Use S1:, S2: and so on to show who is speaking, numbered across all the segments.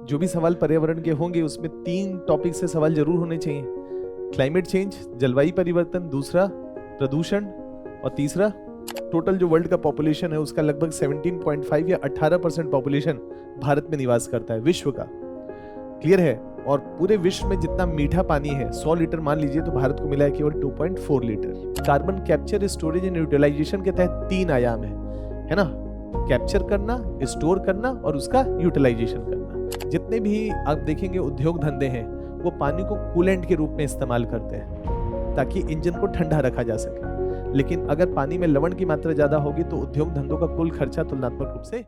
S1: जो भी सवाल पर्यावरण के होंगे उसमें 3 टॉपिक से सवाल जरूर होने चाहिए। क्लाइमेट चेंज, जलवायु परिवर्तन, दूसरा प्रदूषण और तीसरा टोटल जो वर्ल्ड का पॉपुलेशन है उसका लगभग 17.5 या 18% पॉपुलेशन भारत में निवास करता है विश्व का। क्लियर है? और पूरे विश्व में जितना मीठा पानी है 100 लीटर मान लीजिए तो भारत को मिला है केवल 2.4 litre. Carbon capture, storage and utilisation के तहत 3 आयाम है ना? कैप्चर करना, स्टोर करना और उसका यूटिलाइजेशन करना। जितने भी आप देखेंगे उद्योग धंधे हैं वो पानी को कूलेंट के रूप में इस्तेमाल करते हैं ताकि इंजन को ठंडा रखा जा सके। लेकिन अगर पानी में लवण की मात्रा ज्यादा होगी तो उद्योग धंधों का कुल खर्चा तुलनात्मक रूप से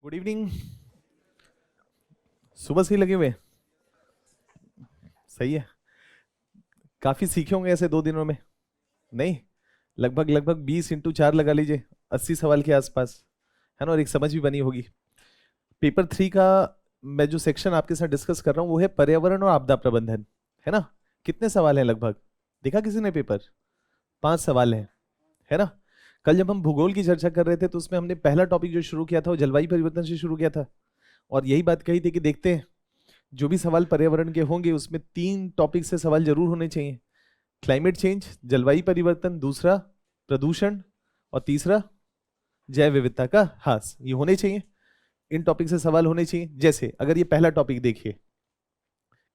S1: गुड इवनिंग। सुबह से ही लगे हुए? सही है। काफी सीखे होंगे ऐसे 2 दिनों में? नहीं, लगभग 20 × 4 लगा लीजिए, 80 सवाल के आसपास, है ना? और एक समझ भी बनी होगी। पेपर 3 का मैं जो सेक्शन आपके साथ डिस्कस कर रहा हूँ वो है पर्यावरण और आपदा प्रबंधन, है ना? कितने सवाल हैं लगभग? देखा किसी ने पेपर? 5 सवाल हैं, है ना? कल जब हम भूगोल की चर्चा कर रहे थे तो उसमें हमने पहला टॉपिक जो शुरू किया था वो जलवायु परिवर्तन से शुरू किया था और यही बात कही थी कि देखते हैं जो भी सवाल पर्यावरण के होंगे उसमें 3 टॉपिक से सवाल जरूर होने चाहिए। क्लाइमेट चेंज, जलवायु परिवर्तन, दूसरा प्रदूषण और तीसरा जैव विविधता का ह्रास। ये होने चाहिए, इन टॉपिक से सवाल होने चाहिए। जैसे अगर ये पहला टॉपिक देखिए,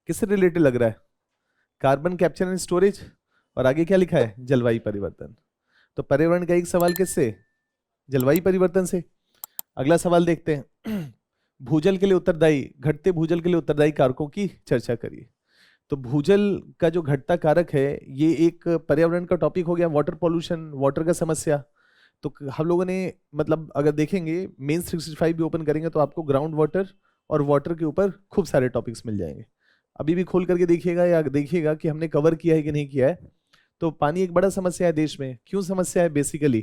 S1: किससे रिलेटेड लग रहा है? कार्बन कैप्चर एंड स्टोरेज, और आगे क्या लिखा है? जलवायु परिवर्तन। तो पर्यावरण का एक सवाल किससे? जलवायु परिवर्तन से। अगला सवाल देखते हैं। भूजल के लिए उत्तरदायी, घटते भूजल के लिए उत्तरदायी कारकों की चर्चा करिए। तो भूजल का जो घटता कारक है ये एक पर्यावरण का टॉपिक हो गया। वाटर पॉल्यूशन, वाटर का समस्या। तो हम लोगों ने मतलब अगर देखेंगे मेंस 365 भी ओपन करेंगे तो आपको ग्राउंड वाटर और वाटर के ऊपर खूब सारे टॉपिक्स मिल जाएंगे। अभी भी खोल करके देखिएगा या देखिएगा कि हमने कवर किया है कि नहीं किया है। तो पानी एक बड़ा समस्या है देश में। क्यों समस्या है? बेसिकली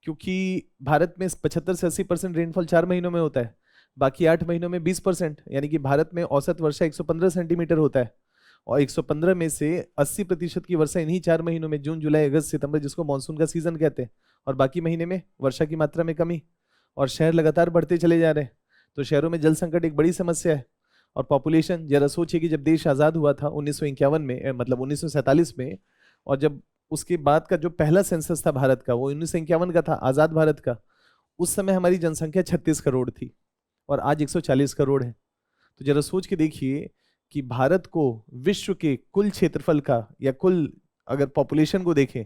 S1: क्योंकि भारत में 75 से 80% रेनफॉल 4 महीनों में होता है, बाकी 8 महीनों में 20%, यानी कि भारत में औसत वर्षा 115 सेंटीमीटर होता है और 115 में से 80% की वर्षा इन्हीं 4 महीनों में, जून, जुलाई, अगस्त, सितंबर, जिसको मानसून का सीजन कहते हैं, और बाकी महीने में वर्षा की मात्रा में कमी। और शहर लगातार बढ़ते चले जा रहे हैं तो शहरों में जल संकट एक बड़ी समस्या है। और पॉपुलेशन, जरा सोचिए कि जब देश आज़ाद हुआ था 1951 में, मतलब 1947 में, और जब उसके बाद का जो पहला सेंसस था भारत का वो 1951 का था, आज़ाद भारत का, उस समय हमारी जनसंख्या 36 करोड़ थी और आज 140 करोड़ है। तो जरा सोच के देखिए कि भारत को विश्व के कुल क्षेत्रफल का या कुल अगर पॉपुलेशन को देखें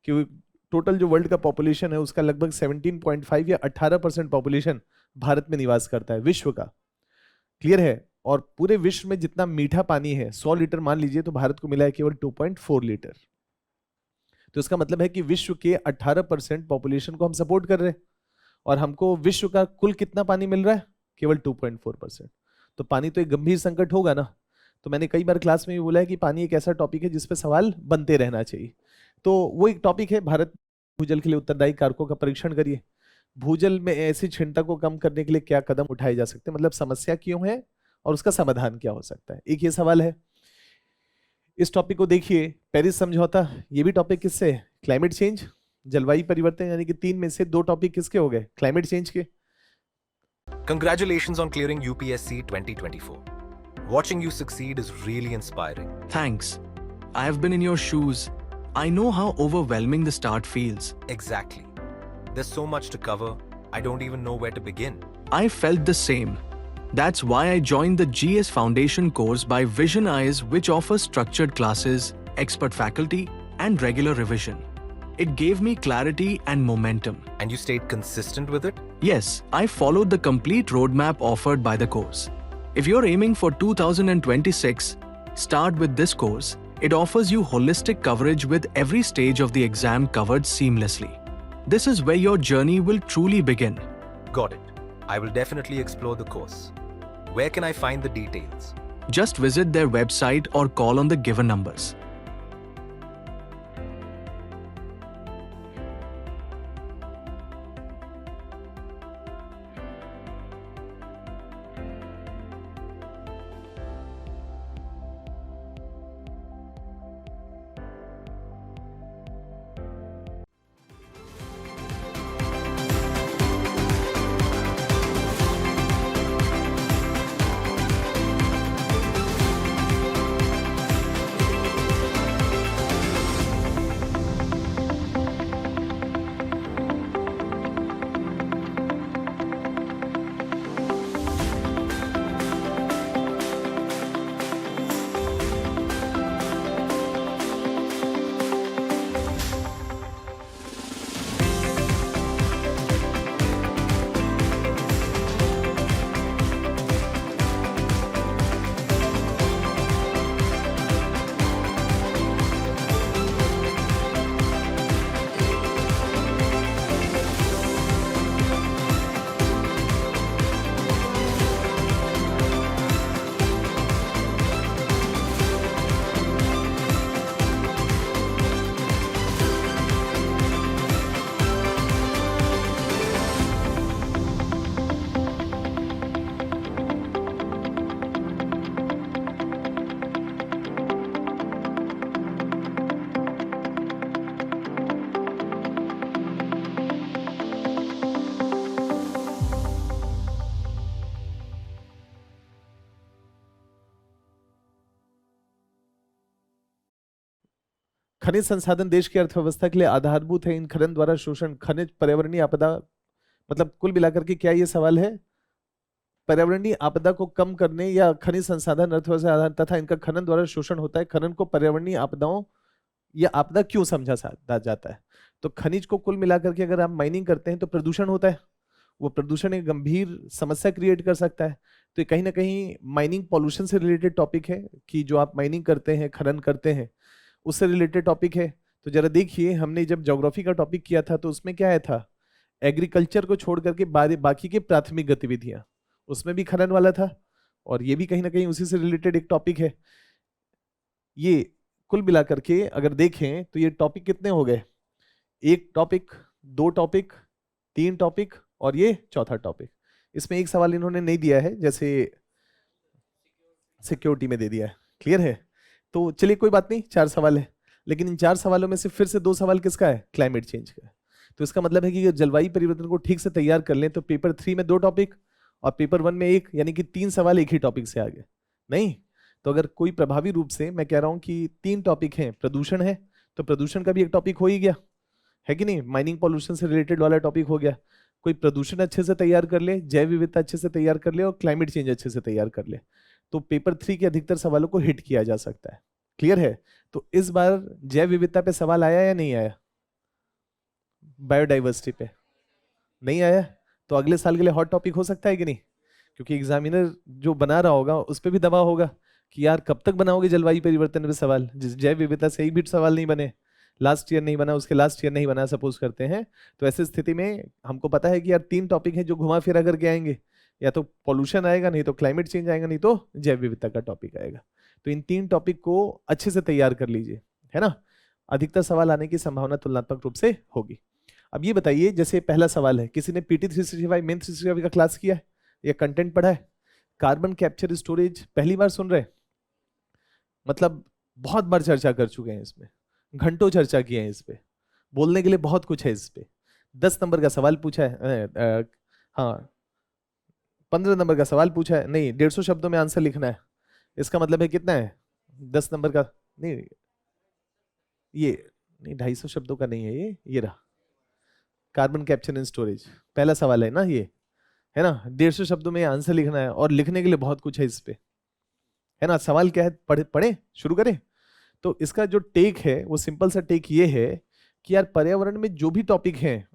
S1: कि टोटल जो वर्ल्ड का पॉपुलेशन है उसका लगभग 17.5 या 18% पॉपुलेशन भारत में निवास करता है विश्व का। क्लियर है? और पूरे विश्व में जितना मीठा पानी है 100 लीटर मान लीजिए तो भारत को मिला है केवल 2.4 लीटर। तो इसका मतलब है कि विश्व के 18% पॉपुलेशन को हम सपोर्ट कर रहे हैं और हमको विश्व का कुल कितना पानी मिल रहा है? केवल 2.4%। तो पानी तो एक गंभीर संकट होगा ना। तो मैंने कई बार क्लास में भी बोला है कि पानी एक ऐसा टॉपिक है जिस पे सवाल बनते रहना चाहिए। तो वो एक टॉपिक है भारत भूजल के लिए उत्तरदायी कारकों का परीक्षण करिए। भूजल में ऐसी क्षमता को कम करने के लिए क्या कदम उठाए जा सकते हैं, मतलब समस्या क्यों है और उसका समाधान क्या हो सकता है, एक ये सवाल है। इस टॉपिक को देखिए, पेरिस समझौता, ये भी टॉपिक किससे है? क्लाइमेट चेंज, जलवायु परिवर्तन, यानी कि 3 में से 2 टॉपिक किसके हो गए? क्लाइमेट चेंज के।
S2: Congratulations on clearing UPSC 2024. Watching you succeed is really inspiring.
S3: Thanks. I have been in your shoes. I know how overwhelming the start feels.
S2: Exactly. There's so much to cover, I don't even know where to begin.
S3: I felt the same. That's why I joined the GS Foundation course by Vision Eyes, which offers structured classes, expert faculty, and regular revision. It gave me clarity and momentum.
S2: And you stayed consistent with it?
S3: Yes, I followed the complete roadmap offered by the course. If you're aiming for 2026, start with this course. It offers you holistic coverage with every stage of the exam covered seamlessly. This is where your journey will truly begin.
S2: Got it. I will definitely explore the course. Where can I find the details?
S3: Just visit their website or call on the given numbers.
S1: खनिज संसाधन देश की अर्थव्यवस्था के लिए आधारभूत है। इन खनन द्वारा शोषण, खनिज पर्यावरणीय आपदा, मतलब कुल मिलाकर के क्या ये सवाल है? पर्यावरणीय आपदा को कम करने या खनिज संसाधन अर्थव्यवस्था आधार तथा इनका खनन द्वारा शोषण होता है। खनन को पर्यावरणीय आपदाओं या आपदा क्यों समझा जाता है? तो खनिज को कुल मिलाकर के अगर आप माइनिंग करते हैं तो प्रदूषण होता है, वो प्रदूषण एक गंभीर समस्या क्रिएट कर सकता है। तो ये कहीं ना कहीं माइनिंग पॉल्यूशन से रिलेटेड टॉपिक है कि जो आप माइनिंग करते हैं, खनन करते हैं, उससे रिलेटेड टॉपिक है। तो जरा देखिए, हमने जब ज्योग्राफी का टॉपिक किया था तो उसमें क्या आया था? एग्रीकल्चर को छोड़ करके बाकी की प्राथमिक गतिविधियां, उसमें भी खनन वाला था, और ये भी कहीं ना कहीं उसी से रिलेटेड एक टॉपिक है। ये कुल मिलाकर के अगर देखें तो ये टॉपिक कितने हो गए? एक टॉपिक, दो टॉपिक, तीन टॉपिक और ये चौथा टॉपिक। इसमें एक सवाल इन्होंने नहीं दिया है, जैसे सिक्योरिटी में दे दिया है। क्लियर है? तो चलिए कोई बात नहीं, 4 सवाल है, लेकिन इन 4 सवालों में से फिर से 2 सवाल किसका है? क्लाइमेट चेंज का है। तो इसका मतलब है कि अगर जलवायु परिवर्तन को ठीक से तैयार कर लें तो पेपर 3 में 2 टॉपिक और पेपर 1 में 1, यानी कि 3 सवाल एक ही टॉपिक से आ गए। नहीं तो अगर कोई प्रभावी रूप से, मैं कह रहा हूं कि 3 टॉपिक हैं, प्रदूषण है तो प्रदूषण का भी एक टॉपिक हो ही गया है कि नहीं? माइनिंग पॉल्यूशन से रिलेटेड वाला टॉपिक हो गया। कोई प्रदूषण अच्छे से तैयार कर ले, जैव विविधता अच्छे से तैयार कर ले और क्लाइमेट चेंज अच्छे से तैयार कर ले, तो पेपर 3 के अधिकतर सवालों को हिट किया जा सकता है। क्लियर है? तो इस बार जैव विविधता पे सवाल आया या नहीं आया? बायोडाइवर्सिटी पे नहीं आया, तो अगले साल के लिए हॉट टॉपिक हो सकता है कि नहीं? क्योंकि एग्जामिनर जो बना रहा होगा उस पर भी दबाव होगा कि यार कब तक बनाओगे जलवायु परिवर्तन पे सवाल, जैव विविधता से एक भी सवाल नहीं बने, लास्ट ईयर नहीं बना, उसके लास्ट ईयर नहीं बना, सपोज करते हैं। तो ऐसी स्थिति में हमको पता है कि यार 3 टॉपिक हैं जो घुमा फिरा करके आएंगे, या तो पॉल्यूशन आएगा, नहीं तो क्लाइमेट चेंज आएगा, नहीं तो जैव विविधता का टॉपिक आएगा। तो इन 3 टॉपिक को अच्छे से तैयार कर लीजिए, है ना? अधिकतर सवाल आने की संभावना तुलनात्मक रूप से होगी। अब ये बताइए, जैसे पहला सवाल है, किसी ने पीटी 365 मेन 365 का क्लास किया है या कंटेंट पढ़ा है? कार्बन कैप्चर स्टोरेज पहली बार सुन रहे? मतलब बहुत बार चर्चा कर चुके हैं इसमें, घंटों चर्चा की है इस पे, बोलने के लिए बहुत कुछ है इस पे। 10 नंबर का सवाल पूछा है, हाँ 15 नंबर का सवाल पूछा है, नहीं 150 शब्दों में आंसर लिखना है। इसका मतलब है कितना है? 10 नंबर का नहीं, ये नहीं 250 शब्दों का नहीं है, ये रहा कार्बन कैप्चर एंड स्टोरेज, पहला सवाल है ना ये, है ना? 150 शब्दों में आंसर लिखना है और लिखने के लिए बहुत कुछ है इस पे, है ना? सवाल क्या है, पढ़े शुरू करें। तो इसका जो टेक है वो सिंपल सा टेक ये है कि यार पर्यावरण में जो भी टॉपिक हैं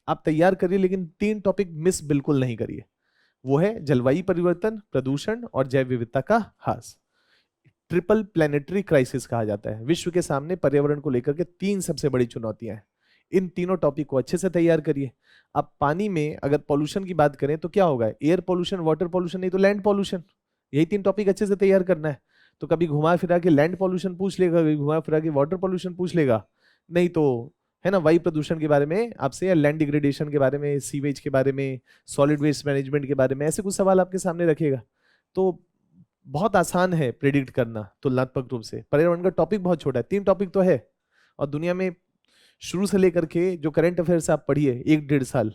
S1: आप तैयार करिए, लेकिन 3 टॉपिक मिस बिल्कुल नहीं करिए। वो है जलवायु परिवर्तन, प्रदूषण और जैव विविधता का ह्रास। ट्रिपल प्लैनेटरी क्राइसिस कहा जाता है। विश्व के सामने पर्यावरण को लेकर के 3 सबसे बड़ी चुनौतियां हैं। इन तीनों टॉपिक को अच्छे से तैयार करिए। अब पानी में अगर पॉल्यूशन की बात करें तो क्या होगा? एयर पॉल्यूशन, वाटर पॉल्यूशन, नहीं तो लैंड पॉल्यूशन। यही 3 टॉपिक अच्छे से तैयार करना है। तो कभी घुमा फिरा के लैंड पॉल्यूशन पूछ लेगा, कभी घुमा फिरा के वाटर पॉल्यूशन पूछ लेगा, नहीं तो है ना वायु प्रदूषण के बारे में आपसे, या लैंड डिग्रेडेशन के बारे में, सीवेज के बारे में, सॉलिड वेस्ट मैनेजमेंट के बारे में, ऐसे कुछ सवाल आपके सामने रखेगा। तो बहुत आसान है प्रेडिक्ट करना तुलनात्मक रूप से। पर्यावरण का टॉपिक बहुत छोटा है, 3 टॉपिक तो है, और दुनिया में शुरू से लेकर के जो करंट अफेयर्स आप पढ़िए 1-1.5 साल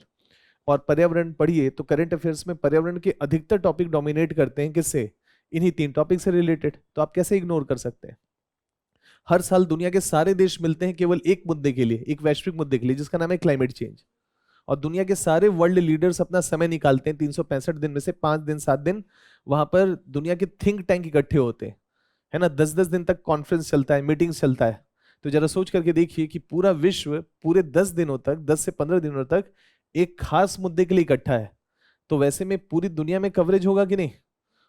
S1: और पर्यावरण पढ़िए, तो करंट अफेयर्स में पर्यावरण के अधिकतर टॉपिक डोमिनेट करते हैं किससे? इन्हीं 3 टॉपिक से रिलेटेड। तो आप कैसे इग्नोर कर सकते हैं? हर साल दुनिया के सारे देश मिलते हैं केवल एक मुद्दे के लिए, एक वैश्विक मुद्दे के लिए, जिसका नाम है क्लाइमेट चेंज। और दुनिया के सारे वर्ल्ड लीडर्स अपना समय निकालते हैं, 365 दिन में से 5 दिन 7 दिन वहां पर दुनिया के थिंक टैंक इकट्ठे होते हैं, है ना? 10-10 दिन तक कॉन्फ्रेंस चलता है, मीटिंग्स चलता है। तो जरा सोच करके देखिए कि पूरा विश्व पूरे 10 दिनों तक, 10 से 15 दिनों तक एक खास मुद्दे के लिए इकट्ठा है। तो वैसे में पूरी दुनिया में कवरेज होगा कि नहीं?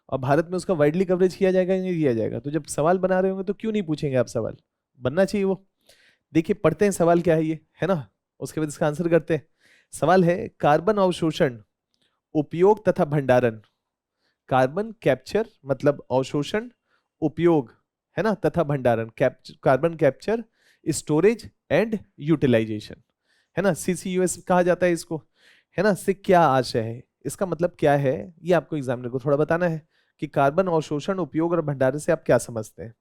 S1: और भारत में उसका वाइडली कवरेज किया जाएगा या नहीं किया जाएगा? तो जब सवाल बना रहे होंगे तो क्यों नहीं पूछेंगे आप सवाल? बनना चाहिए वो। देखिए पढ़ते हैं सवाल क्या है ये, है ना? उसके बाद इसका आंसर करते हैं। सवाल है कार्बन अवशोषण, उपयोग तथा भंडारण। कार्बन कैप्चर मतलब अवशोषण, उपयोग, है ना, तथा भंडारण। Carbon capture, storage and utilisation, है ना? CCUS कहा जाता है इसको, है ना? से क्या आशय है, इसका मतलब क्या है, ये आपको एग्जामिनर को थोड़ा बताना है कि कार्बन अवशोषण, उपयोग और भंडारण से आप क्या समझते हैं।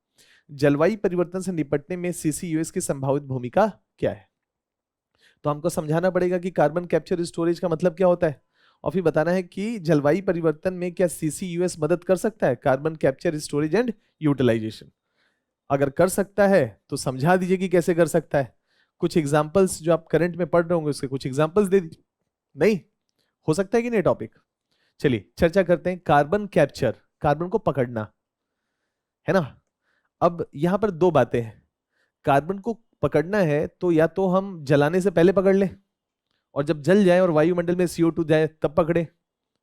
S1: जलवायु परिवर्तन से निपटने में CCUS की संभावित भूमिका क्या है? तो हमको समझाना पड़ेगा कि कार्बन कैप्चर स्टोरेज का मतलब क्या होता है, और फिर बताना है कि जलवायु परिवर्तन में क्या CCUS मदद कर सकता है, carbon capture storage and utilisation. अगर कर सकता है तो समझा दीजिए कि कैसे कर सकता है। कुछ एग्जांपल्स जो आप करंट में पढ़ रहे होंगे उसके कुछ एग्जांपल्स दे दीजिए। नहीं हो सकता है कि नहीं टॉपिक। चलिए चर्चा करते हैं। कार्बन कैप्चर, कार्बन को पकड़ना, है ना। अब यहां पर दो बातें हैं। कार्बन को पकड़ना है तो या तो हम जलाने से पहले पकड़ लें और जब जल जाए और वायुमंडल में CO2 जाए तब पकड़े।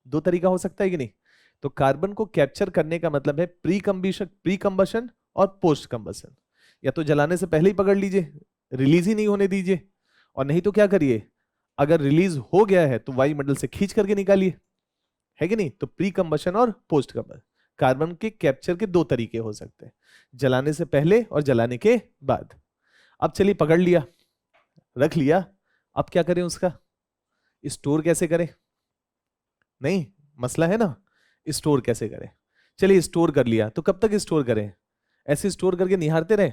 S1: दो तरीका हो सकता है कि नहीं। तो कार्बन को कैप्चर करने का मतलब है प्री कंबशन और पोस्ट कंबशन। या तो जलाने से पहले ही पकड़ लीजिए, रिलीज ही नहीं होने दीजिए, और नहीं तो क्या करिए, अगर रिलीज हो गया है तो वायुमंडल से खींच करके निकालिए, है कि नहीं। तो प्री कंबशन और पोस्ट कंबशन, कार्बन के कैप्चर के दो तरीके हो सकते हैं, जलाने से पहले और जलाने के बाद। अब चलिए पकड़ लिया, रख लिया, अब क्या करें, उसका स्टोर कैसे करें। नहीं मसला है ना, स्टोर कैसे करें। चलिए स्टोर कर लिया तो कब तक स्टोर करें, ऐसे स्टोर करके निहारते रहे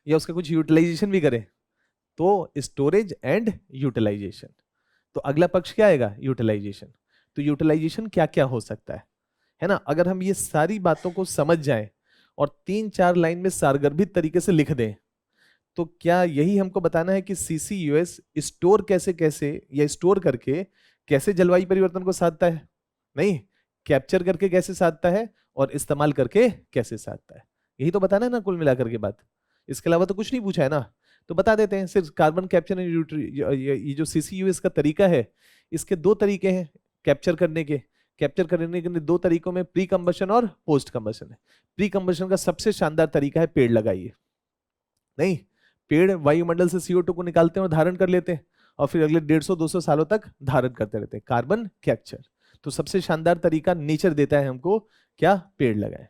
S1: या उसका कुछ यूटिलाइजेशन भी करें। तो स्टोरेज एंड यूटिलाइजेशन, तो अगला पक्ष क्या आएगा, यूटिलाइजेशन। तो यूटिलाइजेशन क्या क्या हो सकता है ना। अगर हम ये सारी बातों को समझ जाएं और 3-4 लाइन में सारगर्भित तरीके से लिख दें तो क्या यही हमको बताना है कि CCUS स्टोर कैसे कैसे या स्टोर करके कैसे जलवायु परिवर्तन को साधता है। नहीं, कैप्चर करके कैसे साधता है और इस्तेमाल करके कैसे साधता है, यही तो बताना है ना कुल मिलाकर के बात। इसके अलावा तो कुछ नहीं पूछा है ना। तो बता देते हैं सिर्फ कार्बन कैप्चर ये जो CCUS का तरीका है, इसके दो तरीके हैं कैप्चर करने के। कैप्चर करने के दो तरीकों में प्री कंबशन और पोस्ट कंबशन है। प्री कंबशन का सबसे शानदार तरीका है पेड़ लगाइए। नहीं, पेड़ वायुमंडल से CO2 को निकालते हैं और धारण कर लेते हैं और फिर अगले 150-200 सालों तक धारण करते रहते हैं, कार्बन कैप्चर। तो सबसे शानदार तरीका नेचर देता है हमको, क्या, पेड़ लगाए,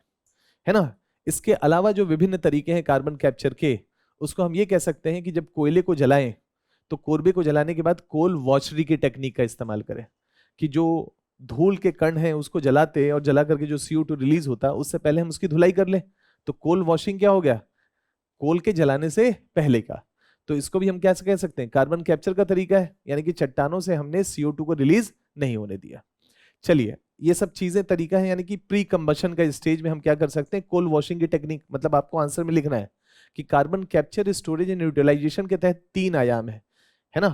S1: है ना। इसके अलावा जो विभिन्न तरीके हैं कार्बन कैप्चर के, उसको हम ये कह सकते हैं कि जब कोयले को जलाएं तो कोरबे को जलाने के बाद कोल वॉशरी की टेक्निक का इस्तेमाल करें, कि जो धूल के कण हैं उसको जलाते और जला करके जो CO2 रिलीज होता है उससे पहले हम उसकी धुलाई कर लें। तो कोल वॉशिंग क्या हो गया, कोल के जलाने से पहले का। तो इसको भी हम क्या कह सकते हैं, कार्बन कैप्चर का तरीका है, यानी कि चट्टानों से हमने CO2 को रिलीज नहीं होने दिया। चलिए ये सब चीजें तरीका है, यानी कि प्री कंबशन का स्टेज में हम क्या कर सकते हैं, कोल वॉशिंग की टेक्निक। मतलब आपको आंसर में लिखना है कि carbon capture, storage and utilisation के तहत 3 आयाम है ना।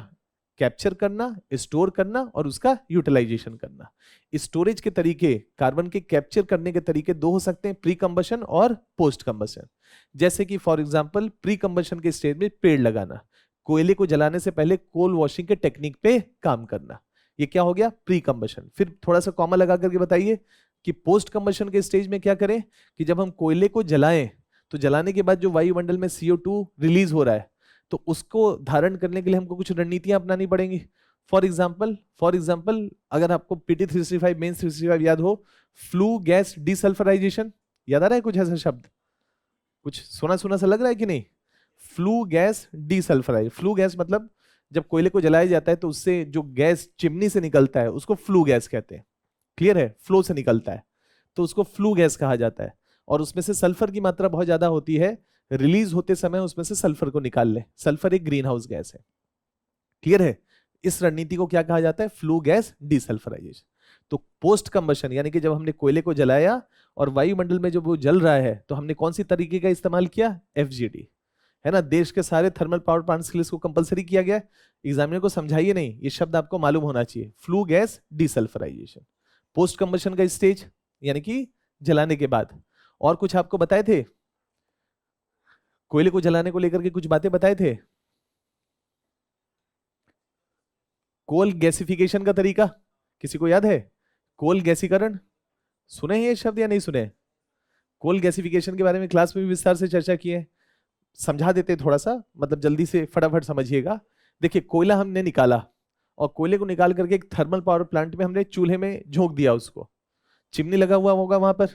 S1: कैप्चर करना, स्टोर करना और उसका यूटिलाइजेशन करना। स्टोरेज के तरीके, कार्बन के कैप्चर करने के तरीके दो हो सकते हैं, प्री कंबशन और पोस्ट कंबशन। जैसे कि फॉर एग्जांपल प्री कंबशन के स्टेज में पेड़ लगाना, कोयले को जलाने से पहले कोल वॉशिंग के टेक्निक पे काम करना, ये क्या हो गया, प्री कंबशन। फिर थोड़ा सा कॉमा लगा करके बताइए कि पोस्ट कंबशन के स्टेज में क्या करें, कि जब हम कोयले को जलाएं तो जलाने के बाद जो वायुमंडल में CO2 रिलीज हो रहा है तो उसको धारण करने के लिए हमको कुछ रणनीतियां अपनानी पड़ेंगी। फॉर एग्जाम्पल अगर आपको PT 335 मेंस 335 याद हो, फ्लू गैस डिसल्फराइजेशन, याद आ रहा है कुछ ऐसा शब्द, कुछ सुना सुना सा लग रहा है कि नहीं। फ्लू गैस डिसल्फराइज, फ्लू गैस मतलब जब कोयले को जलाया जाता है तो उससे जो गैस चिमनी से निकलता है उसको फ्लू गैस कहते हैं। क्लियर है, फ्लो से निकलता है तो उसको फ्लू गैस कहा जाता है। और उसमें से सल्फर की मात्रा बहुत ज्यादा होती है, रिलीज होते समय उसमें से सल्फर को निकाल ले। सल्फर एक ग्रीन हाउस गैस है। क्लियर है, इस रणनीति को क्या कहा जाता है, फ्लू गैस डिसल्फराइजेशन। तो पोस्ट कंबशन यानी कि जब हमने कोयले को जलाया और वायुमंडल में जब वो जल रहा है तो हमने कौन सी तरीके का इस्तेमाल किया, FGD, है ना। देश के सारे थर्मल पावर प्लांट्स के लिए इसको कंपलसरी किया गया। एग्जामिनर को समझाइए नहीं, ये शब्द आपको मालूम होना चाहिए, flue gas desulphurisation, post combustion का स्टेज यानी कि जलाने के बाद। और कुछ आपको बताए थे, कोयले को जलाने को लेकर के कुछ बातें बताए थे। कोल गैसिफिकेशन का तरीका किसी को याद है, कोल गैसीकरण, सुने हैं ये शब्द या नहीं सुने। कोल गैसिफिकेशन के बारे में क्लास में भी विस्तार से चर्चा की है, समझा देते थोड़ा सा, मतलब जल्दी से फटाफट समझिएगा। देखिए कोयला हमने निकाला और कोयले को निकाल करके एक थर्मल पावर प्लांट में हमने चूल्हे में झोंक दिया, उसको चिमनी लगा हुआ होगा वहां पर,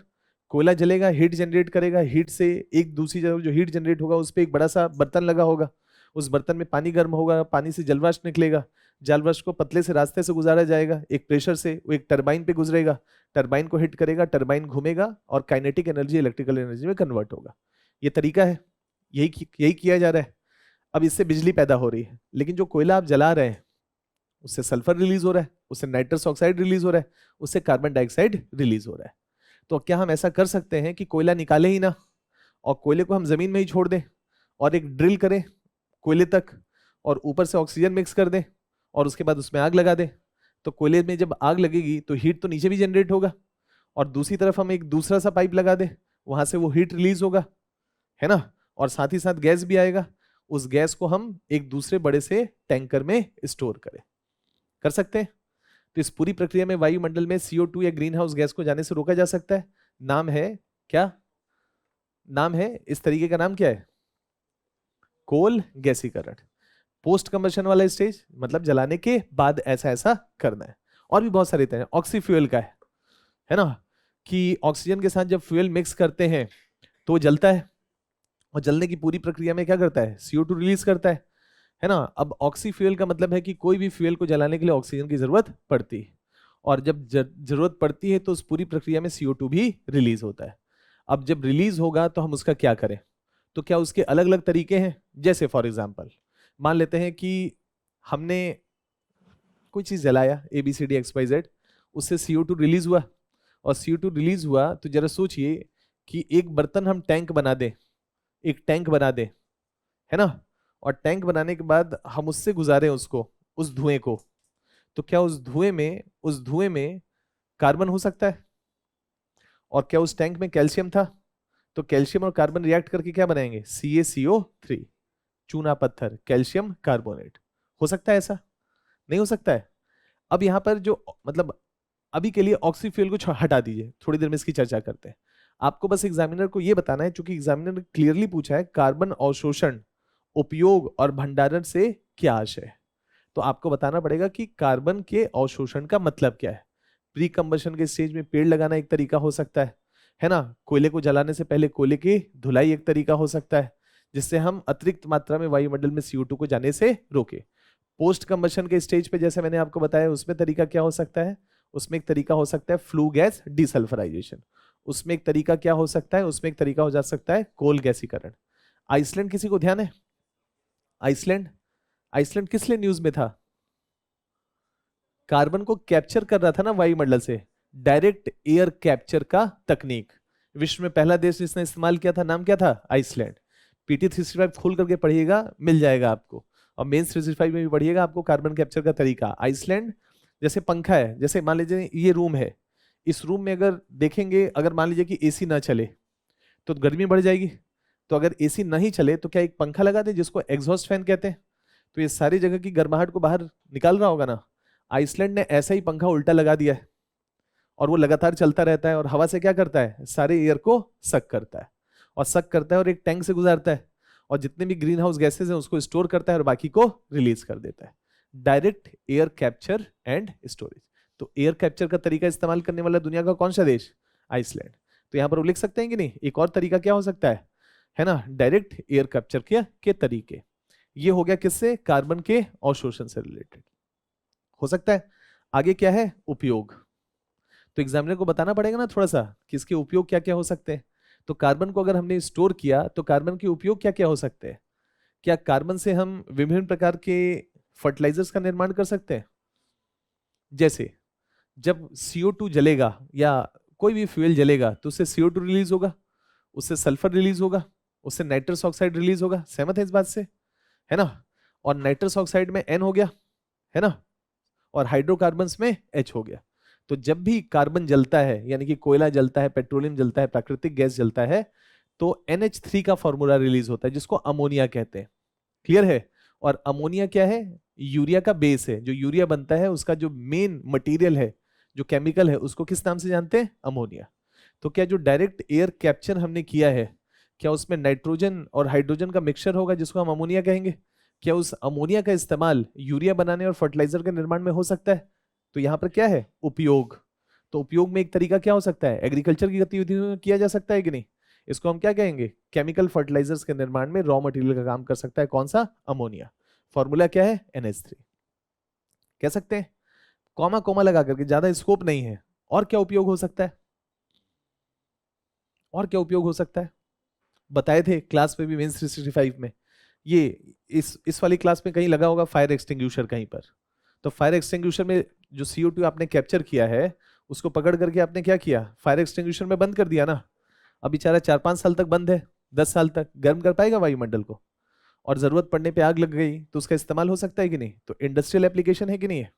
S1: कोयला जलेगा, हीट जनरेट करेगा, हीट से एक दूसरी जगह जो हीट जनरेट होगा उस पर एक बड़ा सा बर्तन लगा होगा, उस बर्तन में पानी गर्म होगा, पानी से जलवाष्प निकलेगा, जलवाष्प को पतले से रास्ते से गुजारा जाएगा, एक प्रेशर से वो एक टरबाइन पे गुजरेगा, टरबाइन को हिट करेगा, टरबाइन घूमेगा और काइनेटिक एनर्जी इलेक्ट्रिकल एनर्जी में कन्वर्ट होगा। ये तरीका है, यही किया जा रहा है। अब इससे बिजली पैदा हो रही है, लेकिन जो कोयला आप जला रहे हैं उससे सल्फर रिलीज हो रहा है, उससे नाइट्रस ऑक्साइड रिलीज हो रहा है, उससे कार्बन डाइऑक्साइड रिलीज हो रहा है। तो क्या हम ऐसा कर सकते हैं कि कोयला निकाले ही ना और कोयले को हम जमीन में ही छोड़ दें और एक ड्रिल करें कोयले तक और ऊपर से ऑक्सीजन मिक्स कर दें और उसके बाद उसमें आग लगा दें, तो कोयले में जब आग लगेगी तो हीट तो नीचे भी जनरेट होगा और दूसरी तरफ हम एक दूसरा सा पाइप लगा दें, वहां से वो हीट रिलीज होगा, है ना, और साथ ही साथ गैस भी आएगा। उस गैस को हम एक दूसरे बड़े से टैंकर में स्टोर करें, कर सकते हैं। तो इस पूरी प्रक्रिया में वायुमंडल में CO2 या ग्रीन हाउस गैस को जाने से रोका जा सकता है। नाम है क्या? नाम है, इस तरीके का नाम क्या है? कोल गैसीकरण। पोस्ट कंबशन वाला स्टेज मतलब जलाने के बाद ऐसा ऐसा करना है। और भी बहुत सारे तरह, ऑक्सी फ्यूल का है ना, कि ऑक्सीजन के साथ जब फ्यूल मिक्स करते हैं तो वो जलता है और जलने की पूरी प्रक्रिया में क्या करता है? CO2 रिलीज करता है ना। अब ऑक्सी फ्यूल का मतलब है कि कोई भी फ्यूल को जलाने के लिए ऑक्सीजन की जरूरत पड़ती है और जब जरूरत पड़ती है तो उस पूरी प्रक्रिया में CO2 भी रिलीज होता है। अब जब रिलीज होगा तो हम उसका क्या करें? तो क्या उसके अलग अलग तरीके हैं? जैसे फॉर एग्जाम्पल मान लेते हैं कि हमने कोई चीज जलाया ABCDXYZ, उससे CO2 रिलीज हुआ और CO2 रिलीज हुआ तो जरा सोचिए कि एक बर्तन हम टैंक बना दें, एक टैंक बना दें, है ना, और टैंक बनाने के बाद हम उससे गुजारें उसको, उस धुएं को, तो क्या उस धुएं में कार्बन हो सकता है? और क्या उस टैंक में कैल्शियम था? तो कैल्शियम और कार्बन रिएक्ट करके क्या बनाएंगे? CaCO3, चूना पत्थर, कैल्शियम कार्बोनेट। हो सकता है ऐसा? नहीं हो सकता है। अब यहां पर जो मतलब अभी के लिए ऑक्सी फ्यूल को हटा दीजिए, थोड़ी देर में इसकी चर्चा करते हैं। आपको बस एग्जामिनर को यह बताना है, चूंकि एग्जामिनर ने क्लियरली पूछा है कार्बन अवशोषण, उपयोग और भंडारण से क्या आशय है, तो आपको बताना पड़ेगा कि कार्बन के अवशोषण का मतलब क्या है। प्री कंबशन के स्टेज में पेड़ लगाना एक तरीका हो सकता है ना। कोयले को जलाने से पहले कोयले की धुलाई एक तरीका हो सकता है, जिससे हम अतिरिक्त मात्रा में वायुमंडल में CO2 को जाने से रोके। पोस्ट कंबशन के स्टेज पे जैसे मैंने आपको बताया, उसमें तरीका क्या हो सकता है? उसमें एक तरीका हो सकता है फ्लू गैस डिसल्फराइजेशन। उसमें एक तरीका क्या हो सकता है? उसमें एक तरीका हो जा सकता है कोल गैसीकरण। आइसलैंड किसी को ध्यान है? आइसलैंड किस लिए न्यूज में था? कार्बन को कैप्चर कर रहा था ना वायुमंडल से, डायरेक्ट एयर कैप्चर का तकनीक विश्व में पहला देश जिसने इस्तेमाल किया था, नाम क्या था? आइसलैंड। PT 365 खोल करके पढ़िएगा, मिल जाएगा आपको, और मेंस 365 में भी पढ़िएगा आपको कार्बन कैप्चर का तरीका। आइसलैंड जैसे पंखा है, जैसे मान लीजिए ये रूम है, इस रूम में अगर देखेंगे, अगर मान लीजिए कि AC ना चले तो गर्मी बढ़ जाएगी, तो अगर AC नहीं चले तो क्या एक पंखा लगा दे जिसको एग्जॉस्ट फैन कहते हैं, तो ये सारी जगह की गर्माहट को बाहर निकाल रहा होगा ना। आइसलैंड ने ऐसा ही पंखा उल्टा लगा दिया है और वो लगातार चलता रहता है और हवा से क्या करता है? सारे एयर को सक करता है और सक करता है और एक टैंक से गुजारता है और जितने भी ग्रीन हाउस गैसेज हैं उसको स्टोर करता है और बाकी को रिलीज कर देता है। Direct air capture and storage. तो एयर कैप्चर का तरीका इस्तेमाल करने वाला दुनिया का कौन सा देश? आइसलैंड। तो यहां पर वो लिख सकते हैं कि नहीं? एक और तरीका क्या हो सकता है ना, डायरेक्ट एयर कैप्चर के तरीके। ये हो गया किससे? कार्बन के अवशोषण से रिलेटेड हो सकता है। आगे क्या है? उपयोग। तो एग्जामिनर को बताना पड़ेगा ना थोड़ा सा कि इसके उपयोग क्या क्या हो सकते हैं। तो कार्बन को अगर हमने स्टोर किया तो कार्बन के उपयोग क्या क्या हो सकते हैं? क्या कार्बन से हम विभिन्न प्रकार के फर्टिलाइजर्स का निर्माण कर सकते हैं? जैसे जब CO2 जलेगा या कोई भी फ्यूल जलेगा तो उससे CO2 रिलीज होगा, उससे सल्फर रिलीज होगा, उससे नाइट्रस ऑक्साइड रिलीज होगा। सहमत है इस बात से? है ना। और नाइट्रस ऑक्साइड में N हो गया, है ना, और हाइड्रोकार्बन्स में H हो गया। तो जब भी कार्बन जलता है, यानी कि कोयला जलता है, पेट्रोलियम जलता है, प्राकृतिक गैस जलता है, तो NH3 का फॉर्मूला रिलीज होता है जिसको अमोनिया कहते हैं। क्लियर है? और अमोनिया क्या है? यूरिया का बेस है। जो यूरिया बनता है उसका जो मेन मटेरियल है, जो केमिकल है, उसको किस नाम से जानते हैं? अमोनिया। तो क्या जो डायरेक्ट एयर कैप्चर हमने किया है, क्या उसमें नाइट्रोजन और हाइड्रोजन का मिक्सचर होगा जिसको हम अमोनिया कहेंगे? क्या उस अमोनिया का इस्तेमाल यूरिया बनाने और फर्टिलाइजर के निर्माण में हो सकता है? तो यहां पर क्या है? उपयोग। तो उपयोग में एक तरीका क्या हो सकता है? एग्रीकल्चर की गतिविधियों में किया जा सकता है कि नहीं? इसको हम क्या कहेंगे? केमिकल फर्टिलाइजर्स के निर्माण में रॉ मटेरियल का काम कर सकता है। कौन सा? अमोनिया। फॉर्मूला क्या है? NH3 कह सकते हैं। कॉमा कॉमा लगा करके, ज्यादा स्कोप नहीं है। और क्या उपयोग हो सकता है? और क्या उपयोग हो सकता है? बताए थे क्लास में भी, मेंस 365 में। ये इस वाली क्लास में कहीं लगा होगा फायर एक्सटिंग्विशर कहीं पर। तो फायर एक्सटिंग्विशर में जो CO2 आपने कैप्चर किया है उसको पकड़ करके आपने क्या किया? फायर एक्सटिंग्विशर में बंद कर दिया ना। अब बेचारा 4-5 साल तक बंद है, 10 साल तक गर्म कर पाएगा वायुमंडल को, और जरूरत पड़ने पे आग लग गई तो उसका इस्तेमाल हो सकता है कि नहीं? तो इंडस्ट्रियल एप्लीकेशन है कि नहीं है?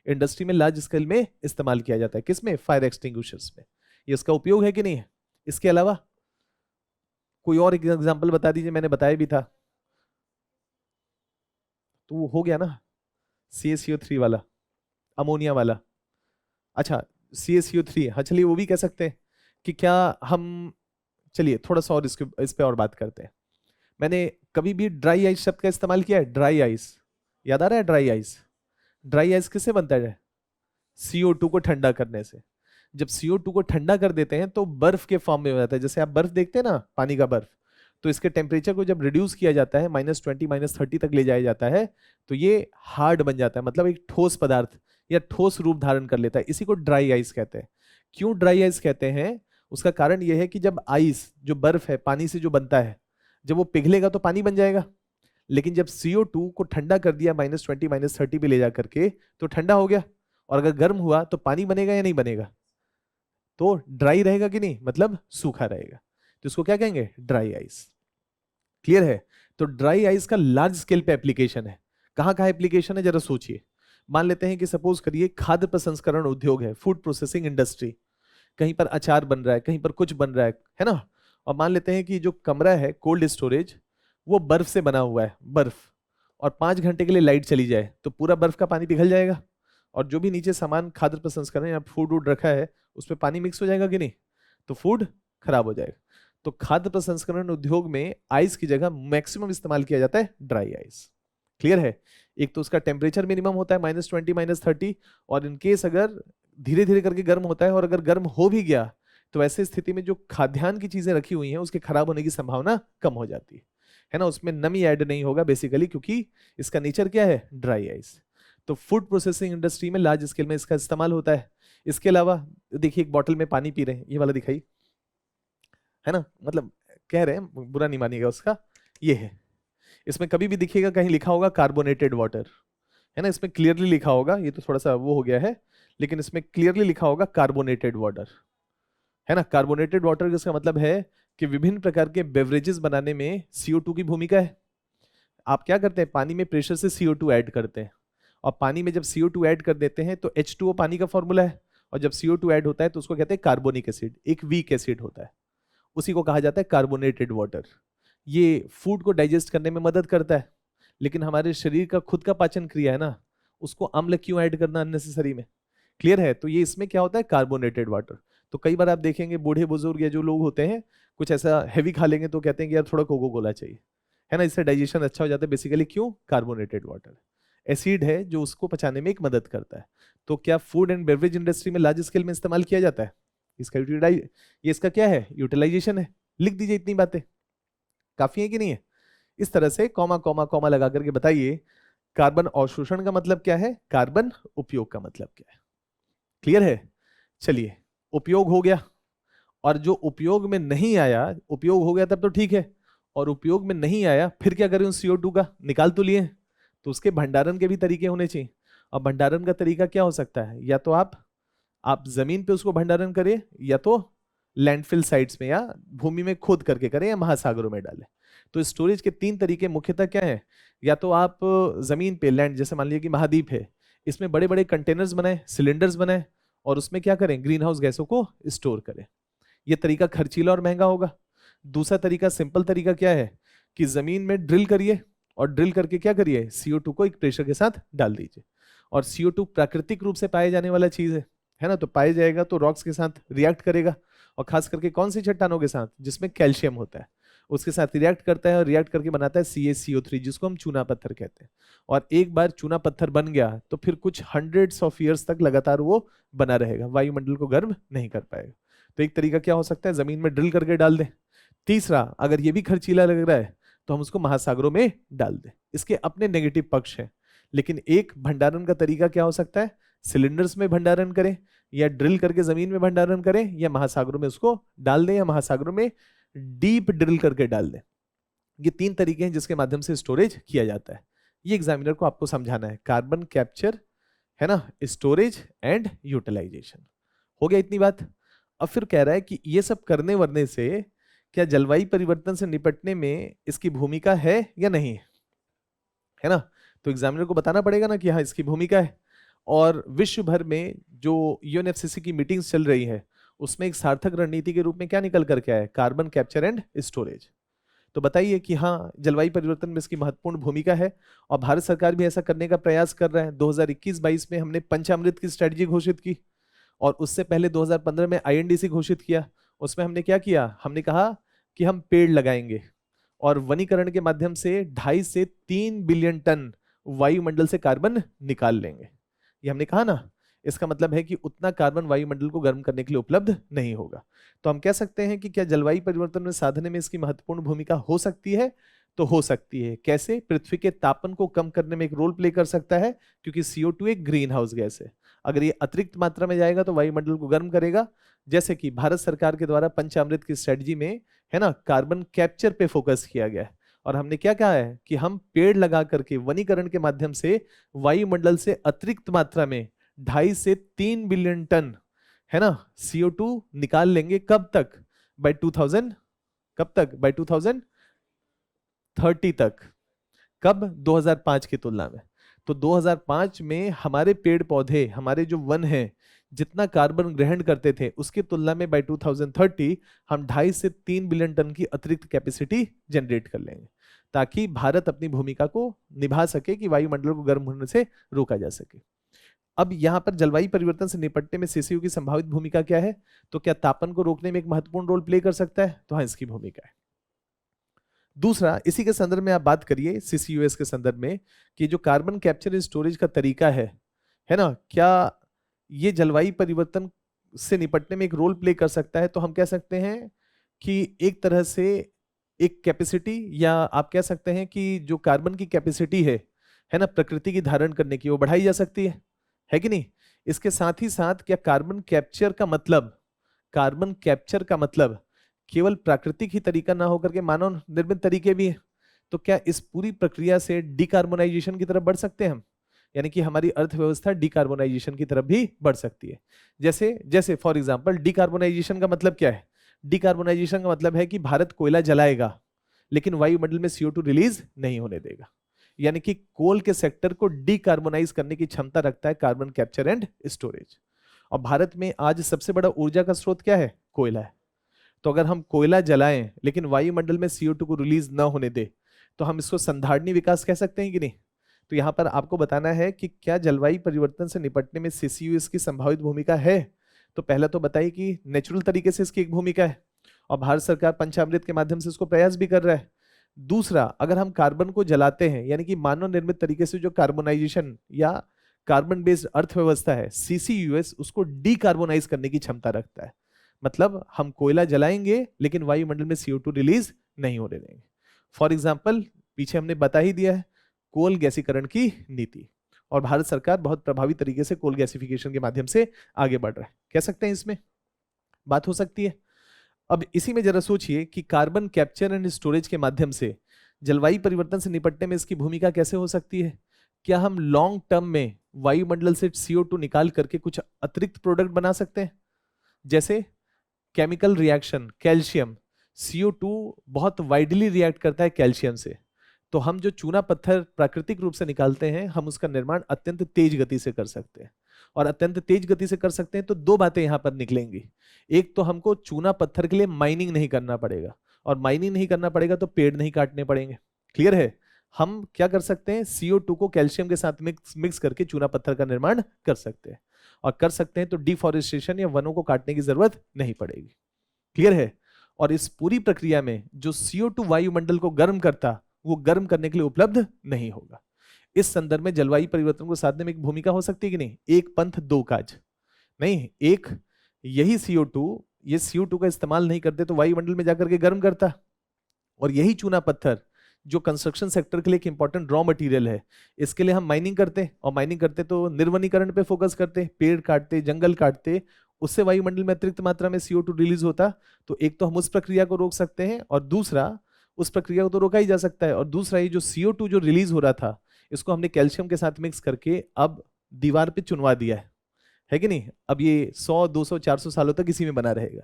S1: इंडस्ट्री में लार्ज स्केल में इस्तेमाल किया जाता है, किसमें? फायर एक्सटिंग्विशर्स में। ये इसका उपयोग है कि नहीं है? इसके अलावा कोई और एग्जांपल बता दीजिए, मैंने बताया भी था। तो वो हो गया ना CaCO3 वाला, अमोनिया वाला। अच्छा CaCO3, हाँ चलिए वो भी कह सकते हैं कि क्या हम, चलिए थोड़ा सा और इस पे और बात करते हैं। मैंने कभी भी ड्राई आइस शब्द का इस्तेमाल किया है? ड्राई आइस याद आ रहा है? ड्राई आइस, ड्राई आइस किससे बनता है? CO2 को ठंडा करने से। जब CO2 को ठंडा कर देते हैं तो बर्फ के फॉर्म में हो जाता है। जैसे आप बर्फ देखते हैं ना, पानी का बर्फ, तो इसके टेम्परेचर को जब रिड्यूस किया जाता है -20 -30 तक ले जाया जाता है तो ये हार्ड बन जाता है, मतलब एक ठोस पदार्थ या ठोस रूप धारण कर लेता है। इसी को ड्राई आइस कहते हैं। क्यों ड्राई आइस कहते हैं? उसका कारण यह है कि जब आइस, जो बर्फ है पानी से जो बनता है, जब वो पिघलेगा तो पानी बन जाएगा, लेकिन जब CO2 को ठंडा कर दिया -20 -30 पे ले जा करके तो ठंडा हो गया, और अगर गर्म हुआ तो पानी बनेगा या नहीं बनेगा? तो ड्राई रहेगा कि नहीं, मतलब सूखा रहेगा। तो इसको क्या कहेंगे? Dry ice. क्लियर है? तो ड्राई आइस का लार्ज स्केल पे एप्लीकेशन है। कहां कहां एप्लीकेशन है जरा सोचिए। मान लेते हैं कि सपोज करिए खाद्य प्रसंस्करण उद्योग है, फूड प्रोसेसिंग इंडस्ट्री, कहीं पर अचार बन रहा है, कहीं पर कुछ बन रहा है ना। और मान लेते हैं कि जो कमरा है कोल्ड स्टोरेज, वो बर्फ से बना हुआ है, बर्फ, और 5 घंटे के लिए लाइट चली जाए तो पूरा बर्फ का पानी पिघल जाएगा, और जो भी नीचे सामान खाद्य प्रसंस्करण या फूड वूड रखा है उसमें पानी मिक्स हो जाएगा कि नहीं? तो फूड खराब हो जाएगा। तो खाद्य प्रसंस्करण उद्योग में आइस की जगह मैक्सिमम इस्तेमाल किया जाता है ड्राई आइस। क्लियर है? एक तो उसका टेम्परेचर मिनिमम होता है -20 -30, और इनकेस अगर धीरे धीरे करके गर्म होता है, और अगर गर्म हो भी गया तो ऐसे स्थिति में जो खाद्यान्न की चीजें रखी हुई हैं उसके खराब होने की संभावना कम हो जाती है ना। उसमें नमी ऐड नहीं होगा बेसिकली, क्योंकि इसका नेचर क्या है? Dry ice. तो फूड प्रोसेसिंग इंडस्ट्री में लार्ज स्केल में इसका इस्तेमाल होता है। इसके अलावा देखिए एक बॉटल में पानी पी रहे हैं, ये वाला दिखाई, है ना, मतलब कह रहे हैं, बुरा नहीं मानिएगा उसका, ये है। इसमें कभी भी दिखिएगा कहीं लिखा होगा कार्बोनेटेड वाटर, है ना, इसमें क्लियरली लिखा होगा, ये तो थोड़ा सा वो हो गया है, लेकिन इसमें क्लियरली लिखा होगा कार्बोनेटेड वाटर, है ना। कार्बोनेटेड वाटर इसका मतलब है कि विभिन्न प्रकार के बेवरेजेस बनाने में CO2 की भूमिका है। आप क्या करते हैं? पानी में प्रेशर से CO2 ऐड करते हैं, और पानी में जब CO2 ऐड कर देते हैं तो H2O पानी का फॉर्मूला है, और जब CO2 ऐड होता है तो उसको कहते हैं कार्बोनिक एसिड, एक वीक एसिड होता है, उसी को कहा जाता है कार्बोनेटेड वाटर। ये फूड को डाइजेस्ट करने में मदद करता है, लेकिन हमारे शरीर का खुद का पाचन क्रिया है ना, उसको अम्ल क्यों ऐड करना अननेसेसरी में? क्लियर है? तो ये इसमें क्या होता है? Carbonated water. तो कई बार आप देखेंगे बूढ़े बुजुर्ग या जो लोग होते हैं कुछ ऐसा हैवी खा लेंगे तो कहते हैं कि यार थोड़ा कोको कोला चाहिए, है ना, इससे डाइजेशन अच्छा हो जाता है। बेसिकली क्यों? कार्बोनेटेड वाटर एसिड है जो उसको पचाने में एक मदद करता है। तो क्या फूड एंड बेवरेज इंडस्ट्री में लार्ज स्केल में इस्तेमाल किया जाता है? इसका यूटिलाइज, ये इसका क्या है? यूटिलाइजेशन है। लिख दीजिए, इतनी बातें काफी है कि नहीं है? इस तरह से कॉमा कॉमा कॉमा लगा करके बताइए कार्बन अवशोषण का मतलब क्या है, कार्बन उपयोग का मतलब क्या है। क्लियर है? चलिए, उपयोग हो गया, और जो उपयोग में नहीं आया, उपयोग हो गया तब तो ठीक है, और उपयोग में नहीं आया फिर क्या करें? उस CO2 का निकाल तो लिए, तो उसके भंडारण के भी तरीके होने चाहिए। और भंडारण का तरीका क्या हो सकता है? या तो आप जमीन पे उसको भंडारण करें, या तो लैंडफिल साइट्स में या भूमि में खोद करके करें, या महासागरों में डालें। तो स्टोरेज के 3 तरीके मुख्यतः क्या है? या तो आप जमीन पे, लैंड, जैसे मान लीजिए कि महाद्वीप है, इसमें बड़े बड़े कंटेनर्स बनाए, सिलेंडर्स बनाए, और उसमें क्या करें? ग्रीन हाउस गैसों को स्टोर करें। यह तरीका खर्चीला और महंगा होगा। दूसरा तरीका, सिंपल तरीका क्या है कि जमीन में ड्रिल करिए, और ड्रिल करके क्या करिए? CO2 को एक प्रेशर के साथ डाल दीजिए। और CO2 प्राकृतिक रूप से पाए जाने वाला चीज है ना, तो पाया जाएगा तो रॉक्स के साथ रिएक्ट करेगा, और खास करके कौन सी चट्टानों के साथ? जिसमें कैल्शियम होता है, उसके साथ रिएक्ट करता है, और रिएक्ट करके बनाता है CaCO3, जिसको हम चूना पत्थर कहते हैं। और एक बार चूना पत्थर बन गया तो फिर कुछ हंड्रेड्स ऑफ ईयर्स तक लगातार वो बना रहेगा, वायुमंडल को गर्म नहीं कर पाएगा। तो एक तरीका क्या हो सकता है? जमीन में ड्रिल करके डाल दें। तीसरा, अगर ये भी खर्चीला लग रहा है तो हम उसको महासागरों में डाल दें। इसके अपने नेगेटिव पक्ष हैं, लेकिन एक भंडारण का तरीका क्या हो सकता है? सिलेंडर्स में भंडारण करें, या ड्रिल करके जमीन में भंडारण करें, या महासागरों में उसको डाल दें, या महासागरों में डीप ड्रिल करके डाल दें। ये 3 तरीके हैं जिसके माध्यम से स्टोरेज किया जाता है। ये एग्जामिनर को आपको समझाना है, कार्बन कैप्चर, है ना, स्टोरेज एंड यूटिलाइजेशन। हो गया इतनी बात। अब फिर कह रहा है कि ये सब करने वरने से क्या जलवायु परिवर्तन से निपटने में इसकी भूमिका है या नहीं है ना? तो एग्जामिनर को बताना पड़ेगा ना कि हाँ इसकी भूमिका है। और विश्व भर में जो यूएनएफसीसी की मीटिंग्स चल रही है उसमें एक सार्थक रणनीति के रूप में क्या निकल करके आया है? Carbon capture and storage. तो बताइए कि हाँ जलवायु परिवर्तन में इसकी महत्वपूर्ण भूमिका है और भारत सरकार भी ऐसा करने का प्रयास कर रहा है। 2021-22 में हमने पंचामृत की स्ट्रेटजी घोषित की और उससे पहले 2015 में आईएनडीसी घोषित किया। उसमें हमने क्या किया? हमने कहा कि हम पेड़ लगाएंगे और वनीकरण के माध्यम से 2.5 से 3 बिलियन टन वायुमंडल से कार्बन निकाल लेंगे। ये हमने कहा ना, इसका मतलब है कि उतना कार्बन वायुमंडल को गर्म करने के लिए उपलब्ध नहीं होगा। तो हम कह सकते हैं कि क्या जलवायु परिवर्तन में साधने में इसकी महत्वपूर्ण भूमिका हो सकती है? तो हो सकती है। कैसे? पृथ्वी के तापन को कम करने में एक रोल प्ले कर सकता है, क्योंकि CO2 एक ग्रीन हाउस गैस है। अगर ये अतिरिक्त मात्रा में जाएगा तो वायुमंडल को गर्म करेगा। जैसे कि भारत सरकार के द्वारा पंचामृत की स्ट्रेटजी में है ना, कार्बन कैप्चर पे फोकस किया गया है और हमने क्या कहा है कि हम पेड़ लगा करके वनीकरण के माध्यम से वायुमंडल से अतिरिक्त मात्रा में 2.5 से 3 बिलियन टन है ना CO2 निकाल लेंगे। कब तक? बाय 2000, कब तक? बाय 2030 तक। कब? 2005 की तुलना में। तो 2005 में हमारे पेड़ पौधे, हमारे जो वन हैं, जितना कार्बन ग्रहण करते थे उसकी तुलना में बाय 2030 हम 2.5 से 3 बिलियन टन की अतिरिक्त कैपेसिटी जनरेट कर लेंगे, ताकि भारत अपनी भूमिका को निभा सके कि वायुमंडल को गर्म होने से रोका जा सके। अब यहां पर जलवायु परिवर्तन से निपटने में सीसीयू की संभावित भूमिका क्या है? तो क्या तापन को रोकने में एक महत्वपूर्ण रोल प्ले कर सकता है? तो हाँ, इसकी भूमिका है। दूसरा, इसी के संदर्भ में आप बात करिए सीसीयूएस के संदर्भ में कि जो कार्बन कैप्चर स्टोरेज का तरीका है ना, क्या ये जलवायु परिवर्तन से निपटने में एक रोल प्ले कर सकता है? तो हम कह सकते हैं कि एक तरह से एक कैपेसिटी, या आप कह सकते हैं कि जो कार्बन की कैपेसिटी है ना, प्रकृति की धारण करने की, वो बढ़ाई जा सकती है कि नहीं? इसके साथ ही साथ क्या कार्बन कैप्चर का मतलब केवल प्राकृतिक ही तरीका ना होकर के मानव निर्मित तरीके भी है? तो क्या इस पूरी प्रक्रिया से डिकार्बोनाइजेशन की तरफ बढ़ सकते हैं हम? यानी कि हमारी अर्थव्यवस्था डिकार्बोनाइजेशन की तरफ भी बढ़ सकती है। जैसे फॉर एग्जांपल, डिकार्बोनाइजेशन का मतलब क्या है? डिकार्बोनाइजेशन का मतलब है कि भारत कोयला जलाएगा लेकिन वायुमंडल में CO2 रिलीज नहीं होने देगा। यानी कि कोल के सेक्टर को डिकार्बोनाइज करने की क्षमता रखता है कार्बन कैप्चर एंड स्टोरेज। और भारत में आज सबसे बड़ा ऊर्जा का स्रोत क्या है? कोयला है। तो अगर हम कोयला जलाएं लेकिन वायुमंडल में CO2 को रिलीज ना होने दे, तो हम इसको संधारणीय विकास कह सकते हैं कि नहीं? तो यहां पर आपको बताना है कि क्या जलवायु परिवर्तन से निपटने में सीसीयूएस की संभावित भूमिका है? तो पहला तो बताइए कि नेचुरल तरीके से इसकी एक भूमिका है और भारत सरकार पंचामृत के माध्यम से इसको प्रयास भी कर रहा है। दूसरा, अगर हम कार्बन को जलाते हैं, यानी कि मानव निर्मित तरीके से जो कार्बोनाइजेशन या कार्बन बेस्ड अर्थव्यवस्था है, सीसीयूएस उसको डिकार्बोनाइज करने की क्षमता रखता है। मतलब हम कोयला जलाएंगे लेकिन वायुमंडल में CO2 रिलीज नहीं होने देंगे। फॉर एग्जाम्पल, पीछे हमने बता ही दिया है कोल गैसीकरण की नीति, और भारत सरकार बहुत प्रभावी तरीके से कोल गैसिफिकेशन के माध्यम से आगे बढ़ रहा है। कह सकते हैं इसमें बात हो सकती है। अब इसी में जरा सोचिए कि कार्बन कैप्चर एंड स्टोरेज के माध्यम से जलवायु परिवर्तन से निपटने में इसकी भूमिका कैसे हो सकती है? क्या हम लॉन्ग टर्म में वायुमंडल से CO2 निकाल करके कुछ अतिरिक्त प्रोडक्ट बना सकते हैं? जैसे केमिकल रिएक्शन, कैल्शियम, CO2 बहुत वाइडली रिएक्ट करता है कैल्शियम से। तो हम जो चूना पत्थर प्राकृतिक रूप से निकालते हैं, हम उसका निर्माण अत्यंत तेज गति से कर सकते हैं। और अत्यंत तेज गति से कर सकते हैं तो दो बातें यहां पर निकलेंगी। एक तो हमको चूना पत्थर के लिए माइनिंग नहीं करना पड़ेगा, और माइनिंग नहीं करना पड़ेगा तो पेड़ नहीं काटने पड़ेंगे। क्लियर है? हम क्या कर सकते हैं? CO2 को कैल्शियम के साथ मिक्स करके चूना पत्थर का निर्माण कर सकते हैं, और कर सकते हैं तो डिफॉरेस्टेशन या वनों को काटने की जरूरत नहीं पड़ेगी। क्लियर है? और इस पूरी प्रक्रिया में जो CO2 वायुमंडल को गर्म करता, वो गर्म करने के लिए उपलब्ध नहीं होगा। इस संदर्भ में जलवायु परिवर्तन को साधने में एक भूमिका हो सकती है कि नहीं? एक पंथ दो काज नहीं, एक यही ये CO2 का इस्तेमाल नहीं करते तो वायुमंडल में जाकर के गर्म करता, और यही चूना पत्थर जो कंस्ट्रक्शन सेक्टर के लिए एक इंपॉर्टेंट रॉ मटेरियल है, इसके लिए हम माइनिंग करते, और माइनिंग करते तो निर्वनीकरण पे फोकस करते, पेड़ काटते, जंगल काटते, उससे वायुमंडल में अतिरिक्त मात्रा में CO2 रिलीज होता। तो एक तो हम उस प्रक्रिया को रोक सकते हैं, और दूसरा, उस प्रक्रिया को तो रोका ही जा सकता है, और दूसरा ये जो CO2 जो रिलीज हो रहा था, इसको हमने कैल्शियम के साथ मिक्स करके अब दीवार पे चुनवा दिया है कि नहीं? अब ये 100, 200, 400 सालों तक इसी में बना रहेगा,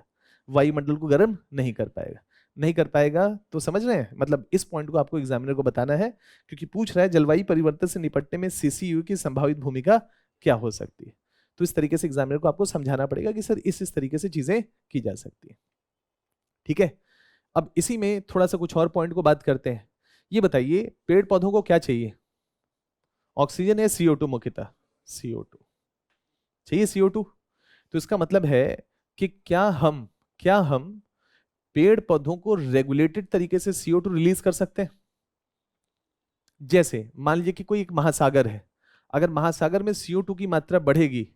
S1: वायुमंडल को गर्म नहीं कर पाएगा। नहीं कर पाएगा तो समझ रहे हैं, मतलब इस पॉइंट को आपको एग्जामिनर को बताना है, क्योंकि पूछ रहा है जलवायु परिवर्तन से निपटने में सीसीयू की संभावित भूमिका क्या हो सकती है। तो इस तरीके से एग्जामिनर को आपको समझाना पड़ेगा कि सर इस तरीके से चीजें की जा सकती है। ठीक है, अब इसी में थोड़ा सा कुछ और पॉइंट को बात करते हैं। ये बताइए पेड़ पौधों को क्या चाहिए, ऑक्सीजन या CO2? मुख्यतः CO2 चाहिए, CO2। तो इसका मतलब है कि क्या हम पेड़ पौधों को रेगुलेटेड तरीके से CO2 रिलीज कर सकते हैं? जैसे मान लीजिए कि कोई एक महासागर है, अगर महासागर में CO2 की मात्रा बढ़ेगी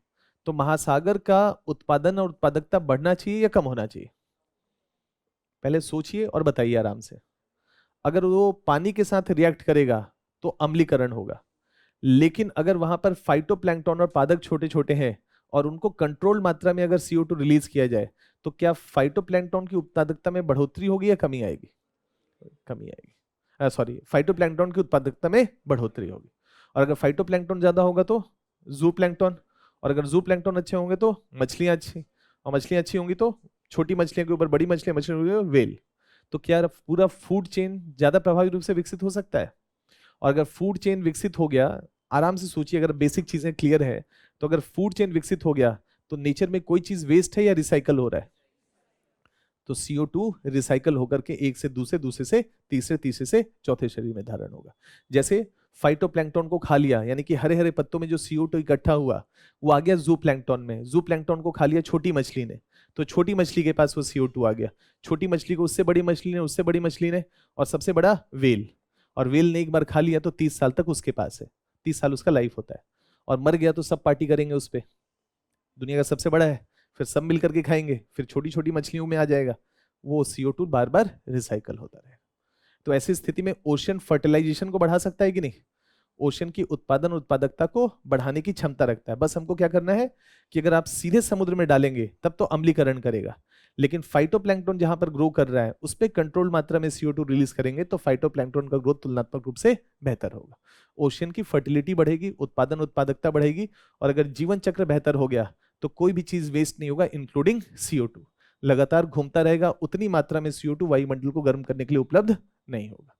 S1: तो महासागर का उत्पादन और उत्पादकता बढ़ना चाहिए या कम होना चाहिए? पहले सोचिए और बताइए आराम से। अगर वो पानी के साथ रिएक्ट करेगा तो अम्लीकरण होगा, लेकिन अगर वहां पर फाइटोप्लैंक्टन और पादप छोटे छोटे हैं और उनको कंट्रोल मात्रा में अगर CO2 रिलीज किया जाए तो क्या फाइटोप्लैंक्टन की उत्पादकता में बढ़ोतरी होगी या कमी आएगी? कमी आएगी। सॉरी, फाइटोप्लैंक्टन की उत्पादकता में बढ़ोतरी होगी। और अगर फाइटोप्लैंक्टन ज्यादा होगा तो जूप्लैंक्टन, और अगर जूप्लैंक्टन अच्छे होंगे तो मछलियां अच्छी, और मछलियां अच्छी होंगी तो छोटी मछलियों के ऊपर बड़ी मछलियां वेल। तो क्या पूरा फूड चेन ज्यादा प्रभावी रूप से विकसित हो सकता है? और अगर फूड चेन विकसित हो गया, आराम से सोचिए, अगर बेसिक चीजें क्लियर है तो अगर फूड चेन विकसित हो गया तो नेचर में कोई चीज वेस्ट है या रिसाइकल हो रहा है? तो CO2 रिसाइकल होकर के एक से दूसरे, दूसरे से तीसरे, तीसरे से चौथे शरीर में धारण होगा। जैसे फाइटोप्लैंक्टन को खा लिया, यानी कि हरे हरे पत्तों में जो CO2 इकट्ठा हुआ वो आ गया जूप्लैंक्टन में, जूप्लैंक्टन को खा लिया छोटी मछली ने, तो छोटी मछली के पास वो CO2 आ गया, छोटी मछली को उससे बड़ी मछली ने, उससे बड़ी मछली ने, और सबसे बड़ा वेल, और वेल ने एक बार खा लिया तो 30 साल तक उसके पास है, 30 साल उसका लाइफ होता है, और मर गया तो सब पार्टी करेंगे उस पर, दुनिया का सबसे बड़ा है, फिर सब मिल करके खाएंगे, फिर छोटी छोटी मछलियों में आ जाएगा, वो CO2 बार बार रिसाइकल होता रहेगा। तो ऐसी स्थिति में ओशन फर्टिलाइजेशन को बढ़ा सकता है कि नहीं? ओशन की उत्पादन उत्पादकता को बढ़ाने की क्षमता रखता है। बस हमको क्या करना है कि अगर आप सीधे समुद्र में डालेंगे तब तो अम्लीकरण करेगा, लेकिन फाइटोप्लैंक्टन जहां पर ग्रो कर रहा है उस पर कंट्रोल मात्रा में CO2 रिलीज करेंगे तो फाइटोप्लैंक्टन का ग्रोथ तुलनात्मक रूप से बेहतर होगा, ओशन की फर्टिलिटी बढ़ेगी, उत्पादन उत्पादकता बढ़ेगी, और अगर जीवन चक्र बेहतर हो गया तो कोई भी चीज वेस्ट नहीं होगा, इंक्लूडिंग CO2। लगातार घूमता रहेगा, उतनी मात्रा में CO2 वायुमंडल को गर्म करने के लिए उपलब्ध नहीं होगा।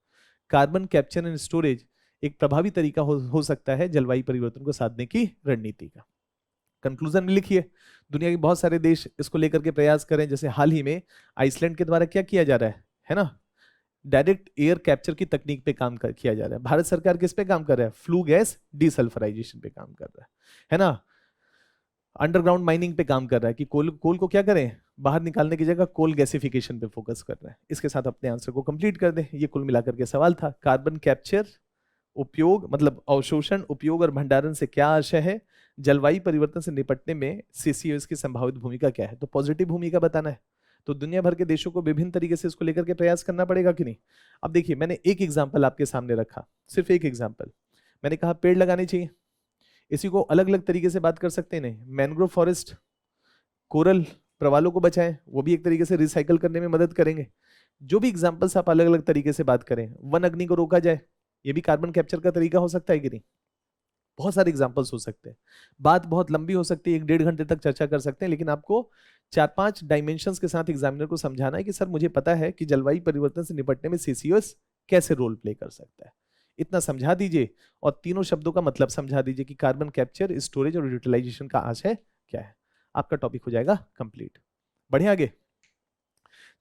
S1: कार्बन कैप्चर एंड स्टोरेज एक प्रभावी तरीका हो सकता है जलवायु परिवर्तन को साधने की रणनीति का। कंक्लूजन में लिखिए, दुनिया के बहुत सारे देश इसको लेकर के प्रयास करें, जैसे हाल ही में आइसलैंड के द्वारा क्या किया जा रहा है ना, डायरेक्ट एयर कैप्चर की तकनीक पे काम किया जा रहा है। भारत सरकार किस पे काम कर रहा है? फ्लू गैस डीसल्फराइजेशन पे काम कर रहा है ना, अंडरग्राउंड माइनिंग पे काम कर रहा है कि कोल को क्या करें, बाहर निकालने की जगह कोल गैसिफिकेशन पे फोकस कर रहा है। इसके साथ अपने आंसर को कंप्लीट कर दें। ये कुल मिलाकर के सवाल था। कार्बन कैप्चर, उपयोग मतलब अवशोषण, उपयोग और भंडारण से क्या आशय है, जलवायु परिवर्तन से निपटने में CCUS की संभावित भूमिका क्या है, तो पॉजिटिव भूमिका बताना है। तो दुनिया भर के देशों को विभिन्न तरीके से इसको लेकर के प्रयास करना पड़ेगा कि नहीं। अब देखिए, मैंने एक एग्जाम्पल आपके सामने रखा, सिर्फ एक एग्जाम्पल। मैंने कहा पेड़ लगाने चाहिए, इसी को अलग अलग तरीके से बात कर सकते हैं। नहीं, मैंग्रोव फॉरेस्ट, कोरल प्रवालों को बचाएं, वो भी एक तरीके से रिसाइकल करने में मदद करेंगे। जो भी एग्जाम्पल्स आप अलग अलग तरीके से बात करें, वन अग्नि को रोका जाए, ये भी कार्बन कैप्चर का तरीका हो सकता है कि नहीं। बहुत सारे एग्जाम्पल्स हो सकते हैं, बात बहुत लंबी हो सकती है, 1-1.5 घंटे तक चर्चा कर सकते हैं, लेकिन आपको 4-5 डायमेंशंस के साथ एग्जामिनर को समझाना है कि सर मुझे पता है कि जलवायु परिवर्तन से निपटने में CCUS कैसे रोल प्ले कर सकता है। इतना समझा दीजिए और तीनों शब्दों का मतलब समझा दीजिए कि कार्बन कैप्चर, स्टोरेज और यूटिलाइजेशन का आशय क्या है। आपका टॉपिक हो जाएगा कंप्लीट। बढ़िया, आगे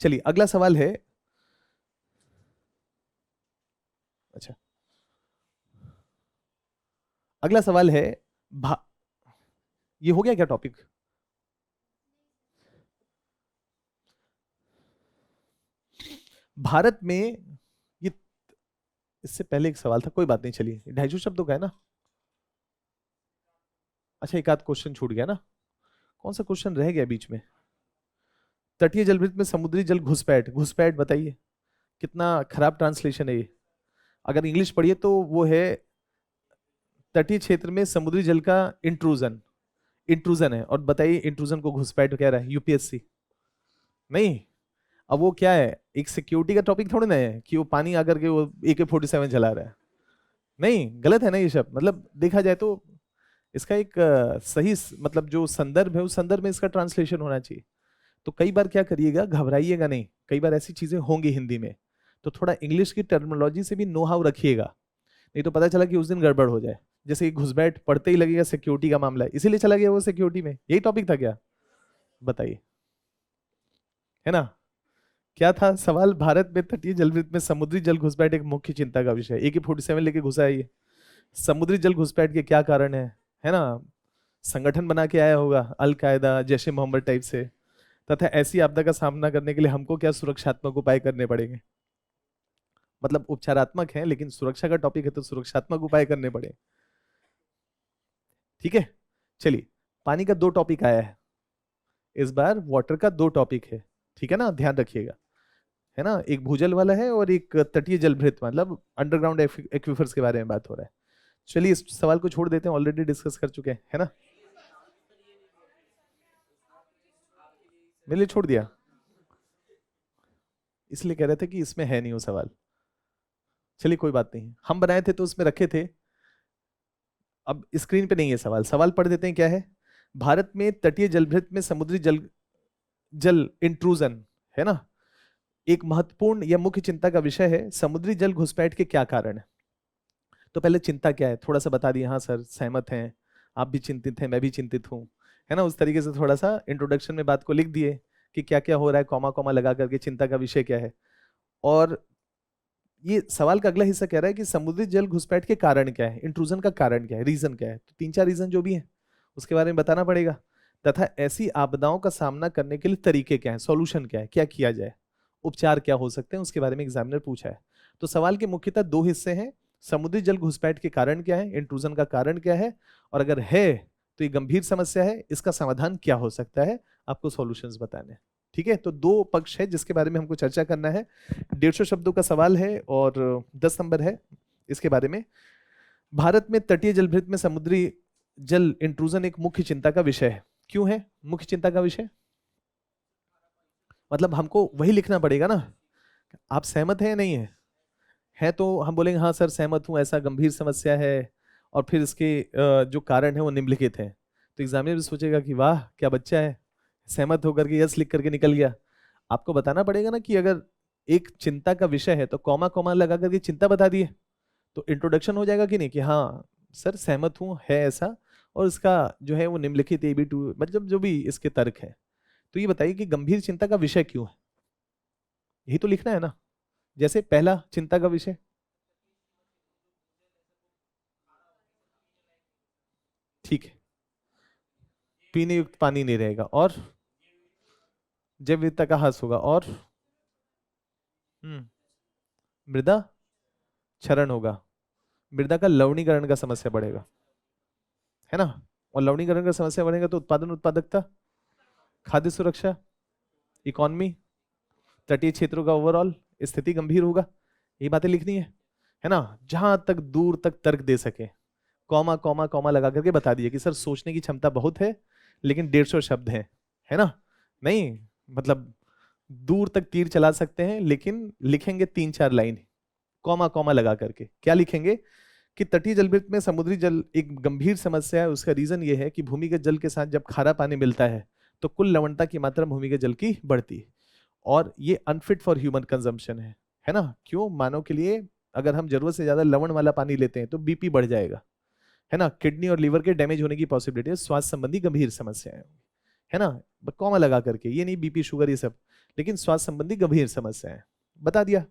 S1: चलिए। अगला सवाल है, अच्छा अगला सवाल है, ये हो गया क्या टॉपिक? भारत में, ये इससे पहले एक सवाल था, कोई बात नहीं, चलिए 250 शब्दों का है ना। अच्छा, एक आध क्वेश्चन छूट गया ना, कौन सा क्वेश्चन रह गया बीच में? तटीय जलभृत में समुद्री जल घुसपैठ, घुसपैठ बताइए कितना खराब ट्रांसलेशन है ये। अगर इंग्लिश पढ़िए तो वो है तटीय क्षेत्र में समुद्री जल का इंट्रूजन, इंट्रूजन है, और बताइए इंट्रूजन को घुसपैठ कह रहा है UPSC। नहीं, अब वो क्या है, एक सिक्योरिटी का टॉपिक थोड़ी ना है कि वो पानी आकर के वो AK-47 चला रहा है। नहीं, गलत है ना ये शब्द, मतलब देखा जाए तो इसका एक सही मतलब जो संदर्भ है उस संदर्भ में इसका ट्रांसलेशन होना चाहिए। तो कई बार क्या करिएगा, घबराइएगा नहीं, कई बार ऐसी चीजें होंगी हिंदी में, तो थोड़ा इंग्लिश की टर्मिनोलॉजी से भी नो हाउ रखिएगा, नहीं तो पता चला कि उस दिन गड़बड़ हो जाए। जैसे घुसपैठ पढ़ते ही लगेगा सिक्योरिटी का मामला है, इसीलिए चला गया वो सिक्योरिटी में, यही टॉपिक था क्या, बताइए, है ना। क्या था सवाल, भारत में तटीय जलवृत्त में समुद्री जल घुसपैठ एक मुख्य चिंता का विषय। AK-47 लेके घुसा है ये। समुद्री जल घुसपैठ के क्या कारण है ना। संगठन बना के आया होगा अल कायदा, जैश ए मोहम्मद टाइप से, तथा ऐसी आपदा का सामना करने के लिए हमको क्या सुरक्षात्मक उपाय करने पड़ेंगे। मतलब उपचारात्मक है, लेकिन सुरक्षा का टॉपिक है तो सुरक्षात्मक उपाय करने पड़े। ठीक है, चलिए, पानी का 2 टॉपिक आया है इस बार, वाटर का 2 टॉपिक है, ठीक है ना, ध्यान रखिएगा, है ना। एक भूजल वाला है और एक तटीय जलभृत, मतलब अंडरग्राउंड एक्विफर्स के बारे में बात हो रहा है। चलिए इस सवाल को छोड़ देते हैं, ऑलरेडी डिस्कस कर चुके हैं, है ना। मेरे लिए छोड़ दिया, इसलिए कह रहे थे कि इसमें है नहीं वो सवाल। चलिए कोई बात नहीं, हम बनाए थे तो उसमें रखे थे, अब स्क्रीन पे नहीं है सवाल। सवाल पढ़ देते हैं, क्या है। भारत में तटीय जलभृत में समुद्री जल इंट्रूजन, है ना, एक महत्वपूर्ण या मुख्य चिंता का विषय है। समुद्री जल घुसपैठ के क्या कारण है। तो पहले चिंता क्या है थोड़ा सा बता दिए, हाँ सर सहमत हैं, आप भी चिंतित हैं, मैं भी चिंतित हूँ, है ना। उस तरीके से थोड़ा सा इंट्रोडक्शन में बात को लिख दिए कि क्या क्या हो रहा है, कॉमा कॉमा लगा करके चिंता का विषय क्या है। और ये सवाल का अगला हिस्सा कह रहा है कि समुद्री जल घुसपैठ के कारण क्या है, इंट्रूजन का कारण क्या है, रीजन क्या है। तो 3-4 रीजन जो भी है उसके बारे में बताना पड़ेगा, तथा ऐसी आपदाओं का सामना करने के लिए तरीके क्या है, सॉल्यूशन क्या है, क्या किया जाए, उपचार क्या हो सकते हैं, उसके बारे में एग्जामिनर पूछा है। तो सवाल के मुख्यतः 2 हिस्से हैं, समुद्री जल घुसपैठ के कारण क्या है, इंट्रूजन का कारण क्या है, और अगर है तो ये गंभीर समस्या है, इसका समाधान क्या हो सकता है, आपको सॉल्यूशंस बताने हैं। ठीक है, तो 2 पक्ष है जिसके बारे में हमको चर्चा करना है। 150 शब्दों का सवाल है और 10 नंबर है इसके बारे में। भारत में तटीय जलभृत में समुद्री जल इंट्रूजन एक मुख्य चिंता का विषय है। क्यों है मुख्य चिंता का विषय, मतलब हमको वही लिखना पड़ेगा ना। आप सहमत हैं या नहीं है तो हम बोलेंगे हाँ सर सहमत हूं, ऐसा गंभीर समस्या है, और फिर इसके जो कारण है वो निम्नलिखित हैं। तो एग्जामिनर भी सोचेगा कि वाह क्या बच्चा है, सहमत होकर के यस लिख करके निकल गया। आपको बताना पड़ेगा ना कि अगर एक चिंता का विषय है तो कॉमा कॉमा लगा करके चिंता बता दिए तो इंट्रोडक्शन हो जाएगा कि नहीं, कि हाँ सर सहमत हूँ है ऐसा, और इसका जो है वो निम्नलिखित AB2, मतलब जो भी इसके तर्क है। तो ये बताइए कि गंभीर चिंता का विषय क्यों है, यही तो लिखना है ना। जैसे पहला चिंता का विषय, ठीक है, पीने युक्त पानी नहीं रहेगा, और जैव विविधता का ह्रास होगा, और मृदा क्षरण होगा, मृदा का लवणीकरण का समस्या बढ़ेगा, है ना। और लवणीकरण का समस्या बढ़ेगा तो उत्पादन उत्पादकता, खाद्य सुरक्षा, इकोनॉमी, तटीय क्षेत्रों का ओवरऑल स्थिति गंभीर होगा। ये बातें लिखनी है ना। जहां तक दूर तक तर्क दे सके, कॉमा कॉमा कॉमा लगा करके बता दिए कि सर सोचने की क्षमता बहुत है लेकिन 150 शब्द हैं, है ना। नहीं मतलब दूर तक तीर चला सकते हैं, लेकिन लिखेंगे 3-4 लाइन कॉमा कॉमा लगा करके। क्या लिखेंगे कि तटीय जलभृत में समुद्री जल एक गंभीर समस्या है। उसका रीजन ये है कि भूमिगत जल के साथ जब खारा पानी मिलता है तो कुल लवणता की मात्रा भूमिगत जल की बढ़ती है, और ये अनफिट फॉर ह्यूमन कंजम्पशन है ना। क्यों, मानव के लिए अगर हम जरूरत से ज्यादा लवण वाला पानी लेते हैं तो BP बढ़ जाएगा, है ना। किडनी और लीवर के डैमेज होने की पॉसिबिलिटी है, स्वास्थ्य संबंधी गंभीर समस्याएं, है ना। कॉमा लगा करके, ये नहीं BP शुगर ये सब, लेकिन स्वास्थ्य संबंधी गंभीर समस्याएं बता दिया।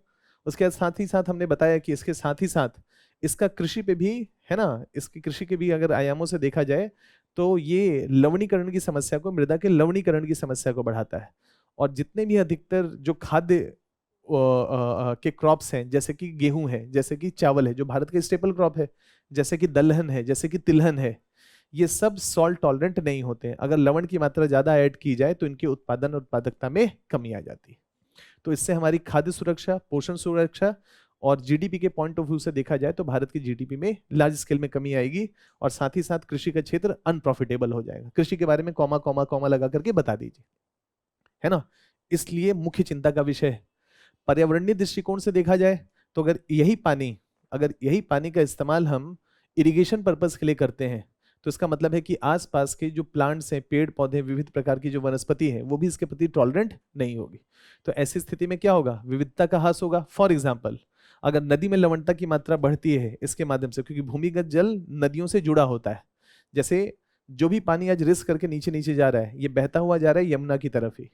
S1: उसके साथ ही साथ हमने बताया कि इसके साथ ही साथ इसका कृषि पे भी, है ना, इसकी कृषि के भी अगर आयामों से देखा जाए तो ये लवणीकरण की समस्या को, मृदा के लवणीकरण की समस्या को बढ़ाता है। और जितने भी अधिकतर जो खाद्य के क्रॉप्स हैं, जैसे कि गेहूं है, जैसे कि चावल है, जो भारत के स्टेपल क्रॉप है, जैसे कि दलहन है, जैसे कि तिलहन है, ये सब सॉल्ट टॉलरेंट नहीं होते हैं। अगर लवण की मात्रा ज्यादा ऐड की जाए तो इनके उत्पादन और उत्पादकता में कमी आ जाती है। तो इससे हमारी खाद्य सुरक्षा, पोषण सुरक्षा और GDP के पॉइंट ऑफ व्यू से देखा जाए तो भारत की GDP में लार्ज स्केल में कमी आएगी, और साथ ही साथ कृषि का क्षेत्र अनप्रॉफिटेबल हो जाएगा। कृषि के बारे में कॉमा कॉमा कॉमा लगा करके बता दीजिए, है ना। इसलिए मुख्य चिंता का विषय है। पर्यावरणीय दृष्टिकोण से देखा जाए तो अगर यही पानी का इस्तेमाल हम इरिगेशन पर्पस के लिए करते हैं तो इसका मतलब है कि आसपास के जो प्लांट्स हैं, पेड़ पौधे, विविध प्रकार की जो वनस्पति है, वो भी इसके प्रति टॉलरेंट नहीं होगी। तो ऐसी स्थिति में क्या होगा, विविधता का ह्रास होगा। फॉर एग्जाम्पल, अगर नदी में लवणता की मात्रा बढ़ती है इसके माध्यम से, क्योंकि भूमिगत जल नदियों से जुड़ा होता है, जैसे जो भी पानी आज रिस करके नीचे नीचे जा रहा है, ये बहता हुआ जा रहा है यमुना की तरफ ही,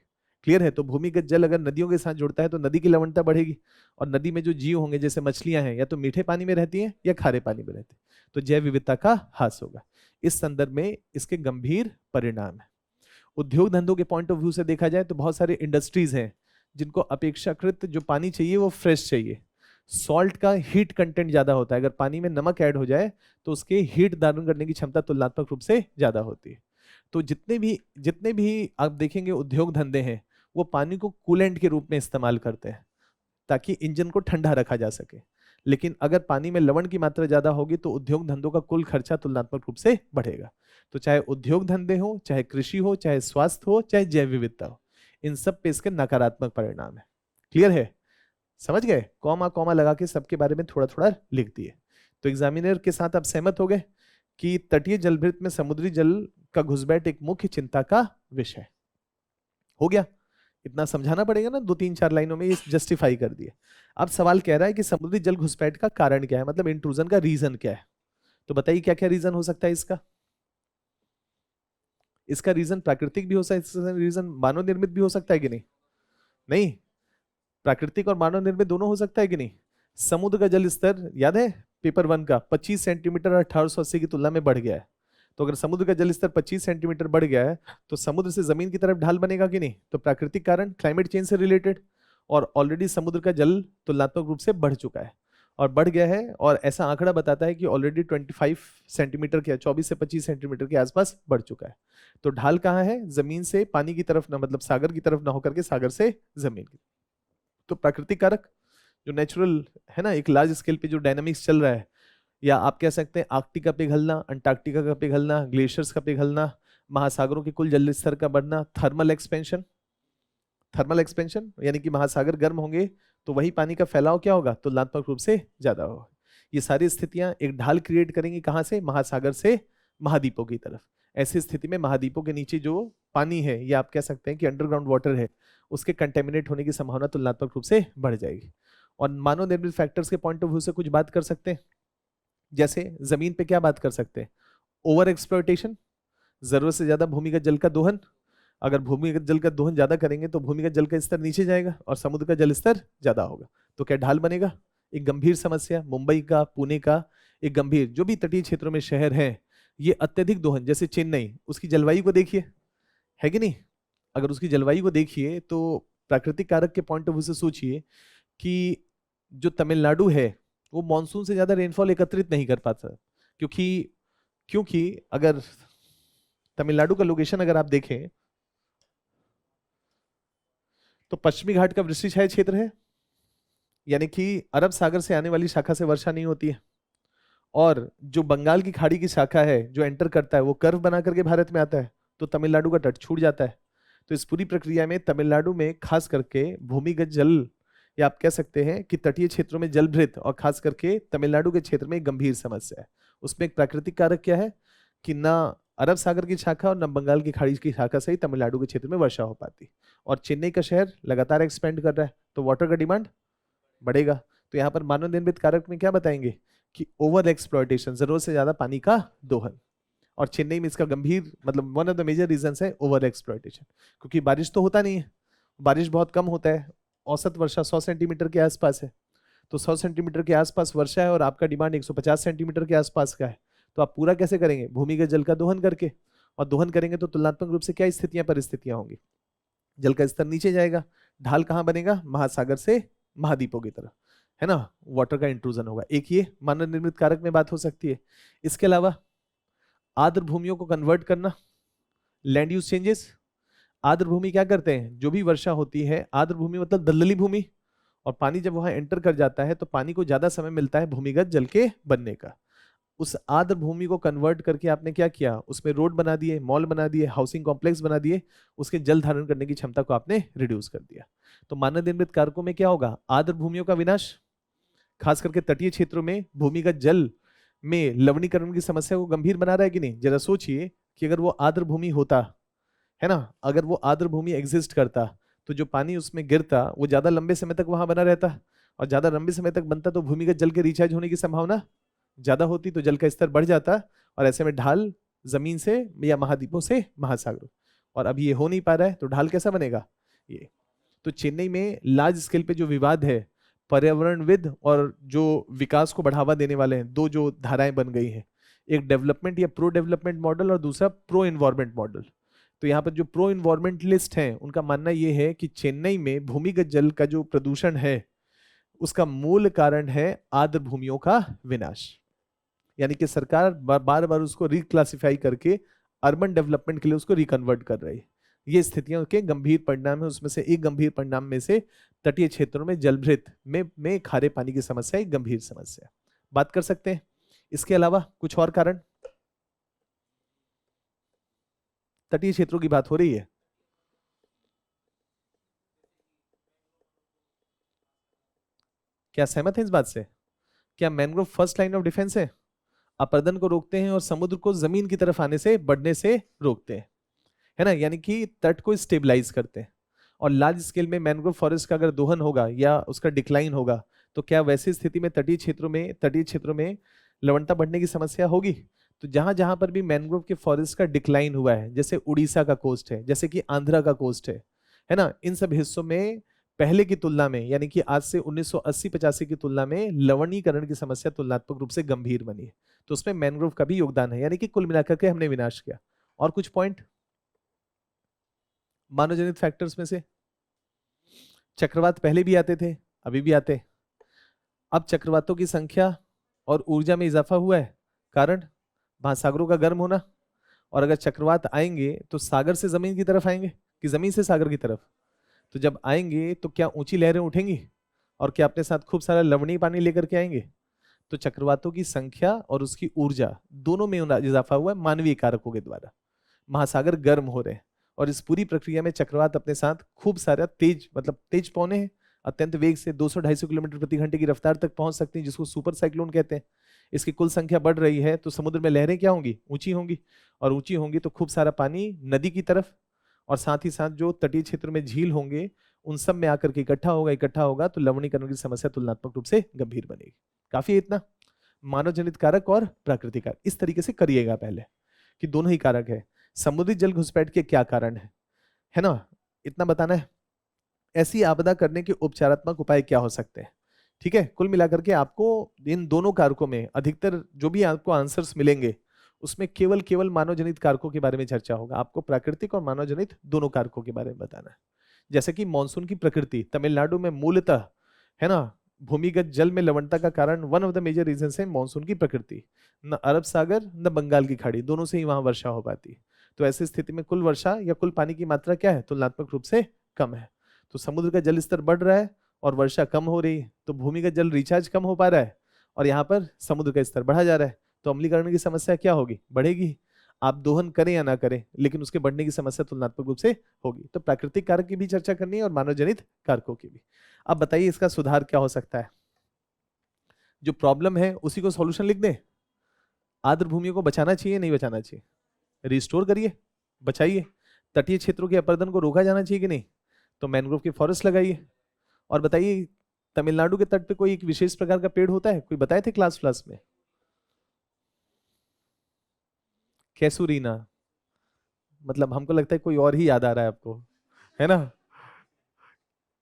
S1: क्लियर है। तो भूमिगत जल अगर नदियों के साथ जुड़ता है तो नदी की लवणता बढ़ेगी, और नदी में जो जीव होंगे, जैसे मछलियां हैं, या तो मीठे पानी में रहती हैं या खारे पानी में रहती हैं, तो जैव विविधता का ह्रास होगा। इस संदर्भ में इसके गंभीर परिणाम है। उद्योग धंधों के पॉइंट ऑफ व्यू से देखा जाए तो बहुत सारे इंडस्ट्रीज हैं जिनको अपेक्षाकृत जो पानी चाहिए वो फ्रेश चाहिए। सॉल्ट का हीट कंटेंट ज्यादा होता है, अगर पानी में नमक ऐड हो जाए तो उसके हीट धारण करने की क्षमता तुलनात्मक रूप से ज्यादा होती है। तो जितने भी आप देखेंगे उद्योग धंधे हैं, वो पानी को कूलेंट के रूप में इस्तेमाल करते हैं ताकि इंजन को ठंडा रखा जा सके। लेकिन अगर पानी में लवण की मात्रा ज्यादा होगी तो उद्योग धंधों का कुल खर्चा तुलनात्मक रूप से बढ़ेगा। तो चाहे उद्योग धंधे हो, चाहे कृषि हो, चाहे स्वास्थ्य हो, चाहे जैव विविधता हो, इन सब पे इसके नकारात्मक परिणाम है। क्लियर है, समझ गए? कॉमा कॉमा लगा के सबके बारे में थोड़ा थोड़ा लिख दिए। तो एग्जामिनर के साथ आप सहमत हो गए कि तटीय जलभृत में समुद्री जल का घुसपैठ एक मुख्य चिंता का विषय हो गया। इतना समझाना पड़ेगा ना, 2-3-4 लाइनों में ये जस्टिफाई कर दिए। अब सवाल कह रहा है कि समुद्री जल घुसपैठ का कारण क्या है, मतलब इंट्रूजन का रीजन क्या है। तो बताइए क्या क्या रीजन हो सकता है इसका। इसका रीजन प्राकृतिक भी हो सकता है, रीजन मानव निर्मित भी हो सकता है कि नहीं? नहीं, प्राकृतिक और मानव निर्मित दोनों हो सकता है कि नहीं? समुद्र का जल स्तर याद है पेपर 1 का, 25 सेंटीमीटर 1880 की तुलना में बढ़ गया है। तो अगर समुद्र का जल स्तर 25 सेंटीमीटर बढ़ गया है तो समुद्र से जमीन की तरफ ढाल बनेगा कि नहीं? तो प्राकृतिक कारण क्लाइमेट चेंज से रिलेटेड, और ऑलरेडी समुद्र का जल तुलनात्मक रूप से बढ़ चुका है और बढ़ गया है, और ऐसा आंकड़ा बताता है कि ऑलरेडी 25 सेंटीमीटर के 24 से 25 सेंटीमीटर के आसपास बढ़ चुका है। तो ढाल कहाँ है? जमीन से पानी की तरफ ना, मतलब सागर की तरफ ना होकर के सागर से जमीन की। तो प्राकृतिक कारक जो नेचुरल है ना, एक लार्ज स्केल पे जो डायनामिक्स चल रहा है, या आप कह सकते हैं आर्कटिक का पिघलना, अंटार्कटिका का पिघलना, ग्लेशियर्स का पिघलना, महासागरों के कुल जल स्तर का बढ़ना, थर्मल एक्सपेंशन यानी कि महासागर गर्म होंगे तो वही पानी का फैलाव क्या होगा? तुलनात्मक रूप से ज्यादा होगा। ये सारी स्थितियां एक ढाल क्रिएट करेंगी, कहां से? महासागर से महाद्वीपों की तरफ। ऐसी स्थिति में महाद्वीपों के नीचे जो पानी है, या आप कह सकते हैं कि अंडरग्राउंड वाटर है, उसके कंटेमिनेट होने की संभावना तुलनात्मक रूप से बढ़ जाएगी। और मानव निर्मित फैक्टर्स के पॉइंट ऑफ व्यू से कुछ बात कर सकते हैं, जैसे जमीन पे क्या बात कर सकते हैं? ओवर एक्सप्लॉयटेशन, जरूरत से ज्यादा भूमिगत जल का दोहन। अगर भूमिगत जल का दोहन ज्यादा करेंगे तो भूमिगत जल का स्तर नीचे जाएगा और समुद्र का जल स्तर ज्यादा होगा, तो क्या ढाल बनेगा? एक गंभीर समस्या। मुंबई का, पुणे का एक गंभीर, जो भी तटीय क्षेत्रों में शहर हैं, ये अत्यधिक दोहन, जैसे चेन्नई, उसकी जलवायु को देखिए, है कि नहीं? अगर उसकी जलवायु को देखिए तो प्राकृतिक कारक के पॉइंट ऑफ व्यू से सोचिए कि जो तमिलनाडु है वो मॉनसून से ज्यादा रेनफॉल एकत्रित नहीं कर पाता, क्योंकि अगर तमिलनाडु का लोकेशन अगर आप देखें तो पश्चिमी घाट का वृष्टिछाया क्षेत्र है, यानी कि अरब सागर से आने वाली शाखा से वर्षा नहीं होती है, और जो बंगाल की खाड़ी की शाखा है जो एंटर करता है वो कर्व बना करके भारत में आता है, तो तमिलनाडु का तट छूट जाता है। तो इस पूरी प्रक्रिया में तमिलनाडु में खास करके भूमिगत जल, या आप कह सकते हैं कि तटीय क्षेत्रों में जलभृत, और खास करके तमिलनाडु के क्षेत्र में एक गंभीर समस्या है। उसमें एक प्राकृतिक कारक क्या है कि ना अरब सागर की शाखा और न बंगाल की खाड़ी की शाखा से ही तमिलनाडु के क्षेत्र में वर्षा हो पाती, और चेन्नई का शहर लगातार एक्सपेंड कर रहा है, तो वाटर का डिमांड बढ़ेगा। तो यहाँ पर मानव निर्मित कारक में क्या बताएंगे कि ओवर एक्सप्लॉयटेशन, जरूरत से ज्यादा पानी का दोहन, और चेन्नई में इसका गंभीर मतलब one of the major reasons है ओवर एक्सप्लॉयटेशन, क्योंकि बारिश तो होता नहीं है, बारिश बहुत कम होता है, औसत वर्षा 100 सेंटीमीटर के आसपास है। तो 100 सेंटीमीटर के आसपास वर्षा है और आपका डिमांड 150 सेंटीमीटर के आसपास का है, तो आप पूरा कैसे करेंगे? भूमिगत जल का दोहन करके, और दोहन करेंगे तो तुलनात्मक रूप से क्या स्थितियां परिस्थितियां होंगी? जल का स्तर नीचे जाएगा, ढाल कहां बनेगा? महासागर से महाद्वीपों की तरफ, है ना, वाटर का इंट्रूजन होगा। एक ये मानव निर्मित कारक में बात हो सकती है। इसके अलावा आर्द्र भूमियों को कन्वर्ट करना, लैंड यूज चेंजेस। आर्द्र भूमि क्या करते हैं? जो भी वर्षा होती है, आर्द्र भूमि मतलब दलदली भूमि, और पानी जब वहां एंटर कर जाता है तो पानी को ज्यादा समय मिलता है भूमिगत जल के बनने का। उस आर्द्र भूमि को कन्वर्ट करके आपने क्या किया? उसमें रोड बना दिए, मॉल बना दिए, हाउसिंग कॉम्प्लेक्स बना दिए, उसके जल धारण करने की क्षमता को आपने रिड्यूस कर दिया। तो मानव निर्मित कारकों में क्या होगा? आर्द्र भूमियों का विनाश, खास करके तटीय क्षेत्रों में भूमिगत जल में लवणीकरण की समस्या को गंभीर बना रहा है कि नहीं? जरा सोचिए कि अगर वो आर्द्र भूमि होता, है ना, अगर वो आर्द्र भूमि एग्जिस्ट करता तो जो पानी उसमें गिरता वो ज्यादा लंबे समय तक वहां बना रहता, और ज्यादा लंबे समय तक बनता तो भूमिगत जल के रिचार्ज होने की संभावना ज्यादा होती, तो जल का स्तर बढ़ जाता, और ऐसे में ढाल जमीन से या महाद्वीपों से महासागरों, और अब ये हो नहीं पा रहा है तो ढाल कैसा बनेगा ये? तो चेन्नई में लार्ज स्केल पे जो विवाद है, पर्यावरणविद और जो विकास को बढ़ावा देने वाले हैं, दो जो धाराएं बन गई हैं, एक डेवलपमेंट या प्रो डेवलपमेंट मॉडल और दूसरा प्रो एनवायरमेंट मॉडल। तो यहाँ पर जो प्रो इन्वायरमेंटलिस्ट हैं उनका मानना ये है कि चेन्नई में भूमिगत जल का जो प्रदूषण है उसका मूल कारण है आर्द्र भूमियों का विनाश, यानी कि सरकार बार बार उसको रिक्लासिफाई करके अर्बन डेवलपमेंट के लिए उसको रिकन्वर्ट कर रही है। ये स्थितियों के गंभीर परिणाम है, उसमें से एक गंभीर परिणाम में से तटीय क्षेत्रों में जलभृत में खारे पानी की समस्या एक गंभीर समस्या। बात कर सकते हैं इसके अलावा कुछ और कारण? तटीय क्षेत्रों की बात हो रही है, क्या सहमत है इस बात से? क्या mangrove first line of defence है? अपरदन को रोकते हैं और समुद्र को जमीन की तरफ आने से बढ़ने से रोकते हैं, है ना, यानी कि तट को स्टेबलाइज करते हैं। और लार्ज स्केल में मैंग्रोव फॉरेस्ट का अगर दोहन होगा या उसका डिक्लाइन होगा तो क्या वैसी स्थिति में तटीय क्षेत्रों में लवणता बढ़ने की समस्या होगी? तो जहां जहां पर भी मैंग्रोव के फॉरेस्ट का डिक्लाइन हुआ है, जैसे उड़ीसा का कोस्ट है, जैसे कि आंध्रा का कोस्ट है ना, इन सब हिस्सों में पहले की तुलना में, यानी कि आज से 1980-85 की तुलना में लवणीकरण की समस्या तुलनात्मक रूप से गंभीर बनी है। तो उसमें मैंग्रोव का भी योगदान है, यानी कि कुल मिलाकर के हमने विनाश किया। और कुछ पॉइंट मानवजनित फैक्टर्स में से? चक्रवात पहले भी आते थे, अभी भी आते, अब चक्रवातों की संख्या और ऊर्जा में इजाफा हुआ है, कारण महासागरों का गर्म होना। और अगर चक्रवात आएंगे तो सागर से जमीन की तरफ आएंगे कि जमीन से सागर की तरफ? तो जब आएंगे तो क्या ऊंची लहरें उठेंगी और क्या अपने साथ खूब सारा लवणीय पानी लेकर के आएंगे? तो चक्रवातों की संख्या और उसकी ऊर्जा दोनों में इजाफा हुआ है मानवीय कारकों के द्वारा। महासागर गर्म हो रहे हैं और इस पूरी प्रक्रिया में चक्रवात अपने साथ खूब सारा तेज पौने हैं, अत्यंत वेग से 200-250 किलोमीटर प्रति घंटे की रफ्तार तक पहुंच सकती हैं, जिसको सुपर साइक्लोन कहते हैं। इसकी कुल संख्या बढ़ रही है तो समुद्र में लहरें क्या होंगी? ऊंची होंगी, और ऊंची होंगी तो खूब सारा पानी नदी की तरफ, और साथ ही साथ जो तटीय क्षेत्र में झील होंगे उन सब में आकर के इकट्ठा होगा तो लवणीकरण की समस्या तुलनात्मक रूप से गंभीर बनेगी। काफी इतना मानव जनित कारक और प्राकृतिक कारक इस तरीके से करिएगा पहले कि दोनों ही कारक है। समुद्री जल घुसपैठ के क्या कारण है ना, इतना बताना है। ऐसी आपदा करने के उपचारात्मक उपाय क्या हो सकते हैं? ठीक है, कुल मिलाकर के आपको इन दोनों कारकों में अधिकतर जो भी आपको आंसर्स मिलेंगे उसमें केवल मानव जनित कारकों के बारे में चर्चा होगा। आपको प्राकृतिक और मानव जनित दोनों कारकों के बारे में बताना है। जैसे कि मानसून की प्रकृति, तमिलनाडु में मूलतः, है ना, भूमिगत जल में लवणता का कारण one of the major reason है मानसून की प्रकृति। न अरब सागर न बंगाल की खाड़ी, दोनों से ही वहां वर्षा हो पाती। तो ऐसी स्थिति में कुल वर्षा या कुल पानी की मात्रा क्या है? तुलनात्मक रूप से कम है। तो समुद्र का जल स्तर बढ़ रहा है और वर्षा कम हो रही है, तो भूमिगत जल रिचार्ज कम हो पा रहा है और यहाँ पर समुद्र का स्तर बढ़ा जा रहा है, तो अम्लीकरण की समस्या क्या होगी? बढ़ेगी। आप दोहन करें या ना करें, लेकिन उसके बढ़ने की समस्या तुलनात्मक रूप से होगी। तो प्राकृतिक कारक की भी चर्चा करनी है और मानव जनित कारकों की भी। अब बताइए इसका सुधार क्या हो सकता है? जो प्रॉब्लम है उसी को सॉल्यूशन लिख दें। आर्द्र भूमियों को बचाना चाहिए, नहीं बचाना चाहिए? रिस्टोर करिए, बचाइए। तटीय क्षेत्रों के अपरदन को रोका जाना चाहिए कि नहीं? तो मैंग्रोव के फॉरेस्ट लगाइए। और बताइए तमिलनाडु के तट पे कोई एक विशेष प्रकार का पेड़ होता है, कोई बताए थे क्लास में? कैसूरीना, मतलब हमको लगता है कोई और ही याद आ रहा है आपको, है ना?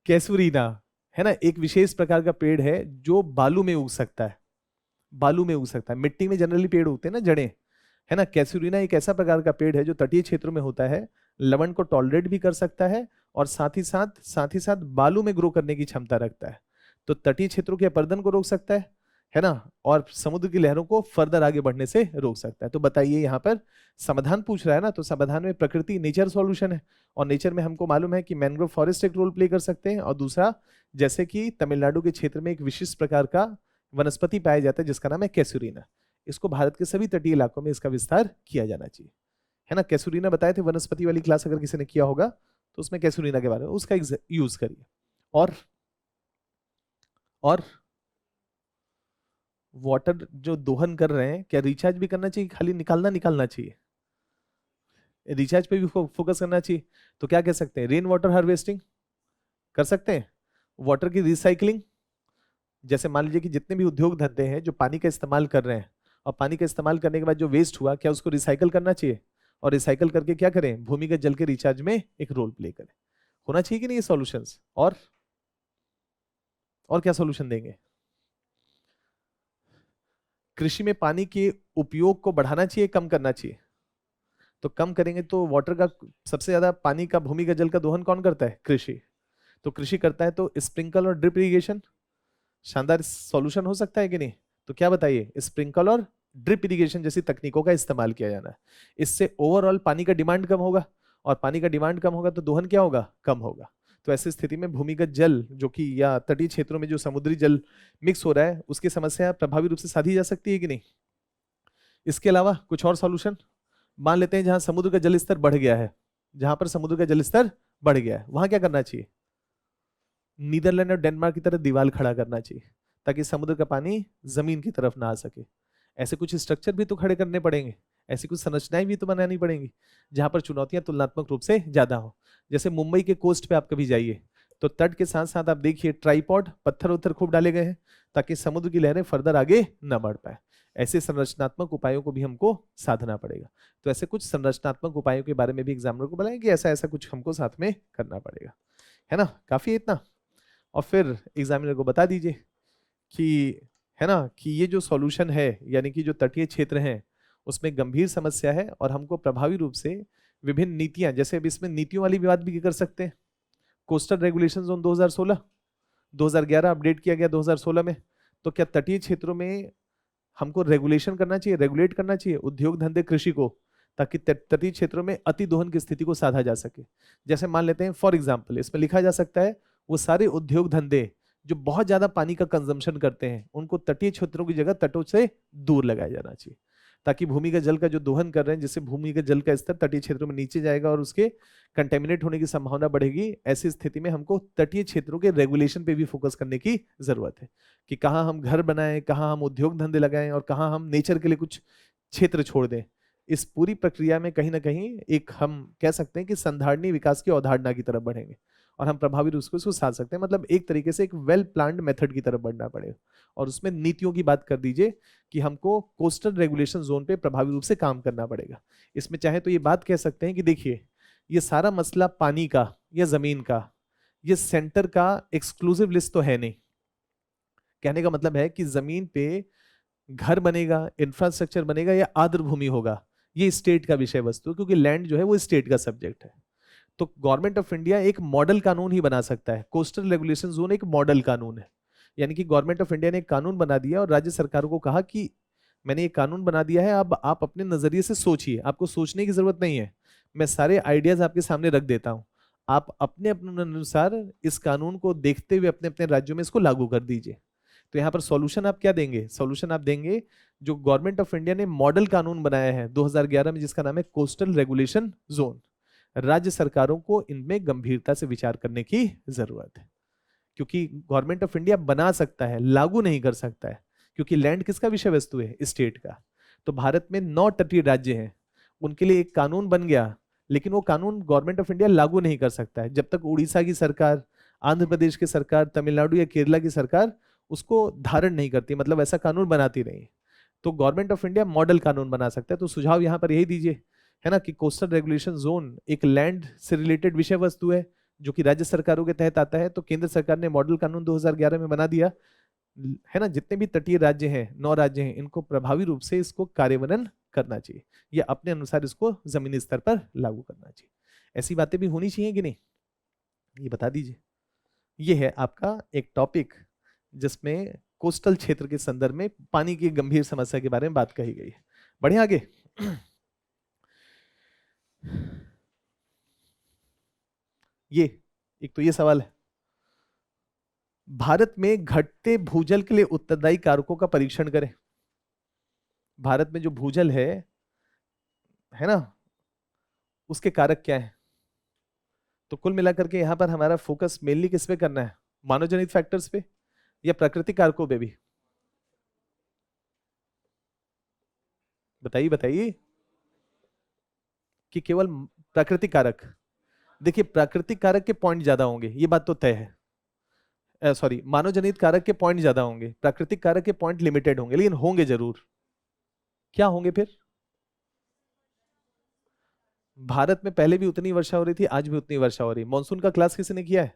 S1: कैसूरीना, है ना, एक विशेष प्रकार का पेड़ है जो बालू में उग सकता है। बालू में उग सकता है, मिट्टी में जनरली पेड़ उगते हैं ना, जड़ें, है ना। कैसूरीना एक ऐसा प्रकार का पेड़ है जो तटीय क्षेत्रों में होता है, लवण को टॉलरेट भी कर सकता है और साथ ही साथ बालू में ग्रो करने की क्षमता रखता है। तो तटीय क्षेत्रों के अपरदन को रोक सकता है ना, और समुद्र की लहरों को फर्दर आगे बढ़ने से रोक सकता है। तो बताइए यहाँ पर समाधान पूछ रहा है ना, तो समाधान में प्रकृति, नेचर सॉल्यूशन है। और नेचर में हमको मालूम है कि मैंग्रोव फॉरेस्ट एक रोल प्ले कर सकते हैं, और दूसरा जैसे कि तमिलनाडु के क्षेत्र में एक विशिष्ट प्रकार का वनस्पति पाया जाता है जिसका नाम है कैसूरीना। इसको भारत के सभी तटीय इलाकों में इसका विस्तार किया जाना चाहिए, है ना। कैसूरीना बताए थे, वनस्पति वाली क्लास अगर किसी ने किया होगा तो उसमें कैसूरीना के बारे में उसका यूज करिए। और वाटर जो दोहन कर रहे हैं क्या रिचार्ज भी करना चाहिए, खाली निकालना चाहिए? रिचार्ज पे भी फोकस करना चाहिए। तो क्या कह सकते हैं, रेन वाटर हार्वेस्टिंग कर सकते हैं, वाटर की रिसाइकलिंग। जैसे मान लीजिए कि जितने भी उद्योग धंधे हैं जो पानी का इस्तेमाल कर रहे हैं, और पानी का इस्तेमाल करने के बाद जो वेस्ट हुआ, क्या उसको रिसाइकल करना चाहिए? और रिसाइकल करके क्या करें, भूमिगत जल के रिचार्ज में एक रोल प्ले करें। होना चाहिए कि नहीं ये सॉल्यूशंस? और क्या सॉल्यूशन देंगे? कृषि में पानी के उपयोग को बढ़ाना चाहिए, कम करना चाहिए? तो कम करेंगे तो वाटर का, सबसे ज्यादा पानी का, भूमिगत जल का दोहन कौन करता है? कृषि। तो कृषि करता है तो स्प्रिंकल और ड्रिप इरिगेशन शानदार सॉल्यूशन हो सकता है कि नहीं? तो क्या बताइए, स्प्रिंकल और ड्रिप इरिगेशन जैसी तकनीकों का इस्तेमाल किया जाना है। इससे ओवरऑल पानी का डिमांड कम होगा, और पानी का डिमांड कम होगा तो दोहन क्या होगा? कम होगा। तो ऐसी स्थिति में भूमिगत जल जो कि, या तटीय क्षेत्रों में जो समुद्री जल मिक्स हो रहा है, उसकी समस्या प्रभावी रूप से साधी जा सकती है कि नहीं? इसके अलावा कुछ और सॉल्यूशन? मान लेते हैं जहां समुद्र का जल स्तर बढ़ गया है, जहां पर समुद्र का जल स्तर बढ़ गया है, वहां क्या करना चाहिए? नीदरलैंड और डेनमार्क की तरह दीवार खड़ा करना चाहिए, ताकि समुद्र का पानी जमीन की तरफ ना आ सके। ऐसे कुछ स्ट्रक्चर भी तो खड़े करने पड़ेंगे, ऐसी कुछ संरचनाएं भी तो बनानी पड़ेंगी जहां पर चुनौतियां तुलनात्मक रूप से ज्यादा हो। जैसे मुंबई के कोस्ट पे आप कभी जाइए तो तट के साथ साथ आप देखिए ट्राइपॉड, पत्थर उत्थर खूब डाले गए हैं, ताकि समुद्र की लहरें फर्दर आगे न बढ़ पाए। ऐसे संरचनात्मक उपायों को भी हमको साधना पड़ेगा। तो ऐसे कुछ संरचनात्मक उपायों के बारे में भी एग्जामिनर को बताएं कि ऐसा ऐसा कुछ हमको साथ में करना पड़ेगा, है ना? काफी है इतना। और फिर एग्जामिनर को बता दीजिए कि, है ना, कि ये जो सॉल्यूशन है, यानी कि जो तटीय क्षेत्र हैं उसमें गंभीर समस्या है, और हमको प्रभावी रूप से विभिन्न नीतियां, जैसे अब इसमें नीतियों वाली विवाद भी कर सकते हैं। कोस्टल रेगुलेशन जोन 2016, 2011 अपडेट किया गया 2016 में। तो क्या तटीय क्षेत्रों में हमको रेगुलेशन करना चाहिए, रेगुलेट करना चाहिए उद्योग धंधे कृषि को, ताकि तटीय क्षेत्रों में अति दोहन की स्थिति को साधा जा सके? जैसे मान लेते हैं फॉर एग्जाम्पल, इसमें लिखा जा सकता है वो सारे उद्योग धंधे जो बहुत ज्यादा पानी का कंजम्पशन करते हैं, उनको तटीय क्षेत्रों की जगह तटों से दूर लगाया जाना चाहिए, ताकि भूमिगत जल का जो दोहन कर रहे हैं, जिससे भूमिगत जल का स्तर तटीय क्षेत्रों में नीचे जाएगा और उसके कंटेमिनेट होने की संभावना बढ़ेगी। ऐसी स्थिति में हमको तटीय क्षेत्रों के रेगुलेशन पे भी फोकस करने की जरूरत है, कि कहाँ हम घर बनाएं, कहाँ हम उद्योग धंधे लगाएं, और कहाँ हम नेचर के लिए कुछ क्षेत्र छोड़ दें। इस पूरी प्रक्रिया में कहीं ना कहीं एक, हम कह सकते हैं कि संधारणीय विकास की अवधारणा की तरफ बढ़ेंगे, और हम प्रभावी रूप से उसको साध सकते हैं। मतलब एक तरीके से एक वेल प्लान्ड मेथड की तरफ बढ़ना पड़ेगा। और उसमें नीतियों की बात कर दीजिए कि हमको कोस्टल रेगुलेशन जोन पे प्रभावी रूप से काम करना पड़ेगा। इसमें चाहे तो ये बात कह सकते हैं कि देखिए, ये सारा मसला पानी का या जमीन का, ये सेंटर का एक्सक्लूसिव लिस्ट तो है नहीं। कहने का मतलब है कि जमीन पे घर बनेगा, इंफ्रास्ट्रक्चर बनेगा या आर्द्र भूमि होगा, ये स्टेट का विषय वस्तु है, क्योंकि लैंड जो है वो स्टेट का सब्जेक्ट है। तो गवर्नमेंट ऑफ इंडिया एक मॉडल कानून ही बना सकता है। कोस्टल रेगुलेशन जोन एक मॉडल कानून है, यानी कि गवर्नमेंट ऑफ इंडिया ने एक कानून बना दिया और राज्य सरकारों को कहा कि मैंने एक कानून बना दिया है, अब आप अपने नजरिए से सोचिए, आपको सोचने की जरूरत नहीं है, मैं सारे आइडियाज आपके सामने रख देता हूं, आप अपने अपने अनुसार इस कानून को देखते हुए अपने अपने राज्यों में इसको लागू कर दीजिए। तो यहाँ पर सॉल्यूशन आप क्या देंगे? सॉल्यूशन आप देंगे जो गवर्नमेंट ऑफ इंडिया ने मॉडल कानून बनाया है 2011 में, जिसका नाम है कोस्टल रेगुलेशन जोन। राज्य सरकारों को इनमें गंभीरता से विचार करने की जरूरत है, क्योंकि गवर्नमेंट ऑफ इंडिया बना सकता है, लागू नहीं कर सकता है, क्योंकि लैंड किसका विषय वस्तु है? स्टेट का। तो भारत में 9 तटीय राज्य हैं, उनके लिए एक कानून बन गया, लेकिन वो कानून गवर्नमेंट ऑफ इंडिया लागू नहीं कर सकता है जब तक उड़ीसा की सरकार, आंध्र प्रदेश की सरकार, तमिलनाडु या केरला की सरकार उसको धारण नहीं करती, मतलब ऐसा कानून बनाती नहीं। तो गवर्नमेंट ऑफ इंडिया मॉडल कानून बना सकता है। तो सुझाव यहाँ पर यही दीजिए, है ना, कि कोस्टल रेगुलेशन जोन एक लैंड से रिलेटेड विषय वस्तु है जो कि राज्य सरकारों के तहत आता है। तो केंद्र सरकार ने मॉडल कानून 2011 में बना दिया, है ना। जितने भी तटीय राज्य हैं, 9 राज्य हैं, इनको प्रभावी रूप से इसको कार्यान्वयन करना चाहिए, या अपने अनुसार इसको जमीनी स्तर पर लागू करना चाहिए। ऐसी बातें भी होनी चाहिए कि नहीं, ये बता दीजिए। ये है आपका एक टॉपिक जिसमें कोस्टल क्षेत्र के संदर्भ में पानी की गंभीर समस्या के बारे में बात कही गई है। बढ़े आगे। ये एक तो ये सवाल है, भारत में घटते भूजल के लिए उत्तरदायी कारकों का परीक्षण करें। भारत में जो भूजल है ना, उसके कारक क्या है? तो कुल मिलाकर के यहां पर हमारा फोकस मेनली किस पे करना है? मानव जनित फैक्टर्स पे या प्राकृतिक कारकों पे भी? बताइए बताइए कि केवल प्राकृतिक कारक? देखिए प्राकृतिक कारक के पॉइंट ज्यादा होंगे, ये बात तो तय है। सॉरी, मानव जनित कारक के पॉइंट ज्यादा होंगे, प्राकृतिक कारक के पॉइंट लिमिटेड होंगे, लेकिन होंगे जरूर। क्या होंगे फिर? भारत में पहले भी उतनी वर्षा हो रही थी, आज भी उतनी वर्षा हो रही है। मॉनसून का क्लास किसी ने किया है?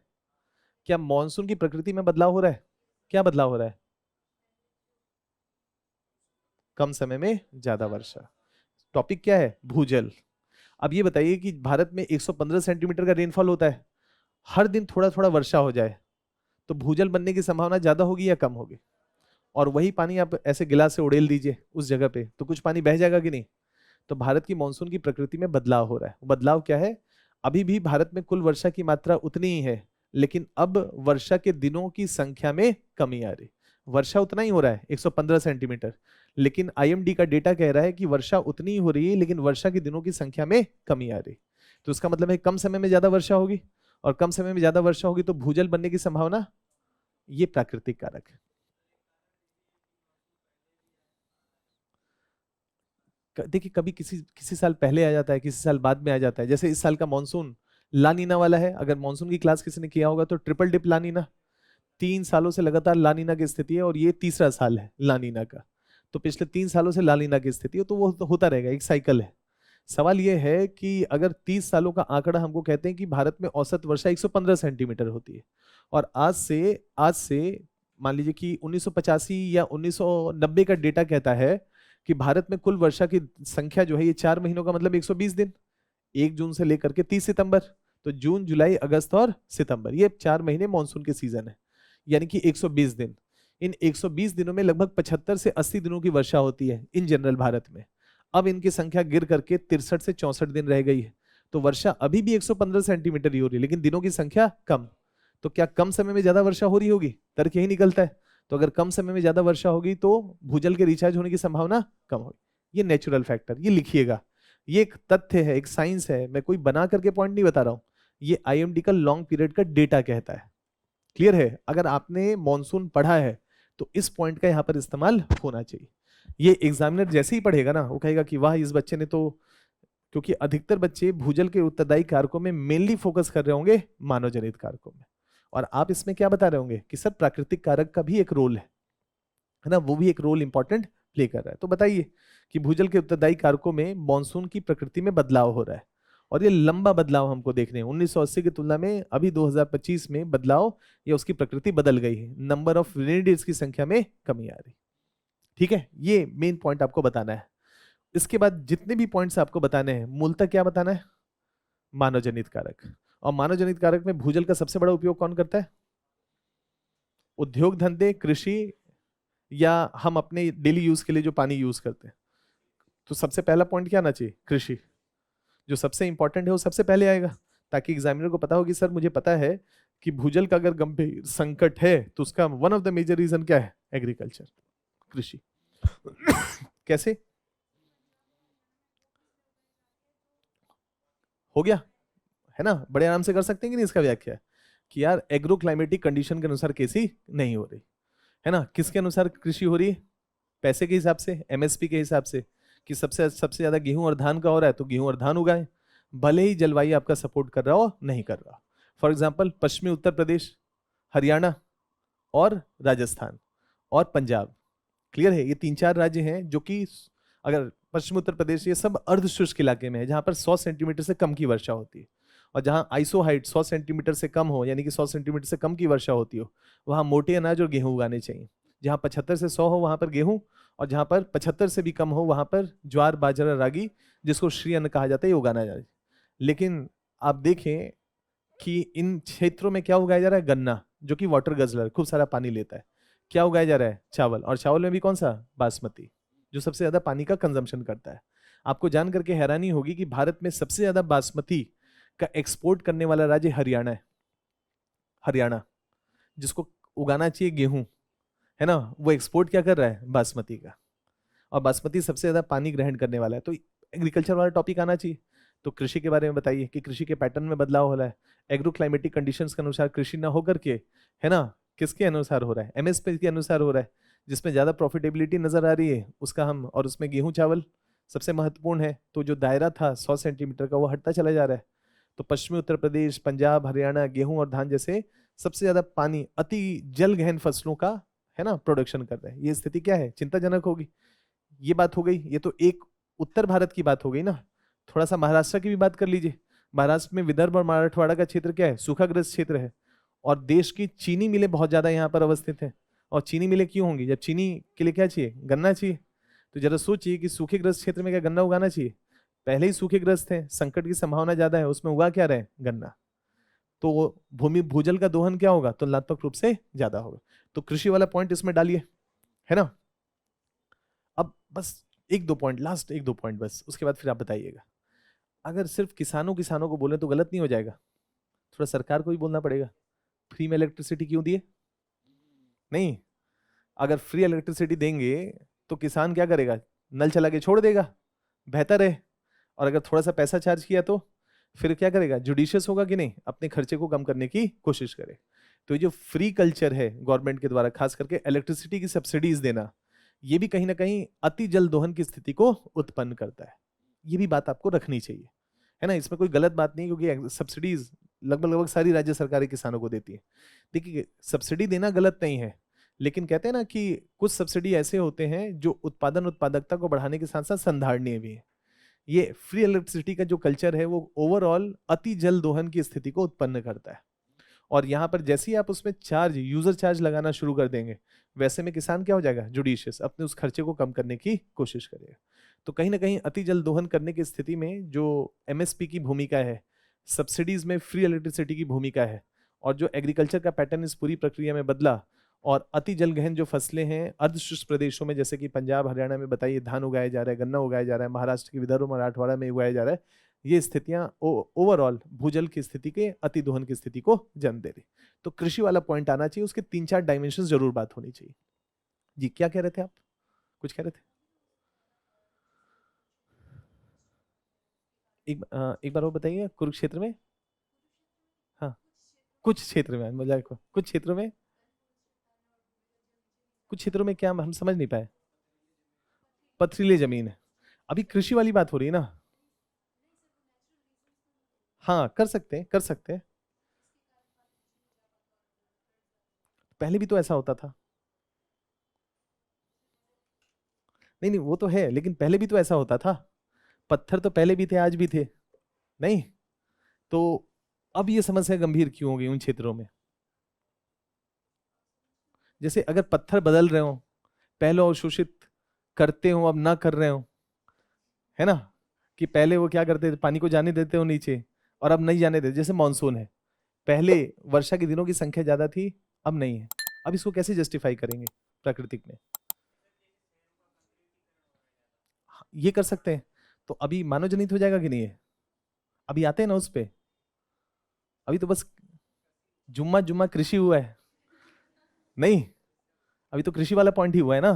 S1: क्या मॉनसून की प्रकृति में बदलाव हो रहा है? क्या बदलाव हो रहा है? कम समय में ज्यादा वर्षा। टॉपिक क्या है? भूजल। अब ये बताइए कि भारत में 115 सेंटीमीटर का रेनफॉल होता है, हर दिन थोड़ा थोड़ा वर्षा हो जाए तो भूजल बनने की संभावना ज्यादा होगी या कम होगी? और वही पानी आप ऐसे गिलास से उड़ेल दीजिए उस जगह पे, तो कुछ पानी बह जाएगा कि नहीं? तो भारत की मानसून की प्रकृति में बदलाव हो रहा है। बदलाव क्या है? अभी भी भारत में कुल वर्षा की मात्रा उतनी ही है, लेकिन अब वर्षा के दिनों की संख्या में कमी आ रही। वर्षा उतना ही हो रहा है 115 सेंटीमीटर, लेकिन आईएमडी का डेटा कह रहा है कि वर्षा उतनी ही हो रही है, लेकिन वर्षा के दिनों की संख्या में कमी आ रही। तो इसका मतलब है कम समय में ज्यादा वर्षा होगी, और कम समय में ज्यादा वर्षा होगी तो भूजल बनने की संभावना, ये प्राकृतिक कारक है। देखिए कभी किसी किसी साल पहले आ जाता है, किसी साल बाद में आ जाता है। जैसे इस साल का मॉनसून लानीना वाला है। अगर मॉनसून की क्लास किसी ने किया होगा तो ट्रिपल डिप लानीना, 3 सालों से लगातार लानीना की स्थिति है, और ये तीसरा साल है लानीना का। तो पिछले 3 सालों से लानीना की स्थिति है, तो वो तो होता रहेगा, एक साइकिल है। सवाल ये है कि अगर 30 सालों का आंकड़ा हमको कहते हैं कि भारत में औसत वर्षा 115 सेंटीमीटर होती है, और आज से मान लीजिए कि 1985 या 1990 का डेटा कहता है कि भारत में कुल वर्षा की संख्या जो है ये 4 महीनों का मतलब 120 दिन, 1 जून से लेकर के 30 सितंबर। तो जून, जुलाई, अगस्त और सितंबर, ये 4 महीने मानसून के सीजन है, यानी कि 120 दिन। इन 120 दिनों में लगभग 75 से 80 दिनों की वर्षा होती है इन जनरल भारत में। अब इनकी संख्या गिर करके 63 से 64 दिन रह गई है। तो वर्षा अभी भी 115 सेंटीमीटर ही हो रही है, लेकिन दिनों की संख्या कम। तो क्या कम समय में ज्यादा वर्षा हो रही होगी? तर्क यही निकलता है। तो अगर कम समय में ज्यादा वर्षा होगी तो भूजल के रिचार्ज होने की संभावना कम होगी। ये नेचुरल फैक्टर, ये लिखिएगा। ये एक तथ्य है, एक साइंस है, मैं कोई बना करके पॉइंट नहीं बता रहा हूं। ये आईएमडी का लॉन्ग पीरियड का डेटा कहता है। क्लियर है? अगर आपने मॉनसून पढ़ा है तो इस पॉइंट का यहां पर इस्तेमाल होना चाहिए। ये एग्जामिनर जैसे ही पढ़ेगा ना, वो कहेगा कि वाह इस बच्चे ने तो, क्योंकि अधिकतर बच्चे भूजल के उत्तरदायी कारकों में मेनली फोकस कर रहे होंगे मानव जनित कारकों में, और आप इसमें क्या बता रहे होंगे कि सर प्राकृतिक कारक का भी एक रोल है ना, वो भी एक रोल इंपॉर्टेंट प्ले कर रहा है। तो बताइए कि भूजल के उत्तरदायी कारकों में मॉनसून की प्रकृति में बदलाव हो रहा है, और ये लंबा बदलाव हमको देखने हैं। 1980 की तुलना में अभी 2025 में बदलाव या उसकी प्रकृति बदल गई है। नंबर ऑफ रेनी डेज की संख्या में कमी आ रही। ठीक है, ये मेन पॉइंट आपको बताना है। इसके बाद जितने भी पॉइंट्स आपको बताने हैं, मूलतः क्या बताना है? मानव जनित कारक। और मानव जनित कारक में भूजल का सबसे बड़ा उपयोग कौन करता है? उद्योग धंधे, कृषि, या हम अपने डेली यूज के लिए जो पानी यूज करते हैं। तो सबसे पहला पॉइंट क्या आना चाहिए? कृषि। जो सबसे इंपॉर्टेंट है वो सबसे पहले आएगा, ताकि एग्जामिनर को पता हो कि सर मुझे पता है कि भूजल का अगर गंभीर संकट है तो उसका one of the major reason क्या है? एग्रीकल्चर, कृषि। कैसे हो गया? है ना, बड़े आराम से कर सकते हैं कि नहीं इसका व्याख्या, कि यार एग्रो क्लाइमेटिक कंडीशन के अनुसार कैसी नहीं हो रही है ना। किसके अनुसार कृषि हो रही है? पैसे के हिसाब से, एमएसपी के हिसाब से, कि सबसे सबसे ज्यादा गेहूं और धान का हो रहा है तो गेहूं और धान उगाएं, भले ही जलवायु आपका सपोर्ट कर रहा हो नहीं कर रहा। फॉर एग्जाम्पल पश्चिमी उत्तर प्रदेश, हरियाणा और राजस्थान और पंजाब। क्लियर है? ये 3-4 राज्य हैं जो कि, अगर पश्चिमी उत्तर प्रदेश, ये सब अर्ध शुष्क इलाके में है, जहां पर 100 सेंटीमीटर से कम की वर्षा होती है। और जहां आइसो हाइट 100 सेंटीमीटर से कम हो, यानी कि 100 सेंटीमीटर से कम की वर्षा होती हो, वहां मोटे अनाज और गेहूं उगाने चाहिए। जहां 75 से 100 हो वहां पर गेहूं, और जहां पर 75 से भी कम हो वहां पर ज्वार, बाजरा, रागी, जिसको श्री अन्न कहा जाता है, ये उगाना जाए। लेकिन आप देखें कि इन क्षेत्रों में क्या उगाया जा रहा है? गन्ना, जो कि वाटर गजलर, खूब सारा पानी लेता है। क्या उगाया जा रहा है? चावल, और चावल में भी कौन सा? बासमती, जो सबसे ज्यादा पानी का कंजम्पशन करता है। आपको जान करके हैरानी होगी कि भारत में सबसे ज्यादा बासमती का एक्सपोर्ट करने वाला राज्य हरियाणा है। हरियाणा, जिसको उगाना चाहिए गेहूं, है ना, वो एक्सपोर्ट क्या कर रहा है? बासमती का। और बासमती सबसे ज्यादा पानी ग्रहण करने वाला है, तो एग्रीकल्चर वाला टॉपिक आना चाहिए। तो कृषि के बारे में बताइए कि कृषि के पैटर्न में बदलाव हो रहा है। एग्रो क्लाइमेटिक कंडीशंस के अनुसार कृषि ना होकर के, है ना, किसके अनुसार हो रहा है? एमएसपी के अनुसार हो रहा है। जिसमें ज्यादा प्रॉफिटेबिलिटी नजर आ रही है उसका हम, और उसमें गेहूं चावल सबसे महत्वपूर्ण है, तो जो दायरा था 100 सेंटीमीटर का वो हटता चला जा रहा है। तो पश्चिमी उत्तर प्रदेश, पंजाब, हरियाणा गेहूं और धान जैसे सबसे ज्यादा पानी अति जल गहन फसलों का है ना प्रोडक्शन कर रहे हैं। ये स्थिति क्या है, चिंताजनक होगी। ये बात हो गई, ये तो एक उत्तर भारत की बात हो गई ना। थोड़ा सा महाराष्ट्र की भी बात कर लीजिए। महाराष्ट्र में विदर्भ और मराठवाड़ा का क्षेत्र क्या है, सूखाग्रस्त क्षेत्र है। और देश की चीनी मिलें बहुत ज्यादा यहाँ पर अवस्थित है। और चीनी मिलें क्यों होंगी, जब चीनी के लिए क्या चाहिए, गन्ना चाहिए। तो जरा सोचिए कि सूखेग्रस्त क्षेत्र में क्या गन्ना उगाना चाहिए, पहले ही सूखेग्रस्त है, संकट की संभावना ज्यादा है, उसमें उगा क्या रहे, गन्ना। तो भूमि भूजल का दोहन क्या होगा, तुलनात्मक रूप से ज्यादा होगा। तो कृषि वाला पॉइंट इसमें डालिए, है ना। अब बस एक दो पॉइंट, लास्ट एक दो पॉइंट बस, उसके बाद फिर आप बताइएगा। अगर सिर्फ किसानों किसानों को बोले तो गलत नहीं हो जाएगा, थोड़ा सरकार को भी बोलना पड़ेगा। फ्री में इलेक्ट्रिसिटी क्यों दिए, नहीं। अगर फ्री इलेक्ट्रिसिटी देंगे तो किसान क्या करेगा, नल चला के छोड़ देगा, बेहतर है। और अगर थोड़ा सा पैसा चार्ज किया तो फिर क्या करेगा, जुडिशियस होगा कि नहीं, अपने खर्चे को कम करने की कोशिश करे। तो ये जो फ्री कल्चर है गवर्नमेंट के द्वारा, खास करके इलेक्ट्रिसिटी की सब्सिडीज देना, ये भी कहीं ना कहीं अति जल दोहन की स्थिति को उत्पन्न करता है। ये भी बात आपको रखनी चाहिए, है ना। इसमें कोई गलत बात नहीं, क्योंकि सब्सिडीज लगभग लगभग सारी राज्य सरकारें किसानों को देती है। देखिए, सब्सिडी देना गलत नहीं है, लेकिन कहते हैं ना कि कुछ सब्सिडी ऐसे होते हैं जो उत्पादन उत्पादकता को बढ़ाने के साथ साथ संधारणीय भी है। ये फ्री इलेक्ट्रिसिटी का जो कल्चर है वो ओवरऑल अति जल दोहन की स्थिति को उत्पन्न करता है। और यहाँ पर जैसे ही आप उसमें चार्ज, यूजर चार्ज लगाना शुरू कर देंगे, वैसे में किसान क्या हो जाएगा, जुडिशियस, अपने उस खर्चे को कम करने की कोशिश करेगा। तो कहीं ना कहीं अति जल दोहन करने की स्थिति में जो एमएसपी की भूमिका है, सब्सिडीज में फ्री इलेक्ट्रिसिटी की भूमिका है, और जो एग्रीकल्चर का पैटर्न इस पूरी प्रक्रिया में बदला, और अति जल गहन जो फसलें हैं अर्धशुष्क प्रदेशों में, जैसे कि पंजाब हरियाणा में बताइए धान उगाया जा रहा है, गन्ना उगाया जा रहा है, महाराष्ट्र के विदर्भ मराठवाड़ा में उगाया जा रहा है, ये स्थितियां ओवरऑल भूजल की स्थिति के अति दोहन की स्थिति को जन्म दे रही। तो कृषि वाला पॉइंट आना चाहिए, उसके 3-4 डायमेंशन जरूर बात होनी चाहिए। जी क्या कह रहे थे आप, कुछ कह रहे थे? एक बार वो बताइए, कुरुक्षेत्र में, हाँ कुछ क्षेत्र में, मजाक को, कुछ क्षेत्रों में, कुछ क्षेत्रों में क्या, हम समझ नहीं पाए। पथरीली जमीन है, अभी कृषि वाली बात हो रही है ना। हाँ कर सकते हैं, कर सकते हैं। पहले भी तो ऐसा होता था। नहीं नहीं वो तो है, लेकिन पहले भी तो ऐसा होता था। पत्थर तो पहले भी थे, आज भी थे, नहीं। तो अब ये समस्या गंभीर क्यों हो गई उन क्षेत्रों में। जैसे अगर पत्थर बदल रहे हो, पहले अवशोषित करते हो अब ना कर रहे हो, है ना, कि पहले वो क्या करते थे, पानी को जाने देते हो नीचे और अब नहीं जाने देते। जैसे मानसून है, पहले वर्षा के दिनों की संख्या ज्यादा थी, अब नहीं है। अब इसको कैसे जस्टिफाई करेंगे प्राकृतिक में, ये कर सकते हैं। तो अभी मानव जनित हो जाएगा कि नहीं है, अभी आते हैं ना उस पे। अभी तो बस जुम्मा जुम्मा कृषि हुआ है, नहीं अभी तो कृषि वाला पॉइंट ही हुआ है ना।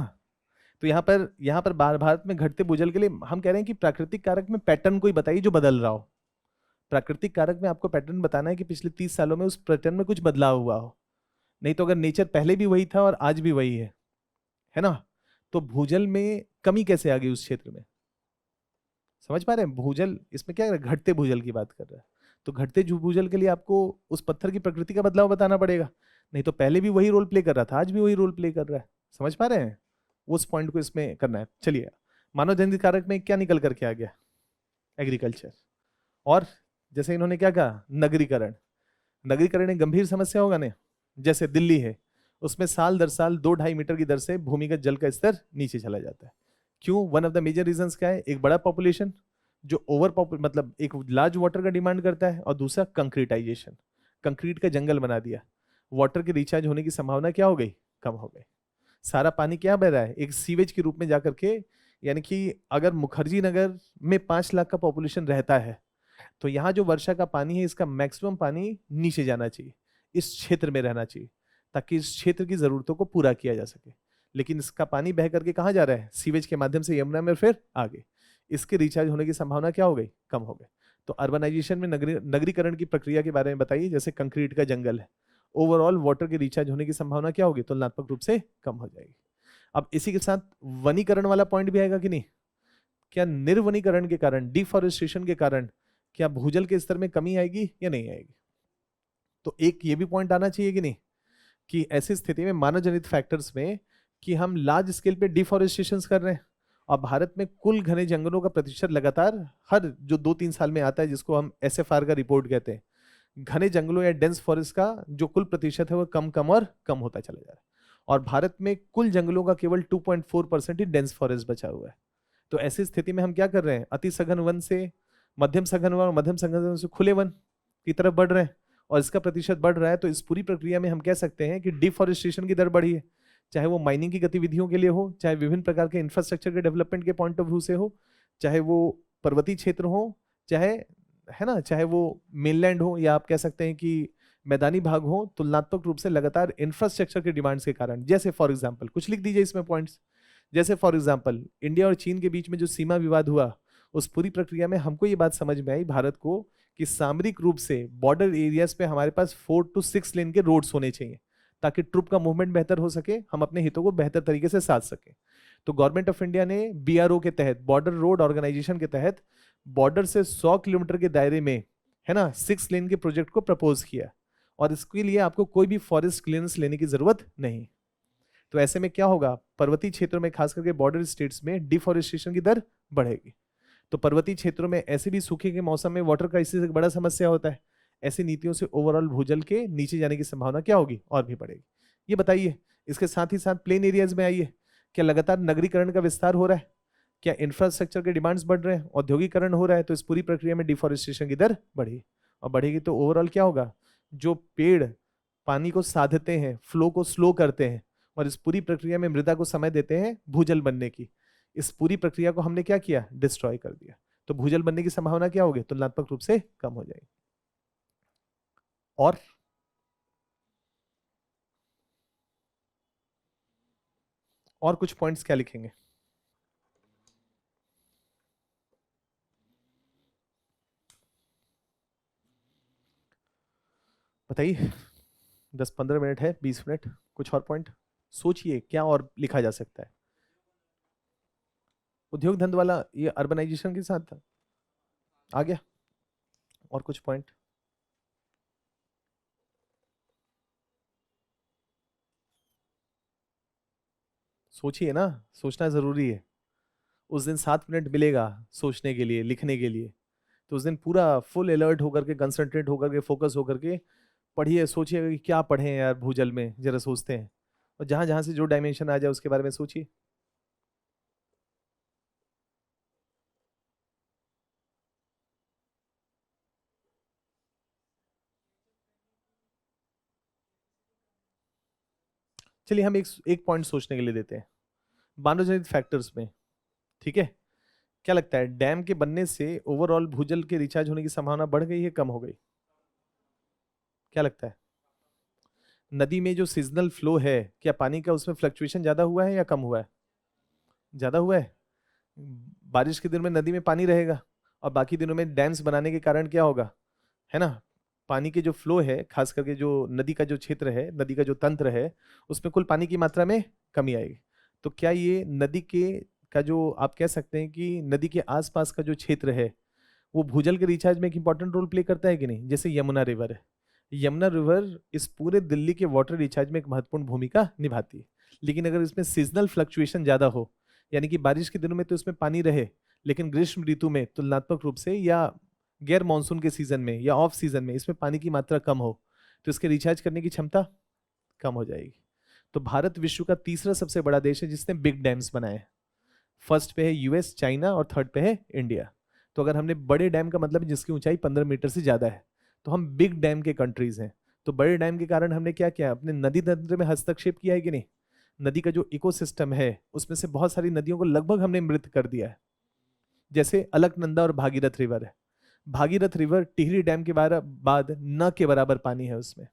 S1: तो यहाँ पर भारत में घटते भूजल के लिए हम कह रहे हैं कि प्राकृतिक कारक में पैटर्न कोई बताइए जो बदल रहा हो। प्राकृतिक कारक में आपको पैटर्न बताना है कि पिछले 30 सालों में उस पैटर्न में कुछ बदलाव हुआ हो। नहीं तो अगर नेचर पहले भी वही था और आज भी वही है ना, तो भूजल में कमी कैसे आ गई उस क्षेत्र में। समझ पा रहे हैं, भूजल इसमें क्या है, घटते भूजल की बात कर रहा है। तो घटते भूजल के लिए आपको उस पत्थर की प्रकृति का बदलाव बताना पड़ेगा। नहीं तो पहले भी वही रोल प्ले कर रहा था, आज भी वही रोल प्ले कर रहा है। समझ पा रहे हैं, उस पॉइंट को इसमें करना है। चलिए, मानव जनित कारक में क्या निकल करके आ गया, एग्रीकल्चर। और जैसे इन्होंने क्या कहा, नगरीकरण। नगरीकरण एक गंभीर समस्या होगा ना। जैसे दिल्ली है, उसमें साल दर साल 2-2.5 मीटर की दर से भूमिगत जल का स्तर नीचे चला जाता है। क्यों, one of the major reasons क्या है, एक बड़ा पॉपुलेशन जो मतलब एक लार्ज वाटर का डिमांड करता है, और दूसरा कंक्रीटाइजेशन, कंक्रीट का जंगल बना दिया। वाटर के रिचार्ज होने की संभावना क्या हो गई, कम हो गई। सारा पानी क्या बह रहा है, एक सीवेज के रूप में जाकर के। यानी कि अगर मुखर्जी नगर में 5 लाख का पॉपुलेशन रहता है, तो यहाँ जो वर्षा का पानी है, इसका मैक्सिमम पानी नीचे जाना चाहिए, इस क्षेत्र में रहना चाहिए, ताकि इस क्षेत्र की जरूरतों को पूरा किया जा सके। लेकिन इसका पानी बह करके कहाँ जा रहा है, सीवेज के माध्यम से यमुना में, फिर आगे। इसके रिचार्ज होने की संभावना क्या हो गई, कम हो गई। तो अर्बनाइजेशन में नगरीकरण की प्रक्रिया के बारे में बताइए। जैसे कंक्रीट का जंगल है, ओवरऑल वाटर के रिचार्ज होने की संभावना क्या होगी, तुलनात्मक रूप से कम हो जाएगी। अब इसी के साथ वनीकरण वाला पॉइंट भी आएगा कि नहीं। क्या निर्वनीकरण के कारण, डिफॉरेस्टेशन के कारण क्या भूजल के स्तर में कमी आएगी या नहीं आएगी? तो एक ये भी पॉइंट आना चाहिए कि नहीं, कि ऐसी स्थिति में मानव जनित फैक्टर्स में कि हम लार्ज स्केल पे डिफॉरेस्टेशन कर रहे हैं और भारत में कुल घने जंगलों का प्रतिशत लगातार हर जो 2-3 साल में आता है, जिसको हम SFR का रिपोर्ट कहते हैं, घने जंगलों या डेंस फॉरेस्ट का जो कुल प्रतिशत है वो कम कम और कम होता चला जा रहा है, और भारत में कुल जंगलों का केवल 2.4% ही डेंस फॉरेस्ट बचा हुआ है। तो ऐसी स्थिति में हम क्या कर रहे हैं, अति सघन वन से मध्यम सघन वन और मध्यम सघन वन से खुले वन की तरफ बढ़ रहे हैं, और इसका प्रतिशत बढ़ रहा है। तो इस पूरी प्रक्रिया में हम कह सकते हैं कि डिफॉरेस्टेशन की दर बढ़ी है, चाहे वो माइनिंग की गतिविधियों के लिए हो, चाहे विभिन्न प्रकार के इंफ्रास्ट्रक्चर के डेवलपमेंट के पॉइंट ऑफ व्यू से हो, चाहे वो पर्वतीय क्षेत्र हो, चाहे है ना, चाहे वो मेनलैंड हो, या आप कह सकते हैं कि मैदानी भाग हो, तुलनात्मक रूप से लगातार इंफ्रास्ट्रक्चर के डिमांड्स के कारण। जैसे फॉर एग्जांपल कुछ लिख दीजिए इसमें पॉइंट्स, जैसे फॉर एग्जांपल इंडिया और चीन के बीच में जो सीमा विवाद हुआ, उस पूरी प्रक्रिया में हमको ये बात समझ में आई भारत को कि सामरिक रूप से बॉर्डर एरियाज पे हमारे पास 4 to 6 लेन के रोड्स होने चाहिए, ताकि ट्रुप का मूवमेंट बेहतर हो सके, हम अपने हितों को बेहतर तरीके से साध सके। तो गवर्नमेंट ऑफ इंडिया ने BRO के तहत, बॉर्डर रोड ऑर्गेनाइजेशन के तहत, बॉर्डर से 100 किलोमीटर के दायरे में, है ना, 6 लेन के प्रोजेक्ट को प्रपोज किया, और इसके लिए आपको कोई भी फॉरेस्ट क्लियरेंस लेने की जरूरत नहीं। तो ऐसे में क्या होगा, पर्वतीय क्षेत्रों में खास करके बॉर्डर स्टेट्स में डिफॉरेस्टेशन की दर बढ़ेगी। तो पर्वतीय क्षेत्रों में ऐसे भी सूखे के मौसम में वाटर क्राइसिस एक बड़ा समस्या होता है। ऐसी नीतियों से ओवरऑल भूजल के नीचे जाने की संभावना क्या होगी, और भी बढ़ेगी। ये बताइए, इसके साथ ही साथ प्लेन एरियाज में आइए, क्या लगातार नगरीकरण का विस्तार हो रहा है, क्या इंफ्रास्ट्रक्चर के डिमांड्स बढ़ रहे हैं, औद्योगिकरण हो रहा है, तो इस पूरी प्रक्रिया में डिफॉरेस्टेशन की दर बढ़ी, और बढ़ेगी तो ओवरऑल क्या होगा, जो पेड़ पानी को साधते हैं, फ्लो को स्लो करते हैं, और इस पूरी प्रक्रिया में मृदा को समय देते हैं भूजल बनने की, इस पूरी प्रक्रिया को हमने क्या किया, डिस्ट्रॉय कर दिया। तो भूजल बनने की संभावना क्या होगी, तुलनात्मक रूप से कम हो जाएगी। और कुछ पॉइंट्स क्या लिखेंगे, बताइए। 10-15 मिनट है, 20 मिनट, कुछ और पॉइंट सोचिए क्या और लिखा जा सकता है। उद्योग धंध वाला ये अर्बनाइजेशन के साथ था, आ गया। और कुछ पॉइंट सोचिए ना, सोचना जरूरी है। उस दिन 7 मिनट मिलेगा सोचने के लिए, लिखने के लिए, तो उस दिन पूरा फुल अलर्ट होकर के, कंसंट्रेट होकर के, फोकस होकर के पढ़िए, सोचिए कि क्या पढ़े यार भूजल में, जरा सोचते हैं, और जहां जहां से जो डायमेंशन आ जाए उसके बारे में सोचिए। चलिए हम एक पॉइंट सोचने के लिए देते हैं, मानव जनित फैक्टर्स में, ठीक है। क्या लगता है, डैम के बनने से ओवरऑल भूजल के रिचार्ज होने की संभावना बढ़ गई है, कम हो गई? क्या लगता है, नदी में जो सीजनल फ्लो है, क्या पानी का उसमें फ्लक्चुएशन ज्यादा हुआ है या कम हुआ है? ज्यादा हुआ है। बारिश के दिन में नदी में पानी रहेगा, और बाकी दिनों में डैम्स बनाने के कारण क्या होगा, है ना, पानी के जो फ्लो है, खास करके जो नदी का जो क्षेत्र है, नदी का जो तंत्र है, उसमें कुल पानी की मात्रा में कमी आएगी। तो क्या ये नदी के का जो आप कह सकते हैं कि नदी के आसपास का जो क्षेत्र है, वो भूजल के रिचार्ज में एक इंपॉर्टेंट रोल प्ले करता है कि नहीं? जैसे यमुना रिवर है, यमुना रिवर इस पूरे दिल्ली के वाटर रिचार्ज में एक महत्वपूर्ण भूमिका निभाती है। लेकिन अगर इसमें सीजनल फ्लक्चुएशन ज्यादा हो, यानी कि बारिश के दिनों में तो इसमें पानी रहे, लेकिन ग्रीष्म ऋतु में तुलनात्मक रूप से, या गैर मानसून के सीजन में, या ऑफ सीजन में इसमें पानी की मात्रा कम हो, तो इसके रिचार्ज करने की क्षमता कम हो जाएगी। तो भारत विश्व का तीसरा सबसे बड़ा देश है जिसने बिग डैम्स बनाए हैं। फर्स्ट पे है US, चाइना, और थर्ड पे है इंडिया। तो अगर हमने बड़े डैम का मतलब जिसकी ऊंचाई 15 मीटर से ज्यादा है, तो हम बिग डैम के कंट्रीज हैं। तो बड़े डैम के कारण हमने क्या किया, अपने नदी तंत्र में हस्तक्षेप किया है कि नहीं? नदी का जो इकोसिस्टम है उसमें से बहुत सारी नदियों को लगभग हमने मृत कर दिया है। जैसे अलकनंदा और भागीरथ रिवर है, भागीरथ रिवर टिहरी डैम के बाद न के बराबर पानी है उसमें,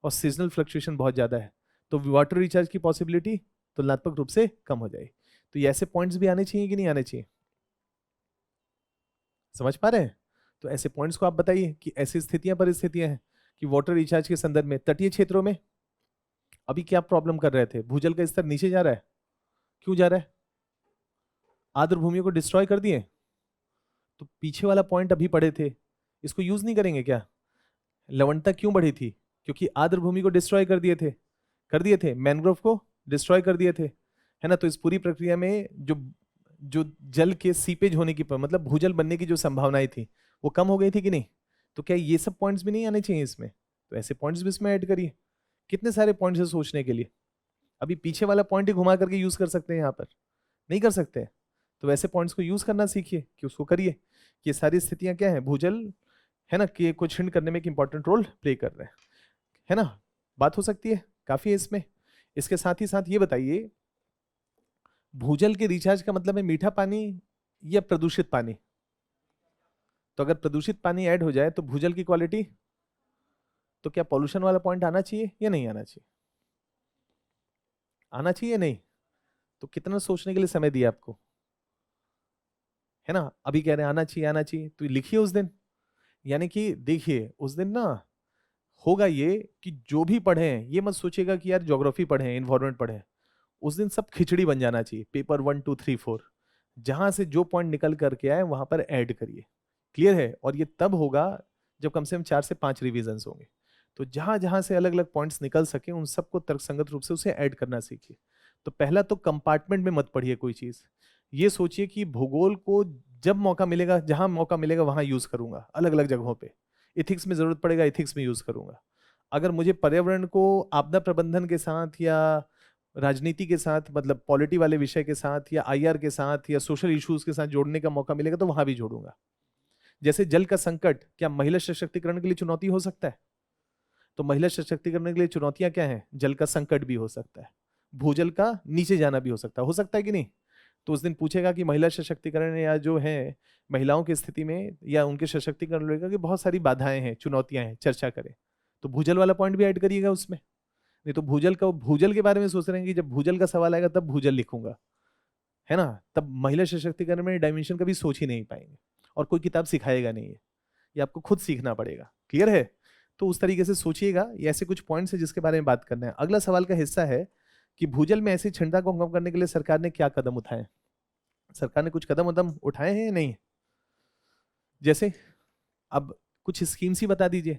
S1: और सीजनल फ्लक्चुएशन बहुत ज्यादा है, तो वाटर रिचार्ज की पॉसिबिलिटी तुलनात्मक रूप से कम हो जाएगी। तो ये ऐसे पॉइंट्स भी आने चाहिए कि नहीं आने चाहिए, समझ पा रहे हैं? तो ऐसे पॉइंट्स को आप बताइए कि ऐसी स्थितियां परिस्थितियां हैं कि वाटर रिचार्ज के संदर्भ में तटीय क्षेत्रों में अभी क्या प्रॉब्लम कर रहे थे, भूजल का स्तर नीचे जा रहा है, क्यों जा रहा है? आर्द्र भूमियों को डिस्ट्रॉय कर दिए, तो पीछे वाला पॉइंट अभी पढ़े थे, इसको यूज नहीं करेंगे क्या? लवणता क्यों बढ़ी थी? क्योंकि आर्द्र भूमि को डिस्ट्रॉय कर दिए थे, मैनग्रोव को डिस्ट्रॉय कर दिए थे, है ना? तो इस पूरी प्रक्रिया में जो जो जल के सीपेज होने की मतलब भूजल बनने की जो संभावनाएं थी वो कम हो गई थी कि नहीं? तो क्या ये सब पॉइंट्स भी नहीं आने चाहिए इसमें? तो ऐसे पॉइंट्स भी इसमें ऐड करिए। कितने सारे पॉइंट्स है सोचने के लिए। अभी पीछे वाला पॉइंट ही घुमा करके यूज कर सकते हैं, यहाँ पर नहीं कर सकते। तो वैसे पॉइंट्स को यूज करना सीखिए कि उसको करिए कि ये सारी स्थितियां क्या है, भूजल है ना, कि को क्षीण करने में एक इंपॉर्टेंट रोल प्ले कर रहे हैं, है ना? बात हो सकती है, काफी है इसमें। इसके साथ ही साथ ये बताइए, भूजल के रिचार्ज का मतलब है मीठा पानी या प्रदूषित पानी? तो अगर प्रदूषित पानी ऐड हो जाए तो भूजल की क्वालिटी, तो क्या पॉल्यूशन वाला पॉइंट आना चाहिए या नहीं आना चाहिए? आना चाहिए नहीं? तो कितना सोचने के लिए समय दिया आपको, है ना? अभी कह रहे हैं आना चाहिए आना चाहिए, तो लिखिए उस दिन। यानी कि देखिए उस दिन ना होगा ये कि जो भी पढ़े हैं ये मत सोचिएगा कि यार ज्योग्राफी पढ़े, इन्वायरमेंट पढ़े। उस दिन सब खिचड़ी बन जाना चाहिए, पेपर 1 2 3 4, जहां से जो पॉइंट निकल करके आए वहां पर ऐड करिए। क्लियर है? और ये तब होगा जब कम से कम 4 से 5 रिविजन्स होंगे। तो जहां जहां से अलग अलग पॉइंट्स निकल सके उन सबको तर्कसंगत रूप से उसे ऐड करना सीखिए। तो पहला तो कंपार्टमेंट में मत पढ़िए कोई चीज, ये सोचिए कि भूगोल को जब मौका मिलेगा, जहां मौका मिलेगा वहां यूज करूंगा, अलग अलग जगहों पे। इथिक्स में जरूरत पड़ेगा, इथिक्स में यूज करूंगा। अगर मुझे पर्यावरण को आपदा प्रबंधन के साथ या राजनीति के साथ, मतलब पॉलिटी वाले विषय के साथ या आईआर के साथ या सोशल इश्यूज के साथ जोड़ने का मौका मिलेगा तो वहां भी जोड़ूंगा। जैसे जल का संकट क्या महिला सशक्तिकरण के लिए चुनौती हो सकता है? तो महिला सशक्तिकरण के लिए चुनौतियां क्या है? जल का संकट भी हो सकता है, भूजल का नीचे जाना भी हो सकता है कि नहीं? तो उस दिन पूछेगा कि महिला सशक्तिकरण या जो है महिलाओं की स्थिति में या उनके सशक्तिकरण लेगा कि बहुत सारी बाधाएं हैं, चुनौतियां हैं, चर्चा करें। तो भूजल वाला पॉइंट भी ऐड करिएगा उसमें। नहीं तो भूजल के बारे में सोच रहे हैं कि जब भूजल का सवाल आएगा तब भूजल लिखूंगा, है ना? तब महिला सशक्तिकरण में डायमेंशन कभी सोच ही नहीं पाएंगे और कोई किताब सिखाएगा नहीं है, ये आपको खुद सीखना पड़ेगा। क्लियर है? तो उस तरीके से सोचिएगा। ये ऐसे कुछ पॉइंट्स है जिसके बारे में बात करना है। अगला सवाल का हिस्सा है कि भूजल में ऐसी क्षमता को कम करने के लिए सरकार ने क्या कदम उठाए? सरकार ने कुछ कदम उठाए हैं या नहीं? जैसे अब कुछ स्कीम्स ही बता दीजिए,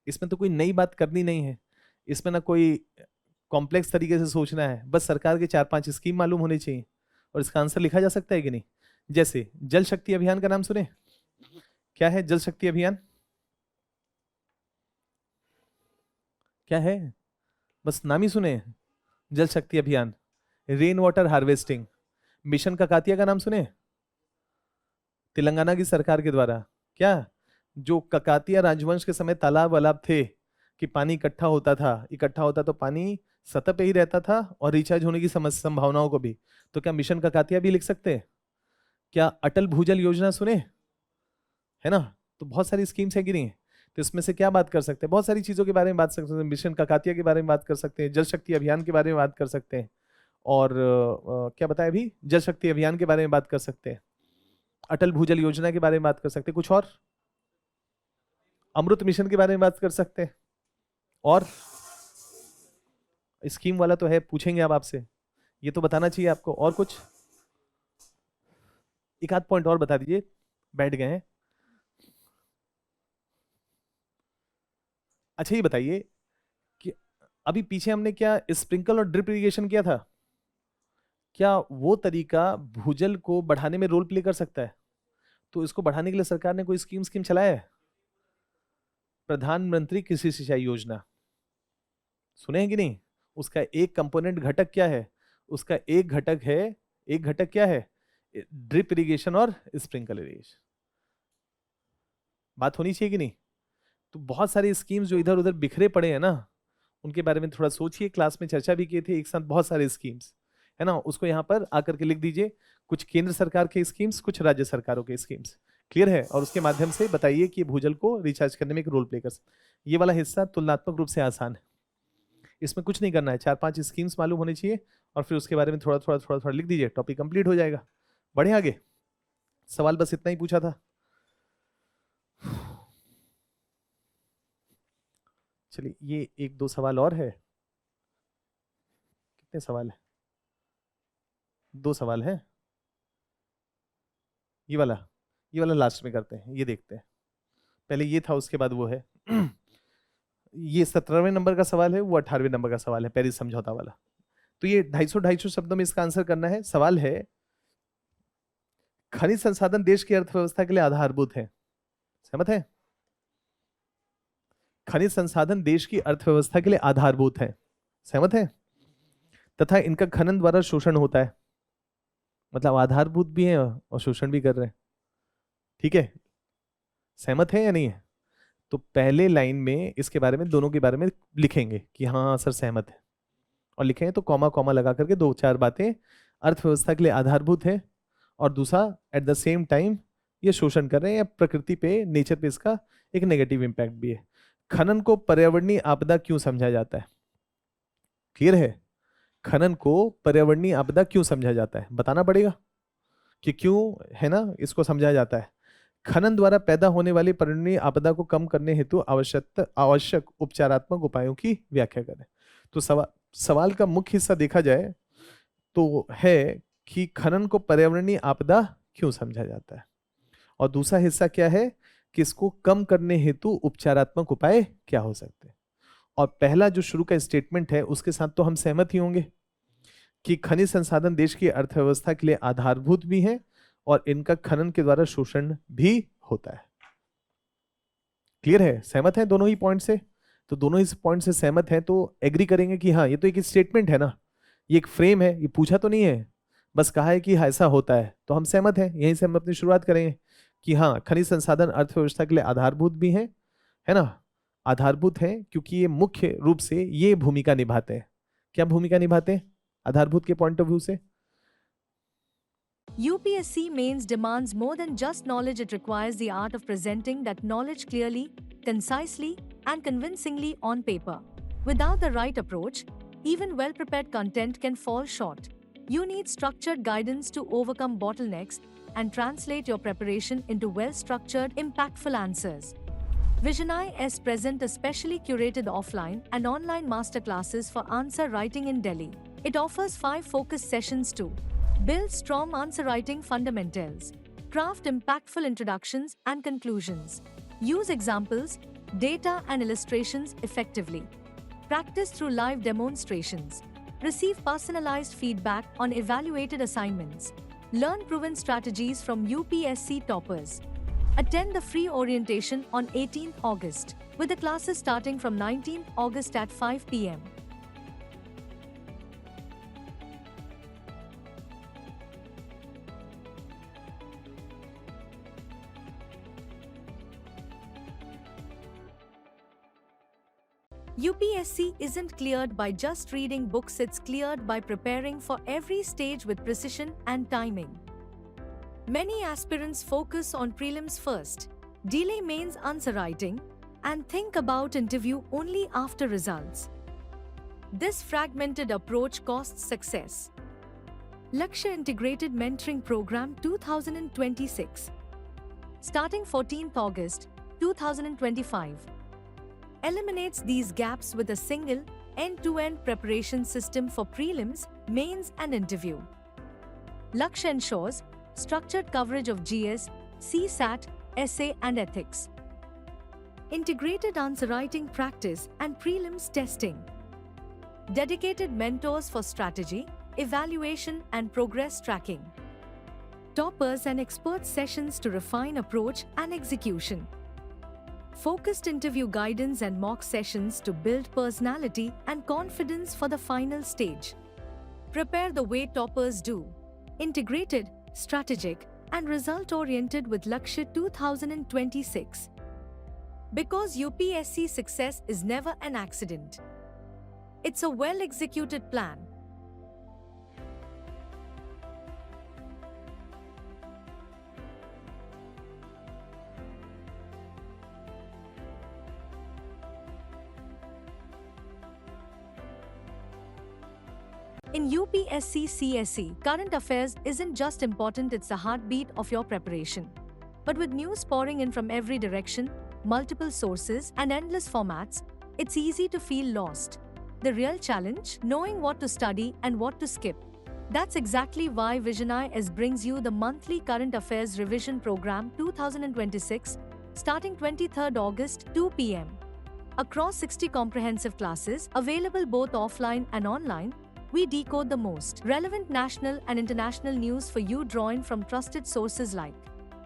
S1: इसमें तो कोई नई बात करनी नहीं है, इसमें ना कोई कॉम्प्लेक्स तरीके से सोचना है, बस सरकार के 4 5 स्कीम मालूम होनी चाहिए और इसका आंसर लिखा जा सकता है कि नहीं? जैसे जल शक्ति अभियान का नाम सुने? क्या है जल शक्ति अभियान? क्या है? बस नाम ही सुने? जल शक्ति अभियान, rain water harvesting. Mission Kakatiya का नाम सुने? तेलंगाना की सरकार के द्वारा। क्या? जो ककातिया राजवंश के समय तालाब वालाब थे कि पानी इकट्ठा होता तो पानी सतह पे ही रहता था और रिचार्ज होने की संभावनाओं को भी। तो क्या मिशन काकातिया भी लिख सकते हैं? क्या अटल भूजल योजना सुने? है ना? तो बहुत सारी स्कीम्स है कि नहीं? तो इसमें से क्या बात कर सकते हैं? बहुत सारी चीजों के बारे में बात कर सकते हैं। मिशन काकातिया के बारे में बात कर सकते हैं, जल शक्ति अभियान के बारे में बात कर सकते हैं, और क्या बताया अभी, जल शक्ति अभियान के बारे में बात कर सकते हैं, अटल भूजल योजना के बारे में बात कर सकते हैं, कुछ और अमृत मिशन के बारे में बात कर सकते हैं। और स्कीम वाला तो है, पूछेंगे अब आपसे, ये तो बताना चाहिए आपको। और कुछ एक आध पॉइंट और बता दीजिए, बैठ गए हैं। अच्छा ये बताइए कि अभी पीछे हमने क्या स्प्रिंकल और ड्रिप इरिगेशन किया था, क्या वो तरीका भूजल को बढ़ाने में रोल प्ले कर सकता है? तो इसको बढ़ाने के लिए सरकार ने कोई स्कीम चलाया है? प्रधानमंत्री कृषि सिंचाई योजना सुने हैं कि नहीं? उसका एक कंपोनेंट घटक क्या है? उसका एक घटक क्या है? ड्रिप इरिगेशन और स्प्रिंकल इरिगेशन। बात होनी चाहिए कि नहीं? तो बहुत सारी स्कीम्स जो इधर उधर बिखरे पड़े हैं ना, उनके बारे में थोड़ा सोचिए। क्लास में चर्चा भी की थी एक साथ, बहुत सारे स्कीम्स है ना, उसको यहाँ पर आकर के लिख दीजिए। कुछ केंद्र सरकार के स्कीम्स, कुछ राज्य सरकारों के स्कीम्स। क्लियर है? और उसके माध्यम से बताइए कि भूजल को रिचार्ज करने में एक रोल प्ले कर सकते। ये वाला हिस्सा तुलनात्मक रूप से आसान है, इसमें कुछ नहीं करना है, 4 5 स्कीम्स मालूम होनी चाहिए और फिर उसके बारे में थोड़ा लिख दीजिए, टॉपिक कंप्लीट हो जाएगा। बढ़े आगे। सवाल बस इतना ही पूछा था। चलिए ये 1 2 सवाल और है। कितने सवाल है? 2 सवाल है। ये वाला लास्ट में करते हैं, ये देखते हैं। पहले ये था, उसके बाद वो है। ये 17वें नंबर का सवाल है, वो 18वें नंबर का सवाल है, पेरिस समझौता वाला। तो ये 250 शब्दों में इसका आंसर करना है। सवाल है, खनिज संसाधन देश की अर्थव्यवस्था के लिए आधारभूत है। सहमत है? खनिज संसाधन देश की अर्थव्यवस्था के लिए आधारभूत है। सहमत है? तथा इनका खनन द्वारा शोषण होता है। मतलब आधारभूत भी है और शोषण भी कर रहे हैं। ठीक है, सहमत है या नहीं है? तो पहले लाइन में इसके बारे में, दोनों के बारे में लिखेंगे कि हाँ सर सहमत है, और लिखेंगे तो कॉमा कॉमा लगा करके 2-4 बातें अर्थव्यवस्था के लिए आधारभूत है, और दूसरा एट द सेम टाइम ये शोषण कर रहे हैं या प्रकृति पे, नेचर पे इसका एक नेगेटिव इंपैक्ट भी है। खनन को पर्यावरणीय आपदा क्यों समझा जाता है? क्लियर है? खनन को पर्यावरणीय आपदा क्यों समझा जाता है, बताना पड़ेगा कि क्यों, है ना, इसको समझा जाता है। खनन द्वारा पैदा होने वाली पर्यावरणीय आपदा को कम करने हेतु आवश्यक उपचारात्मक उपायों की व्याख्या करें। तो सवाल का मुख्य हिस्सा देखा जाए तो है कि खनन को पर्यावरणीय आपदा क्यों समझा जाता है, और दूसरा हिस्सा क्या है कि इसको कम करने हेतु उपचारात्मक उपाय क्या हो सकते हैं। और पहला जो शुरू का स्टेटमेंट है उसके साथ तो हम सहमत ही होंगे कि खनिज संसाधन देश की अर्थव्यवस्था के लिए आधारभूत भी हैं और इनका खनन के द्वारा शोषण भी होता है। क्लियर है? सहमत है दोनों ही पॉइंट से? तो दोनों ही पॉइंट से सहमत हैं तो एग्री करेंगे कि हाँ ये तो एक स्टेटमेंट है ना, ये एक फ्रेम है, ये पूछा तो नहीं है, बस कहा है कि हाँ ऐसा होता है, तो हम सहमत हैं। यहीं से हम अपनी शुरुआत करेंगे कि हाँ खनिज संसाधन अर्थव्यवस्था के लिए आधारभूत भी हैं, है ना, आधारभूत हैं क्योंकि ये मुख्य रूप से ये भूमिका निभाते हैं। क्या भूमिका निभाते हैं आधारभूत के पॉइंट ऑफ व्यू से?
S4: UPSC mains demands more than just knowledge. It requires the art of presenting that knowledge clearly, concisely, and convincingly on paper. Without the right approach, even well-prepared content can fall short. You need structured guidance to overcome bottlenecks and translate your preparation into well-structured, impactful answers. Vision IS present a specially curated offline and online masterclasses for answer writing in Delhi. It offers 5 focus sessions to build strong answer writing fundamentals, craft impactful introductions and conclusions, use examples, data and illustrations effectively, practice through live demonstrations, receive personalized feedback on evaluated assignments, learn proven strategies from UPSC toppers. Attend the free orientation on 18th August, with the classes starting from 19th August at 5 p.m. UPSC isn't cleared by just reading books, it's cleared by preparing for every stage with precision and timing. Many aspirants focus on prelims first, delay mains answer writing, and think about interview only after results. This fragmented approach costs success. Lakshya Integrated Mentoring Program 2026, starting 14th August 2025, eliminates these gaps with a single, end-to-end preparation system for prelims, mains, and interview. Lakshya ensures structured coverage of GS, CSAT, essay, and ethics, integrated answer writing practice and prelims testing, dedicated mentors for strategy, evaluation, and progress tracking, toppers and expert sessions to refine approach and execution, focused interview guidance and mock sessions to build personality and confidence for the final stage. Prepare the way toppers do. Integrated, strategic, and result-oriented with Lakshya 2026. Because UPSC success is never an accident. It's a well-executed plan. In UPSC CSE, current affairs isn't just important, it's the heartbeat of your preparation. But with news pouring in from every direction, multiple sources, and endless formats, it's easy to feel lost. The real challenge? Knowing what to study and what to skip. That's exactly why Vision IS brings you the monthly Current Affairs Revision Program 2026, starting 23rd August, 2 p.m. Across 60 comprehensive classes, available both offline and online, we decode the most relevant national and international news for you, drawing from trusted sources like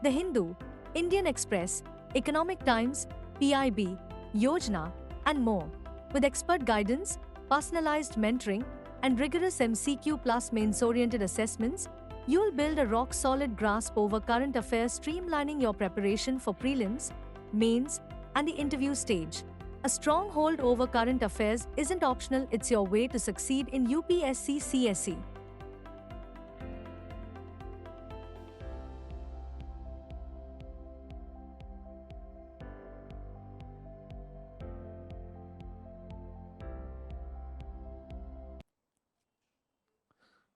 S4: The Hindu, Indian Express, Economic Times, PIB, Yojana, and more. With expert guidance, personalized mentoring, and rigorous MCQ plus mains-oriented assessments, you'll build a rock-solid grasp over current affairs, streamlining your preparation for prelims, mains, and the interview stage. A strong hold over current affairs isn't optional, it's your way to succeed in UPSC CSE.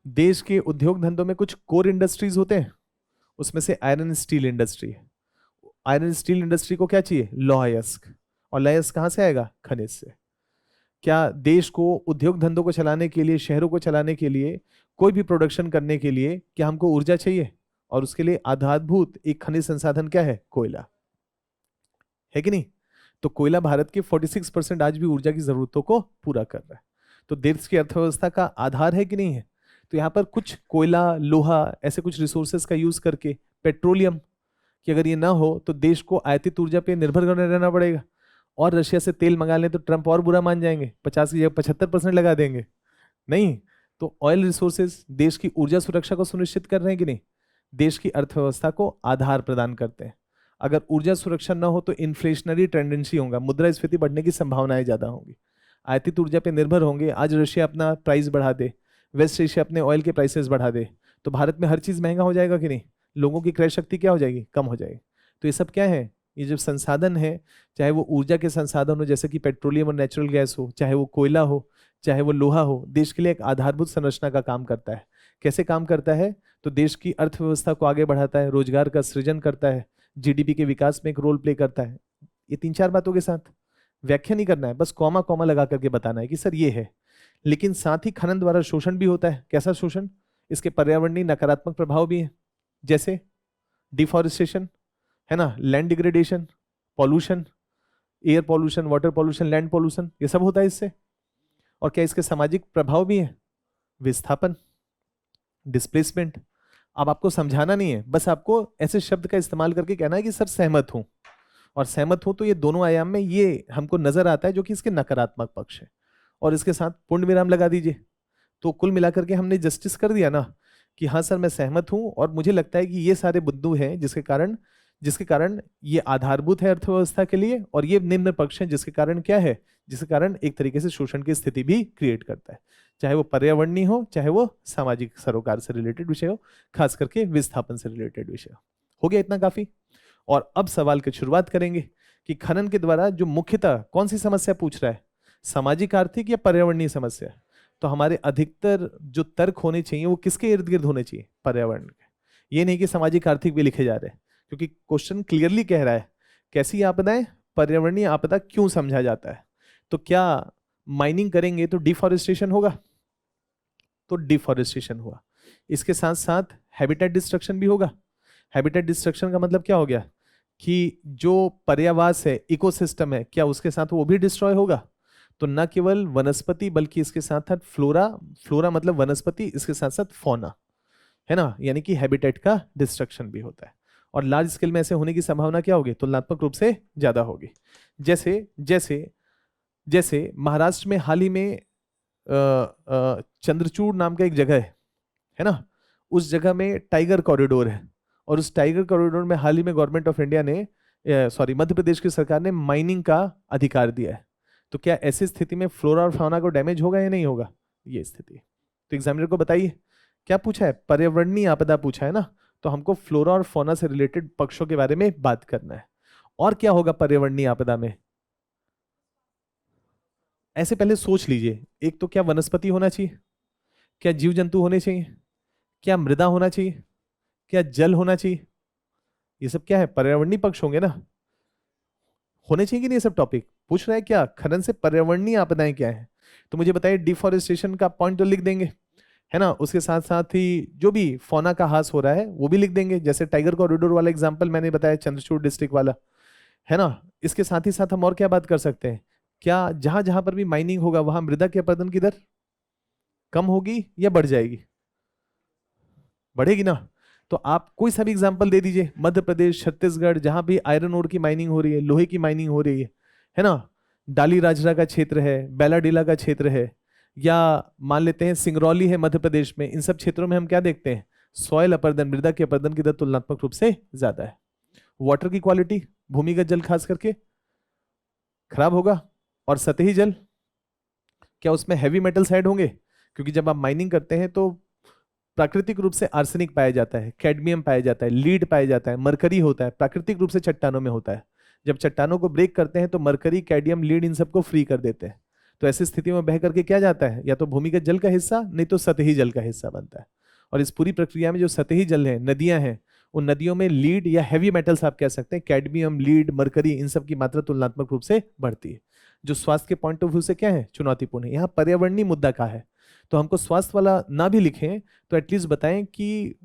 S1: देश के उद्योग धंधों में कुछ core industries होते हैं, उसमें से आयरन स्टील इंडस्ट्री है। आयरन स्टील इंडस्ट्री को क्या चाहिए? लौह अयस्क। और लौह अयस्क कहां से आएगा? खनिज से। क्या देश को उद्योग धंधों को चलाने के लिए, शहरों को चलाने के लिए, कोई भी प्रोडक्शन करने के लिए क्या हमको ऊर्जा चाहिए? और उसके लिए आधारभूत एक खनिज संसाधन क्या है? कोयला है कि नहीं? तो कोयला भारत के 46% आज भी ऊर्जा की जरूरतों को पूरा कर रहा है। तो देश की अर्थव्यवस्था का आधार है कि नहीं है? तो यहाँ पर कुछ कोयला, लोहा, ऐसे कुछ रिसोर्सेज का यूज करके, पेट्रोलियम कि अगर ये ना हो तो देश को आयातित ऊर्जा पे निर्भर करने रहना पड़ेगा। और रशिया से तेल मंगा लें तो ट्रंप और बुरा मान जाएंगे, 50 की जगह 75% लगा देंगे। नहीं, तो ऑयल रिसोर्सेज देश की ऊर्जा सुरक्षा को सुनिश्चित कर रहे हैं कि नहीं? देश की अर्थव्यवस्था को आधार प्रदान करते हैं। अगर ऊर्जा सुरक्षा न हो तो इन्फ्लेशनरी टेंडेंसी होगा, मुद्रास्फीति बढ़ने की संभावनाएं ज्यादा होंगी। आयातित ऊर्जा पे निर्भर होंगे। आज रशिया अपना प्राइस बढ़ा दे, वेस्ट एशिया अपने ऑयल के प्राइसेस बढ़ा दे, तो भारत में हर चीज महंगा हो जाएगा कि नहीं? लोगों की क्रय शक्ति क्या हो जाएगी? कम हो जाएगी। तो ये सब क्या है? ये जो संसाधन है, चाहे वो ऊर्जा के संसाधन हो जैसे कि पेट्रोलियम और नेचुरल गैस हो, चाहे वो कोयला हो, चाहे वो लोहा हो, देश के लिए एक आधारभूत संरचना का काम करता है। कैसे काम करता है? तो देश की अर्थव्यवस्था को आगे बढ़ाता है, रोजगार का सृजन करता है, जीडीपी के विकास में एक रोल प्ले करता है। ये 3-4 बातों के साथ व्याख्या नहीं करना है, बस कॉमा कॉमा लगा करके बताना है कि सर ये है। लेकिन साथ ही खनन द्वारा शोषण भी होता है। कैसा शोषण? इसके पर्यावरणीय नकारात्मक प्रभाव भी है, जैसे डिफॉरेस्टेशन है ना, land degradation, pollution, air pollution, water pollution, land pollution, ये सब होता है इससे। और क्या इसके सामाजिक प्रभाव भी है? विस्थापन, डिस्प्लेसमेंट। अब आपको समझाना नहीं है, बस आपको ऐसे शब्द का इस्तेमाल करके कहना है कि सर सहमत हूं। और सहमत हूं तो ये दोनों आयाम में ये हमको नजर आता है जो कि इसके नकारात्मक पक्ष है। और इसके साथ पूर्ण विराम लगा दीजिए। तो कुल मिलाकर के हमने जस्टिस कर दिया ना कि हाँ सर मैं सहमत हूं और मुझे लगता है कि ये सारे बिंदु हैं जिसके कारण ये आधारभूत है अर्थव्यवस्था के लिए, और ये निम्न पक्ष है जिसके कारण क्या है, जिसके कारण एक तरीके से शोषण की स्थिति भी क्रिएट करता है, चाहे वो पर्यावरणीय हो, चाहे वो सामाजिक सरोकार से रिलेटेड विषय हो, खास करके विस्थापन से रिलेटेड विषय हो गया इतना काफी। और अब सवाल की शुरुआत करेंगे कि खनन के द्वारा जो मुख्यतः कौन सी समस्या पूछ रहा है, सामाजिक, आर्थिक या पर्यावरणीय समस्या? तो हमारे अधिकतर जो तर्क होने चाहिए वो किसके इर्द गिर्द होने चाहिए? पर्यावरण के। ये नहीं कि सामाजिक आर्थिक भी लिखे जा रहे हैं, क्योंकि क्वेश्चन क्लियरली कह रहा है कैसी आपदाएं, पर्यावरणीय आपदा क्यों समझा जाता है। तो क्या माइनिंग करेंगे तो डिफॉरेस्टेशन होगा? तो डिफॉरेस्टेशन हुआ। इसके साथ साथ हैबिटेट डिस्ट्रक्शन भी होगा। हैबिटेट डिस्ट्रक्शन का मतलब क्या हो गया कि जो पर्यावास है, इकोसिस्टम है, क्या उसके साथ वो भी डिस्ट्रॉय होगा? तो न केवल वनस्पति बल्कि इसके साथ साथ फ्लोरा मतलब वनस्पति, इसके साथ साथ फौना, है ना, यानी कि हैबिटेट का डिस्ट्रक्शन भी होता है। और लार्ज स्केल में ऐसे होने की संभावना क्या होगी? तुलनात्मक रूप से ज्यादा होगी। जैसे जैसे जैसे महाराष्ट्र में हाल ही में चंद्रचूड़ नाम का एक जगह है ना, उस जगह में टाइगर कॉरिडोर है, और उस टाइगर कॉरिडोर में हाल ही में गवर्नमेंट ऑफ इंडिया ने मध्य प्रदेश की सरकार ने माइनिंग का अधिकार दिया है। तो क्या ऐसी स्थिति में फ्लोरा और फाउना को डैमेज होगा या नहीं होगा? ये स्थिति। तो एग्जामिनर को बताइए क्या पूछा है? पर्यावरणीय आपदा पूछा है ना, तो हमको फ्लोरा और फौना से रिलेटेड पक्षों के बारे में बात करना है। और क्या होगा पर्यावरणीय आपदा में? ऐसे पहले सोच लीजिए, एक तो क्या वनस्पति होना चाहिए, क्या जीव जंतु होने चाहिए, क्या मृदा होना चाहिए, क्या जल होना चाहिए? ये सब क्या है? पर्यावरणीय पक्ष होंगे ना, होने चाहिए कि नहीं? ये सब टॉपिक पूछ रहा है क्या खनन से पर्यावरणीय आपदाएं क्या है। तो मुझे बताइए, डिफॉरेस्टेशन का पॉइंट तो लिख देंगे, है ना। उसके साथ साथ ही जो भी फौना का हास हो रहा है वो भी लिख देंगे, जैसे टाइगर कॉरिडोर वाला एग्जांपल मैंने बताया, चंद्रचूड़ डिस्ट्रिक्ट वाला, है ना। इसके साथ ही साथ हम और क्या बात कर सकते हैं, क्या जहां जहां पर भी माइनिंग होगा वहां मृदा के अपरदन की दर कम होगी या बढ़ जाएगी? बढ़ेगी ना। तो आप कोई सा भी एग्जांपल दे दीजिए, मध्य प्रदेश, छत्तीसगढ़, जहां भी आयरन ओर की माइनिंग हो रही है, लोहे की माइनिंग हो रही है ना, डाली राजरा का क्षेत्र है, बेलाडीला का क्षेत्र है, या मान लेते हैं सिंगरौली है मध्य प्रदेश में, इन सब क्षेत्रों में हम क्या देखते हैं, सॉइल अपरदन, मृदा के अपरदन की दर तुलनात्मक रूप से ज्यादा है। वाटर की क्वालिटी, भूमिगत जल खास करके खराब होगा, और सतही जल, क्या उसमें हैवी मेटल्स ऐड होंगे? क्योंकि जब आप माइनिंग करते हैं तो प्राकृतिक रूप से आर्सेनिक पाया जाता है, कैडमियम पाया जाता है, लीड पाया जाता है, मरकरी होता है, प्राकृतिक रूप से चट्टानों में होता है। जब चट्टानों को ब्रेक करते हैं तो मरकरी, कैडमियम, लीड इन सबको फ्री कर देते हैं। तो ऐसी स्थिति में बह करके क्या जाता है, या तो भूमिगत जल का हिस्सा, नहीं तो सतही जल का हिस्सा बनता है। और इस पूरी प्रक्रिया में जो सतही जल है, नदियां हैं, उन नदियों में लीड या हैवी मेटल्स आप कह सकते हैं, कैडमियम, लीड, मरकरी, इन सब की मात्रा तुलनात्मक रूप से बढ़ती है, जो स्वास्थ्य के पॉइंट ऑफ व्यू से क्या है, चुनौतीपूर्ण है। यहाँ पर्यावरणीय मुद्दा का है, तो हमको स्वास्थ्य वाला ना भी लिखें तो एटलीस्ट बताएं कि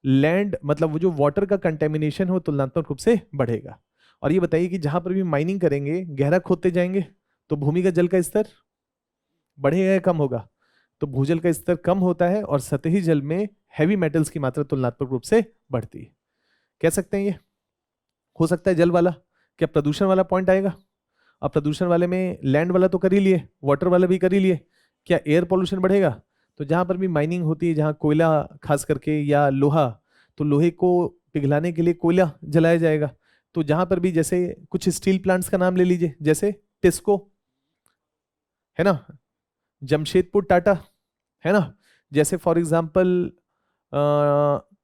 S1: लैंड, मतलब वो जो वाटर का कंटेमिनेशन हो तुलनात्मक रूप से बढ़ेगा। और ये बताइए कि जहां पर भी माइनिंग करेंगे, गहरा खोदते जाएंगे तो भूमिगत जल का स्तर बढ़ेगा या कम होगा? तो भूजल का स्तर कम होता है और सतही जल में हैवी मेटल्स की मात्रा तुलनात्मक रूप से बढ़ती है। कह सकते हैं ये हो सकता है जल वाला। क्या प्रदूषण वाला पॉइंट आएगा? अब प्रदूषण वाले में लैंड वाला तो कर ही लिए, वाटर वाला भी कर ही लिए, क्या एयर पॉल्यूशन बढ़ेगा? तो जहां पर भी माइनिंग होती है, जहां कोयला खास करके या लोहा, तो लोहे को पिघलाने के लिए कोयला जलाया जाएगा। तो जहां पर भी, जैसे कुछ स्टील प्लांट्स का नाम ले लीजिए, जैसे टिस्को, है ना, जमशेदपुर टाटा, है ना, जैसे for example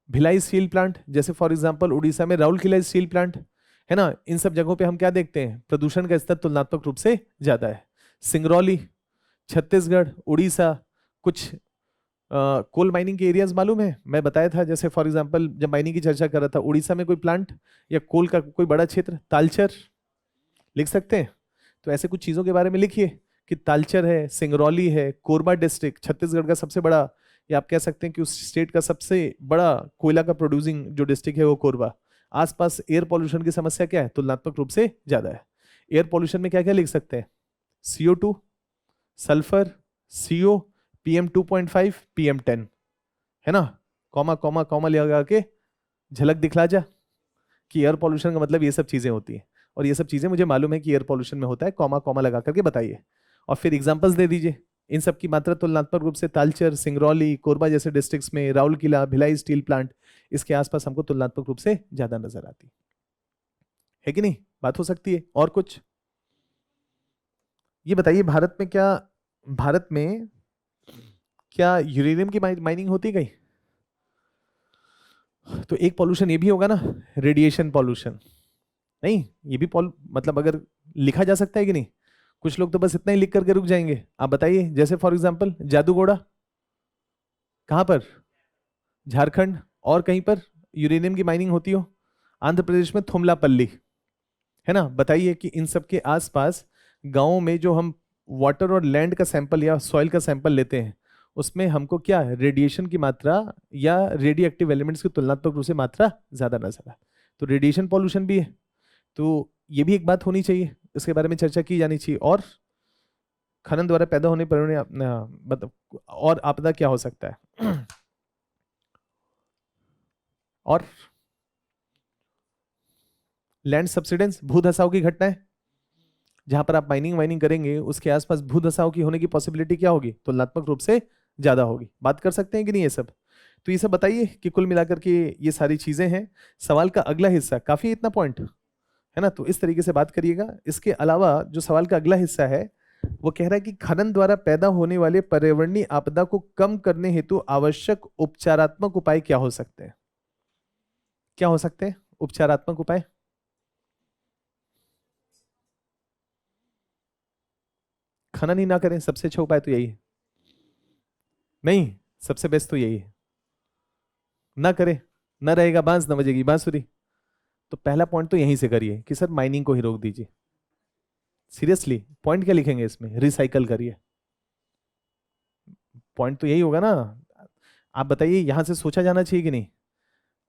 S1: Bhilai steel plant, जैसे फॉर एग्जांपल उड़ीसा में राउरकेला स्टील प्लांट, है ना। इन सब जगहों पे हम क्या देखते हैं, प्रदूषण का स्तर तुलनात्मक रूप से ज्यादा है। सिंगरौली, छत्तीसगढ़, उड़ीसा, कुछ कोल माइनिंग के एरियाज मालूम है, मैं बताया था, जैसे फॉर एग्जांपल जब माइनिंग की चर्चा कर रहा था, उड़ीसा में कोई प्लांट या कोल का कोई बड़ा क्षेत्र, तालचर, लिख सकते हैं। तो ऐसे कुछ चीजों के बारे में लिखिए कि तालचर है, सिंगरौली है, कोरबा डिस्ट्रिक्ट छत्तीसगढ़ का सबसे बड़ा, या आप कह सकते हैं कि उस स्टेट का सबसे बड़ा कोयला का प्रोड्यूसिंग जो डिस्ट्रिक्ट है वो कोरबा। आसपास एयर पॉल्यूशन की समस्या क्या है, तुलनात्मक रूप से ज्यादा है। एयर पॉल्यूशन में क्या क्या लिख सकते हैं, CO2, sulphur, CO, PM2.5, PM10, है ना, कॉमा कॉमा कॉमा लगा के झलक दिखला जा कि एयर पॉल्यूशन का मतलब ये सब चीजें होती हैं, और ये सब चीजें मुझे मालूम है कि एयर पॉल्यूशन में होता है, कॉमा कॉमा लगा करके बताइए, और फिर एग्जांपल्स दे दीजिए। इन सब की मात्रा तुलनात्मक रूप से तालचर, सिंगरौली, कोरबा जैसे डिस्ट्रिक्ट्स में, राउरकेला, भिलाई स्टील प्लांट, इसके आसपास हमको तुलनात्मक रूप से ज्यादा नजर आती है कि नहीं? बात हो सकती है। और कुछ ये बताइए, भारत में क्या यूरेनियम की माइनिंग होती है कहीं? तो एक पॉल्यूशन ये भी होगा ना, रेडिएशन पॉल्यूशन। नहीं, ये भी मतलब अगर लिखा जा सकता है कि नहीं? कुछ लोग तो बस इतना ही लिख करके रुक जाएंगे। आप बताइए, जैसे फॉर एग्जांपल जादूगोड़ा, कहां पर? झारखंड, और कहीं पर यूरेनियम की माइनिंग होती हो? आंध्र प्रदेश में थुमलापल्ली, है ना। बताइए कि इन सब के आसपास गांवों में जो हम वाटर और लैंड का सैंपल या सॉइल का सैंपल लेते हैं, उसमें हमको क्या रेडिएशन की मात्रा या रेडियो एक्टिव एलिमेंट्स की तुलनात्मक रूप से मात्रा ज्यादा नजर आए। तो रेडिएशन पॉल्यूशन भी है, तो ये भी एक बात होनी चाहिए, इसके बारे में चर्चा की जानी चाहिए। और खनन द्वारा पैदा होने पर मतलब और आपदा क्या हो सकता है? और लैंड सब्सिडेंस, भू धसाव की घटनाएं, जहां पर आप माइनिंग करेंगे उसके आसपास भू धसाव की होने की पॉसिबिलिटी क्या होगी, तुलनात्मक रूप से ज्यादा होगी। बात कर सकते हैं कि नहीं ये सब? तो ये सब बताइए कि कुल मिलाकर के ये सारी चीजें हैं। सवाल का अगला हिस्सा, काफी इतना पॉइंट है ना, तो इस तरीके से बात करिएगा। इसके अलावा जो सवाल का अगला हिस्सा है वो कह रहा है कि खनन द्वारा पैदा होने वाले पर्यावरणीय आपदा को कम करने हेतु आवश्यक उपचारात्मक उपाय क्या हो सकते हैं? क्या हो सकते हैं उपचारात्मक उपाय? खनन ही ना करें, सबसे अच्छा उपाय तो यही है। नहीं, सबसे बेस्ट तो यही है, ना करे, ना रहेगा बांस, ना बजेगी बांसुरी। तो पहला पॉइंट तो यहीं से करिए कि सर माइनिंग को ही रोक दीजिए। सीरियसली पॉइंट क्या लिखेंगे इसमें, रिसाइकल करिए। पॉइंट तो यही होगा ना, आप बताइए, यहां से सोचा जाना चाहिए कि नहीं?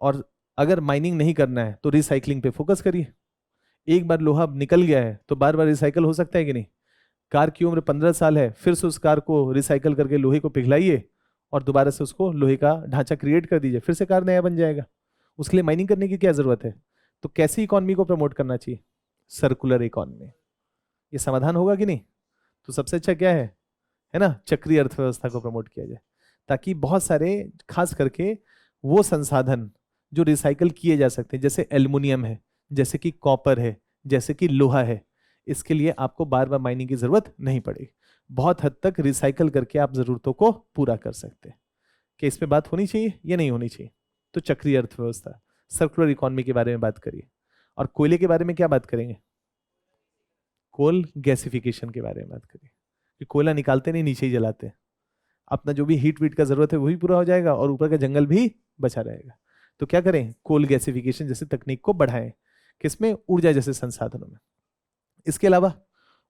S1: और अगर माइनिंग नहीं करना है तो रिसाइकलिंग पे फोकस करिए। एक बार लोहा निकल गया है तो बार बार रिसाइकल हो सकता है कि नहीं? कार की उम्र 15 साल है, फिर से उस कार को रिसाइकल करके लोहे को पिघलाइए और दोबारा से उसको लोहे का ढांचा क्रिएट कर दीजिए, फिर से कार नया बन जाएगा। उसके लिए माइनिंग करने की क्या जरूरत है? तो कैसी इकोनॉमी को प्रमोट करना चाहिए? Circular economy. ये समाधान होगा कि नहीं? तो सबसे अच्छा क्या है ना, चक्रीय अर्थव्यवस्था को प्रमोट किया जाए, ताकि बहुत सारे, खास करके वो संसाधन जो रिसाइकल किए जा सकते हैं, जैसे एल्युमिनियम है, जैसे कि कॉपर है, जैसे कि लोहा है, इसके लिए आपको बार बार माइनिंग की जरूरत नहीं पड़ेगी। बहुत हद तक रिसाइकल करके आप जरूरतों को पूरा कर सकते हैं। कि इस पे बात होनी चाहिए या नहीं होनी चाहिए? तो चक्रीय अर्थव्यवस्था, सर्कुलर इकोनॉमी के बारे में बात करिए। और कोयले के बारे में क्या बात करेंगे? कोल गैसिफिकेशन के बारे में बात करिए, कि कोयला निकालते नहीं, नीचे ही जलाते हैं। अपना जो भी हीट वीट का जरूरत है वही पूरा हो जाएगा और ऊपर का जंगल भी बचा रहेगा। तो क्या करें? कोल गैसिफिकेशन जैसे तकनीक को बढ़ाएं। किसमें? ऊर्जा जैसे संसाधनों में। इसके अलावा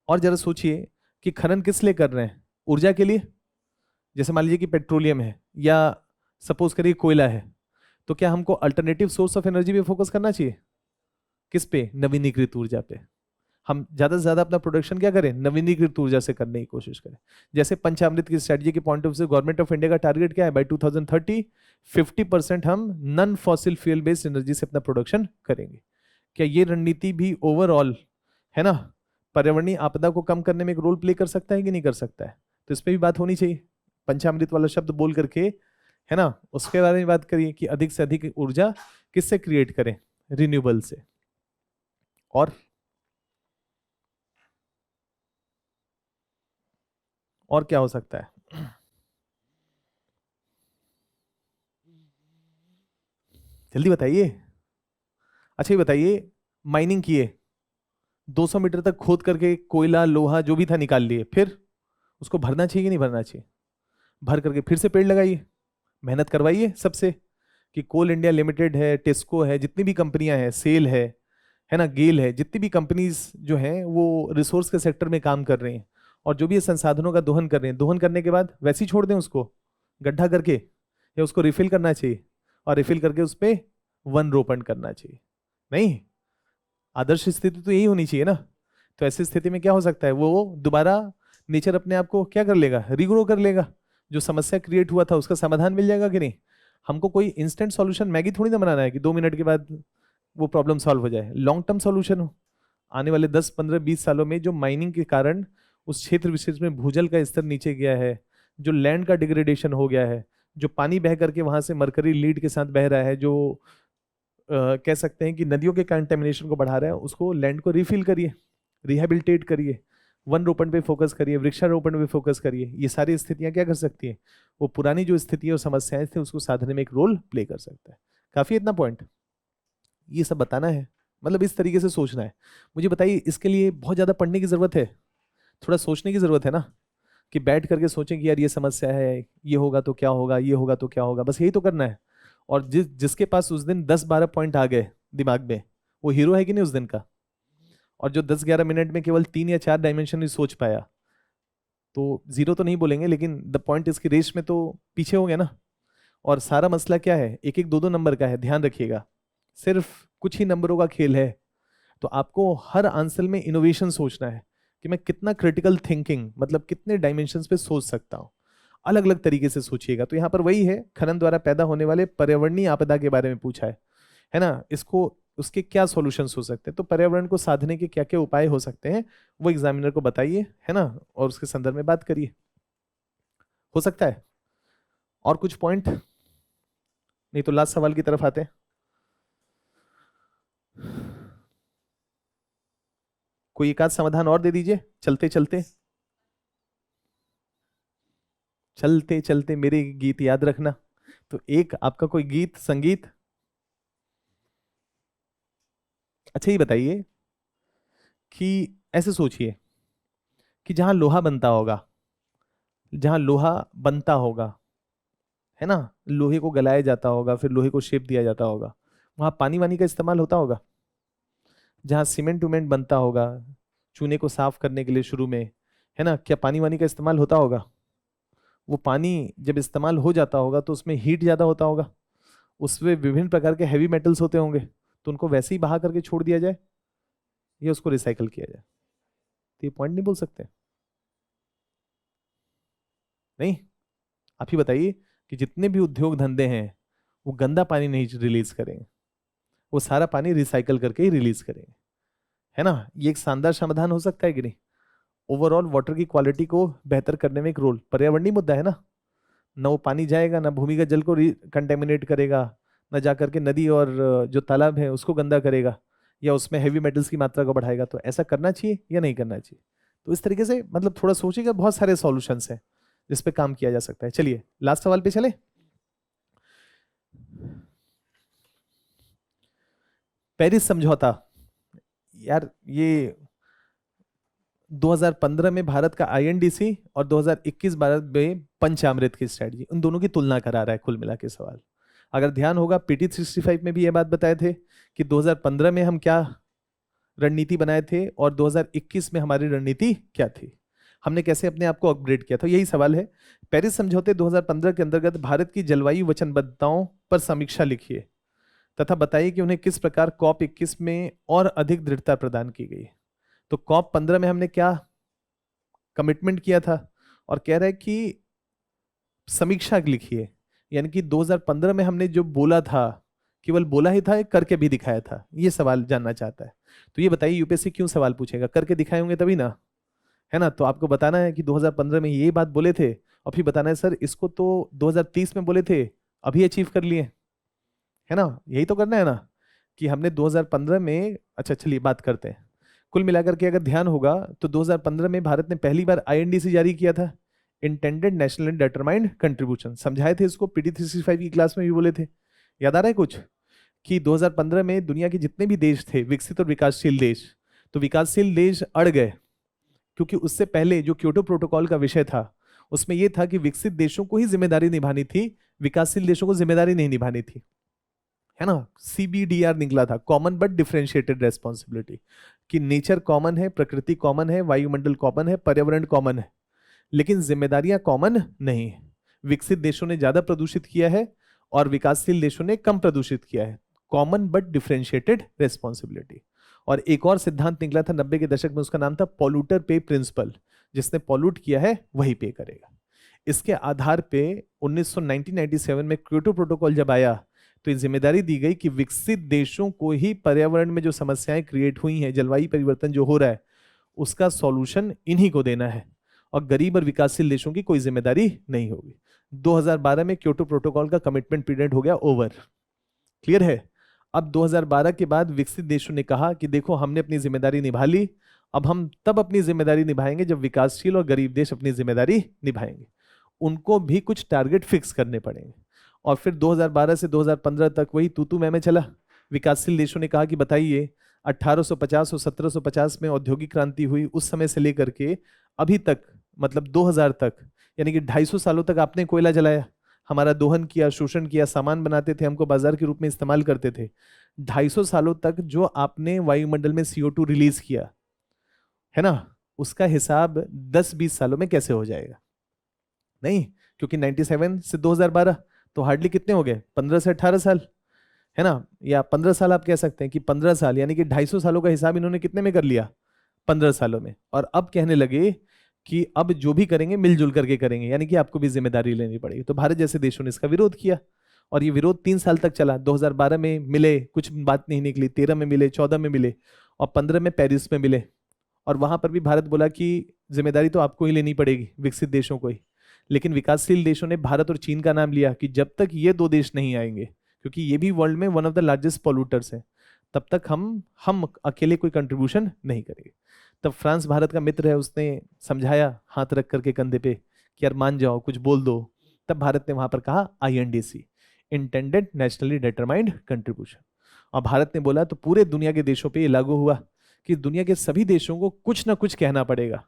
S1: और जरा सोचिए कि खनन किस लिए कर रहे हैं? ऊर्जा के लिए। जैसे मान लीजिए कि पेट्रोलियम है या सपोज करिए कोयला है, तो क्या हमको अल्टरनेटिव सोर्स ऑफ एनर्जी पे फोकस करना चाहिए? किस पे? नवीनीकृत ऊर्जा पे। हम ज्यादा से ज्यादा अपना प्रोडक्शन क्या करें? नवीनीकृत ऊर्जा से करने की कोशिश करें। जैसे पंचामृत की स्ट्रेटजी के पॉइंट ऑफ व्यू से गवर्नमेंट ऑफ इंडिया का टारगेट क्या है? बाय 2030 50% हम non fossil fuel based energy से अपना प्रोडक्शन करेंगे। क्या ये रणनीति भी ओवरऑल, है ना, पर्यावरणीय आपदा को कम करने में एक रोल प्ले कर सकता है कि नहीं कर सकता है? तो इस पर भी बात होनी चाहिए। पंचामृत वाला शब्द बोल करके, है ना, उसके बारे में बात करिए कि अधिक से अधिक ऊर्जा किससे क्रिएट करें? रिन्यूएबल से। और क्या हो सकता है? जल्दी बताइए। अच्छा ये बताइए, माइनिंग किए, 200 मीटर तक खोद करके कोयला लोहा जो भी था निकाल लिए, फिर उसको भरना चाहिए कि नहीं भरना चाहिए? भर करके फिर से पेड़ लगाइए, मेहनत करवाइए सबसे, कि कोल इंडिया लिमिटेड है, टेस्को है, जितनी भी कंपनियां हैं, सेल है ना, गेल है, जितनी भी कंपनीज जो हैं वो रिसोर्स के सेक्टर में काम कर रही हैं और जो भी ये संसाधनों का दोहन कर रहे हैं, दोहन करने के बाद वैसे ही छोड़ दें उसको गड्ढा करके, या उसको रिफिल करना चाहिए और रिफिल करके उस पर वन रोपण करना चाहिए? नहीं, आदर्श स्थिति तो यही होनी चाहिए ना। तो ऐसी स्थिति में क्या हो सकता है? वो दोबारा नेचर अपने आप को क्या कर लेगा? रिग्रो कर लेगा। जो समस्या क्रिएट हुआ था उसका समाधान मिल जाएगा कि नहीं? हमको कोई इंस्टेंट सॉल्यूशन मैगी थोड़ी ना बनाना है कि 2 मिनट के बाद वो प्रॉब्लम सॉल्व हो जाए। लॉन्ग टर्म सॉल्यूशन हो। आने वाले 10 15 20 सालों में जो माइनिंग के कारण उस क्षेत्र विशेष में भूजल का स्तर नीचे गया है, जो लैंड का डिग्रेडेशन हो गया है, जो पानी बह करके वहां से मरकरी लीड के साथ बह रहा है, जो कह सकते हैं कि नदियों के कंटेमिनेशन को बढ़ा रहा है, उसको लैंड को रिफिल करिए, रिहेबिलिटेट करिए, वन रोपण पे फोकस करिए, वृक्षारोपण पे फोकस करिए। ये सारी स्थितियां क्या कर सकती हैं? वो पुरानी जो स्थिति और समस्याएं थी उसको साधने में एक रोल प्ले कर सकता है। काफी इतना पॉइंट ये सब बताना है, मतलब इस तरीके से सोचना है। मुझे बताइए, इसके लिए बहुत ज्यादा पढ़ने की जरूरत है? थोड़ा सोचने की जरूरत है ना, कि बैठ करके सोचें कि यार ये समस्या है, ये होगा तो क्या होगा, ये होगा तो क्या होगा, बस यही तो करना है। और जिसके पास उस दिन 10-12 पॉइंट आ गए दिमाग में, वो हीरो है कि नहीं उस दिन का? और जो 10-11 मिनट में केवल 3 या 4 डायमेंशन ही सोच पाया, तो जीरो तो नहीं बोलेंगे, लेकिन द पॉइंट इसकी रेस में तो पीछे हो गया ना। और सारा मसला क्या है? एक एक दो दो नंबर का है, ध्यान रखिएगा। सिर्फ कुछ ही नंबरों का खेल है। तो आपको हर आंसर में इनोवेशन सोचना है कि मैं कितना क्रिटिकल थिंकिंग, मतलब कितने डायमेंशंस पे सोच सकता हूँ। अलग अलग तरीके से सोचिएगा। तो यहाँ पर वही है, खनन द्वारा पैदा होने वाले पर्यावरणीय आपदा के बारे में पूछा है ना, इसको उसके क्या सॉल्यूशंस हो सकते हैं, तो पर्यावरण को साधने के क्या क्या उपाय हो सकते हैं वो एग्जामिनर को बताइए, है ना, और उसके संदर्भ में बात करिए। हो सकता है और कुछ पॉइंट? नहीं तो लास्ट सवाल की तरफ आते हैं। कोई एक आध समाधान और दे दीजिए चलते चलते। चलते चलते मेरे गीत याद रखना। तो एक आपका कोई गीत संगीत। अच्छा ये बताइए कि ऐसे सोचिए कि जहां लोहा बनता होगा, जहां लोहा बनता होगा, है ना, लोहे को गलाया जाता होगा, फिर लोहे को शेप दिया जाता होगा, वहां पानी वानी का इस्तेमाल होता होगा। जहां सीमेंट उमेंट बनता होगा चूने को साफ करने के लिए शुरू में, है ना, क्या पानी वानी का इस्तेमाल होता होगा? वो पानी जब इस्तेमाल हो जाता होगा तो उसमें हीट ज़्यादा होता होगा, उसमें विभिन्न प्रकार के हैवी मेटल्स होते होंगे, तो उनको वैसे ही बहा करके छोड़ दिया जाए या उसको रिसाइकल किया जाए? तो ये पॉइंट नहीं बोल सकते? नहीं, आप ही बताइए कि जितने भी उद्योग धंधे हैं वो गंदा पानी नहीं रिलीज करेंगे, वो सारा पानी रिसाइकल करके ही रिलीज करेंगे, है ना? ये एक शानदार समाधान हो सकता है कि नहीं? ओवरऑल वाटर की क्वालिटी को बेहतर करने में एक रोल, पर्यावरणीय मुद्दा है ना, ना वो पानी जाएगा ना भूमिगत जल को कंटेमिनेट करेगा, ना जा करके नदी और जो तालाब है उसको गंदा करेगा या उसमें हैवी मेटल्स की मात्रा को बढ़ाएगा। तो ऐसा करना चाहिए या नहीं करना चाहिए? तो इस तरीके से मतलब थोड़ा सोचिएगा, बहुत सारे सॉल्यूशंस हैं जिस पे काम किया जा सकता है। चलिए लास्ट सवाल पे चले। पेरिस समझौता, यार ये 2015 में भारत का आईएनडीसी और 2021 भारत में पंचामृत की स्ट्रेटजी, उन दोनों की तुलना करा रहा है कुल मिला के सवाल। अगर ध्यान होगा पीटी 365 में भी ये बात बताए थे कि 2015 में हम क्या रणनीति बनाए थे और 2021 में हमारी रणनीति क्या थी, हमने कैसे अपने आप को अपग्रेड किया था। यही सवाल है। पेरिस समझौते 2015 के अंतर्गत भारत की जलवायु वचनबद्धताओं पर समीक्षा लिखिए तथा बताइए कि उन्हें किस प्रकार कॉप 21 में और अधिक दृढ़ता प्रदान की गई। तो कॉप 15 में हमने क्या कमिटमेंट किया था और कह रहे हैं कि समीक्षा लिखिए, यानी कि 2015 में हमने जो बोला था केवल बोला ही था, करके भी दिखाया था, ये सवाल जानना चाहता है। तो ये बताइए यूपीएससी क्यों सवाल पूछेगा? करके दिखाए होंगे तभी ना, है ना? तो आपको बताना है कि 2015 में ये बात बोले थे और फिर बताना है सर इसको तो 2030 में बोले थे, अभी अचीव कर लिए, है ना? यही तो करना है ना कि हमने 2015 में। अच्छा चलिए बात करते हैं। कुल मिलाकर के अगर ध्यान होगा तो 2015 में भारत ने पहली बार आईएनडीसी जारी किया था, इंटेंडेड नेशनल डिटरमाइंड कंट्रीब्यूशन। समझाए थे इसको पीटी 365 की क्लास में भी बोले थे, याद आ रहा है कुछ? कि 2015 में दुनिया के जितने भी देश थे विकसित और विकासशील देश, तो विकासशील देश अड़ गए क्योंकि उससे पहले जो क्योटो प्रोटोकॉल का विषय था उसमें यह था कि विकसित देशों को ही जिम्मेदारी निभानी थी, विकासशील देशों को जिम्मेदारी नहीं निभानी थी, है ना? CBDR निकला था, कॉमन बट डिफरेंशिएटेड रेस्पॉन्सिबिलिटी, कि नेचर कॉमन है, प्रकृति कॉमन है, वायुमंडल कॉमन है, पर्यावरण कॉमन है, लेकिन जिम्मेदारियां कॉमन नहीं है। विकसित देशों ने ज्यादा प्रदूषित किया है और विकासशील देशों ने कम प्रदूषित किया है, कॉमन बट डिफरेंशिएटेड रेस्पॉन्सिबिलिटी। और एक और सिद्धांत निकला था 90 के दशक में, उसका नाम था पॉल्यूटर पे प्रिंसिपल, जिसने पॉल्यूट किया है वही पे करेगा। इसके आधार पे 1997 में क्योटो प्रोटोकॉल जब आया तो ये जिम्मेदारी दी गई कि विकसित देशों को ही पर्यावरण में जो समस्याएं क्रिएट हुई हैं, जलवायु परिवर्तन जो हो रहा है, उसका सॉल्यूशन इन्हीं को देना है और गरीब और विकासशील देशों की कोई जिम्मेदारी नहीं होगी। 2012 में क्योटो प्रोटोकॉल का कमिटमेंट पीरियड हो गया ओवर, क्लियर है? अब 2012 के बाद विकसित देशों ने कहा कि देखो हमने अपनी जिम्मेदारी निभा ली, अब हम तब अपनी जिम्मेदारी निभाएंगे जब विकासशील और गरीब देश अपनी जिम्मेदारी निभाएंगे। उनको भी कुछ टारगेट फिक्स करने पड़ेंगे और फिर 2012 से 2015 तक वही तू मैं चला। विकासशील देशों ने कहा कि बताइए 1850 और 1750 में औद्योगिक क्रांति हुई, उस समय से लेकर के अभी तक मतलब 2000 तक, यानी कि 250 सालों तक आपने कोयला जलाया, हमारा दोहन किया, शोषण किया, सामान बनाते थे, हमको बाजार के रूप में इस्तेमाल करते थे। 250 सालों तक जो आपने वायुमंडल में CO2 रिलीज किया है ना, उसका हिसाब 10-20 सालों में कैसे हो जाएगा? नहीं, क्योंकि 97 से 2012 तो हार्डली कितने हो गए? 15 से 18 साल, है ना? या 15 साल आप कह सकते हैं कि 15 साल, यानी कि 250 सालों का हिसाब इन्होंने कितने में कर लिया? 15 सालों में। और अब कहने लगे कि अब जो भी करेंगे मिलजुल करके करेंगे, यानी कि आपको भी जिम्मेदारी लेनी पड़ेगी। तो भारत जैसे देशों ने इसका विरोध किया और ये विरोध 3 साल तक चला। 2012 में मिले, कुछ बात नहीं निकली, 13 में मिले, 14 में मिले और 15 में पेरिस में मिले। और वहां पर भी भारत बोला कि जिम्मेदारी तो आपको ही लेनी पड़ेगी, विकसित देशों को ही। लेकिन विकासशील देशों ने भारत और चीन का नाम लिया कि जब तक ये 2 देश नहीं आएंगे, क्योंकि ये भी वर्ल्ड में वन ऑफ द लार्जेस्ट पॉल्यूटर्स है, तब तक हम अकेले कोई कंट्रीब्यूशन नहीं करेंगे। तब फ्रांस भारत का मित्र है, उसने समझाया हाथ रख करके कंधे पे कि यार मान जाओ, कुछ बोल दो। तब भारत ने वहां पर कहा INDC, intended nationally determined contribution. और भारत ने बोला तो पूरे दुनिया के देशों पे ये लागू हुआ कि दुनिया के सभी देशों को कुछ ना कुछ कहना पड़ेगा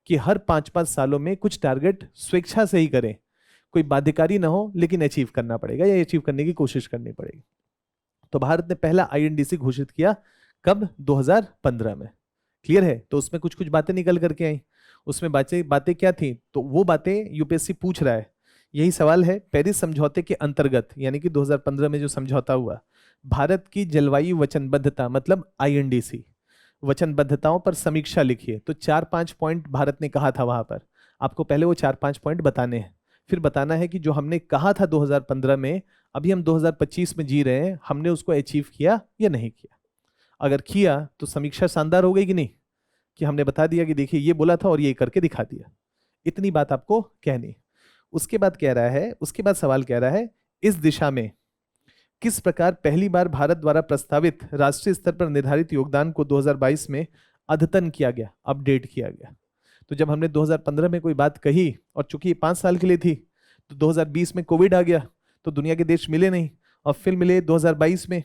S1: कि हर 5-5 सालों में कुछ टारगेट स्वेच्छा से ही करें, कोई बाध्यकारी ना हो, लेकिन अचीव करना पड़ेगा या अचीव करने की कोशिश करनी पड़ेगी। तो भारत ने पहला INDC घोषित किया, कब? 2015 में, क्लियर है? तो उसमें कुछ कुछ बातें निकल करके आई। उसमें बातें बातें क्या थी, तो वो बातें यूपीएससी पूछ रहा है। यही सवाल है, पेरिस समझौते के अंतर्गत यानी कि 2015 में जो समझौता हुआ, भारत की जलवायु वचनबद्धता मतलब आईएनडीसी वचनबद्धताओं पर समीक्षा लिखिए। तो 4-5 पॉइंट भारत ने कहा था वहां पर, आपको पहले वो 4-5 पॉइंट बताने हैं, फिर बताना है कि जो हमने कहा था 2015 में, अभी हम 2025 में जी रहे हैं, हमने उसको अचीव किया या नहीं किया। अगर किया तो समीक्षा शानदार हो गई कि नहीं, कि हमने बता दिया कि देखिए ये बोला था और ये करके दिखा दिया। इतनी बात आपको कहनी। उसके बाद कह रहा है, उसके बाद सवाल कह रहा है, इस दिशा में किस प्रकार पहली बार भारत द्वारा प्रस्तावित राष्ट्रीय स्तर पर निर्धारित योगदान को 2022 में अद्यतन किया गया, अपडेट किया गया। तो जब हमने 2015 में कोई बात कही और चूंकि ये 5 साल के लिए थी, तो 2020 में कोविड आ गया, तो दुनिया के देश मिले नहीं, और फिर मिले 2022 में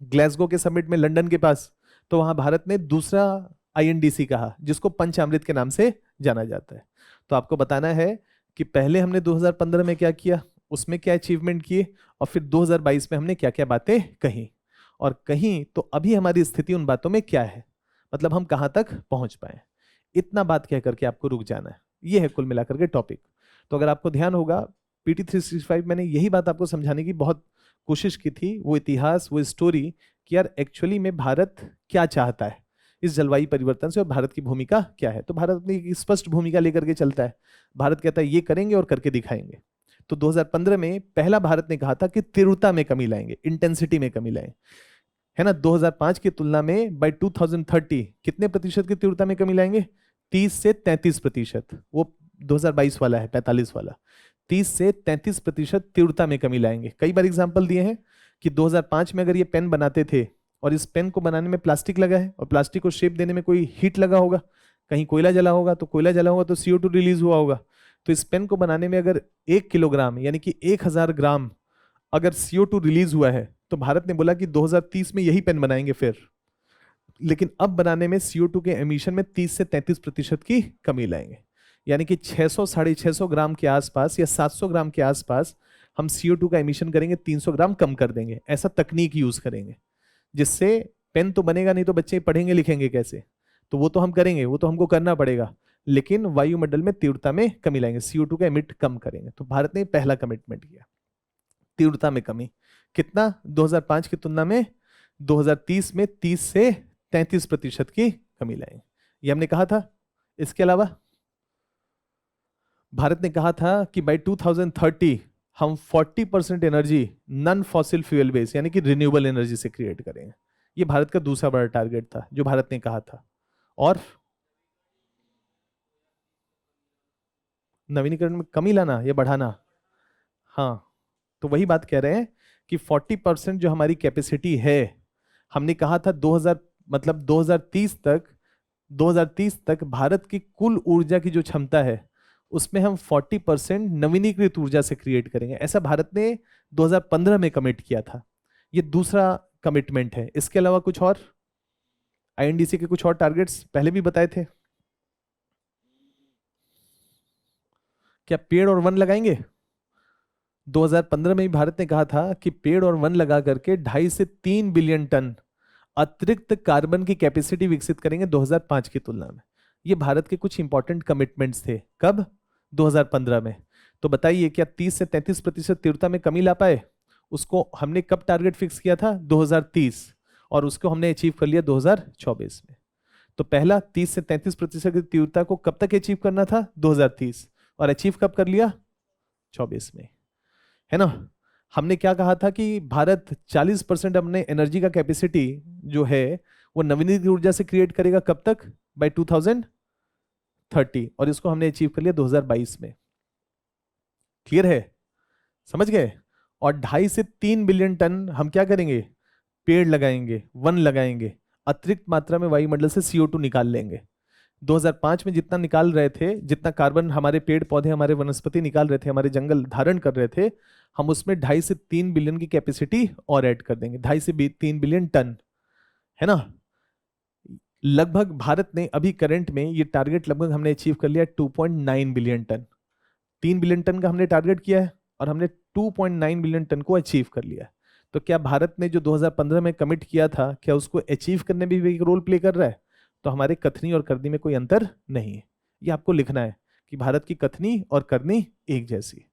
S1: ग्लासगो के समिट में लंदन के पास। तो वहां भारत ने दूसरा आईएनडीसी कहा, जिसको पंचामृत के नाम से जाना जाता है। तो आपको बताना है कि पहले हमने 2015 में क्या किया, उसमें क्या अचीवमेंट किए, और फिर 2022 में हमने क्या क्या बातें कही, और कहीं तो अभी हमारी स्थिति उन बातों में क्या है, मतलब हम कहां तक पहुंच पाए। इतना बात कह करके आपको रुक जाना है। ये है कुल मिलाकर के टॉपिक। तो अगर आपको ध्यान होगा, पीटी 365 मैंने यही बात आपको समझाने की बहुत कोशिश की थी, वो इतिहास, वो स्टोरी, कि यार एक्चुअली में भारत क्या चाहता है इस जलवायु परिवर्तन से, और भारत की भूमिका क्या है। तो भारत अपनी एक स्पष्ट भूमिका लेकर के चलता है। भारत कहता है ये करेंगे और करके दिखाएंगे। तो 2015 में पहला भारत ने कहा था कि तीव्रता में कमी लाएंगे, इंटेंसिटी में कमी लाएंगे, है ना। 2005 की तुलना में बाय 2030 कितने प्रतिशत की तीव्रता में कमी लाएंगे, 30 से 33%। वो 2022 वाला है, 45 वाला, 30 से 33% तीव्रता में कमी लाएंगे। कई बार एग्जांपल दिए हैं कि 2005 में अगर ये पेन बनाते थे और इस पेन को बनाने में प्लास्टिक लगा है, और प्लास्टिक को शेप देने में कोई हीट लगा होगा, कहीं कोयला जला होगा, तो कोयला जला होगा तो CO2 रिलीज हुआ होगा। तो इस पेन को बनाने में अगर 1 किलोग्राम यानी कि 1000 ग्राम अगर CO2 रिलीज हुआ है, तो भारत ने बोला कि 2030 में यही पेन बनाएंगे फिर। लेकिन अब बनाने में CO2 के एमिशन में 30 से 33% की कमी लाएंगे, यानी कि 600-650 ग्राम के आसपास या 700 ग्राम के आसपास हम CO2 का एमिशन करेंगे, 300 ग्राम कम कर देंगे। ऐसा तकनीक यूज करेंगे जिससे पेन तो बनेगा नहीं, तो बच्चे पढ़ेंगे लिखेंगे कैसे, तो वो तो हम करेंगे, वो तो हमको करना पड़ेगा, लेकिन वायुमंडल में तीव्रता में कमी लाएंगे, CO2 का एमिट कम करेंगे। तो भारत ने पहला कमिटमेंट किया, तीव्रता में कमी। कितना, 2005 की तुलना में 2030 में 30 से 33% की कमी लाएंगे, ये हमने कहा था। इसके अलावा भारत ने कहा था कि बाय 2030 हम 40% energy non fossil fuel base यानी कि रिन्यूएबल एनर्जी से क्रिएट करेंगे। ये भारत का दूसरा बड़ा टारगेट था जो भारत ने कहा था। और नवीनीकरण में कमी लाना या बढ़ाना, हाँ, तो वही बात कह रहे हैं कि 40% जो हमारी कैपेसिटी है, हमने कहा था 2030 तक भारत की कुल ऊर्जा की जो क्षमता है उसमें हम 40% नवीनीकृत ऊर्जा से क्रिएट करेंगे। ऐसा भारत ने 2015 में कमिट किया था। ये दूसरा कमिटमेंट है। इसके अलावा कुछ और आईएनडीसी के कुछ और टारगेट्स पहले भी बताए थे। क्या पेड़ और वन लगाएंगे? 2015 में ही भारत ने कहा था कि पेड़ और वन लगा करके 2.5 से 3 बिलियन टन अतिरिक्त कार्बन की कैपेसिटी विकसित करेंगे 2005 की तुलना में। ये भारत के कुछ इंपॉर्टेंट कमिटमेंट्स थे। कब? 2015 में। तो बताइए क्या 30 से 33% तीव्रता में कमी ला पाए? उसको हमने कब टारगेट फिक्स किया था? 2030, और उसको हमने अचीव कर लिया 2024 में। तो पहला 30 से 33% की तीव्रता को कब तक अचीव करना था? 2030, और अचीव कब कर लिया? 24 में, है ना। हमने क्या कहा था कि भारत 40% अपने एनर्जी का कैपेसिटी जो है वो नवीनीकृत ऊर्जा से क्रिएट करेगा। कब तक? बाय 2030, और इसको हमने अचीव कर लिया 2022 में। क्लियर है? समझ गए? और 2.5 से 3 बिलियन टन हम क्या करेंगे? पेड़ लगाएंगे, वन लगाएंगे, अतिरिक्त मात्रा में वायुमंडल से CO2 निकाल लेंगे। 2005 में जितना निकाल रहे थे, जितना कार्बन हमारे पेड़ पौधे, हमारे वनस्पति निकाल रहे थे, हमारे जंगल धारण कर रहे थे, हम उसमें 2.5 से 3 बिलियन की कैपेसिटी और ऐड कर देंगे। 2.5 से 3 बिलियन टन, है ना। लगभग भारत ने अभी करंट में ये टारगेट लगभग हमने अचीव कर लिया 2.9 बिलियन टन। 3 बिलियन टन का हमने टारगेट किया है और हमने 2.9 बिलियन टन को अचीव कर लिया। तो क्या भारत ने जो 2015 में कमिट किया था, क्या उसको अचीव करने में भी एक रोल प्ले कर रहा है? तो हमारे कथनी और करनी में कोई अंतर नहीं है। ये आपको लिखना है कि भारत की कथनी और करनी एक जैसी।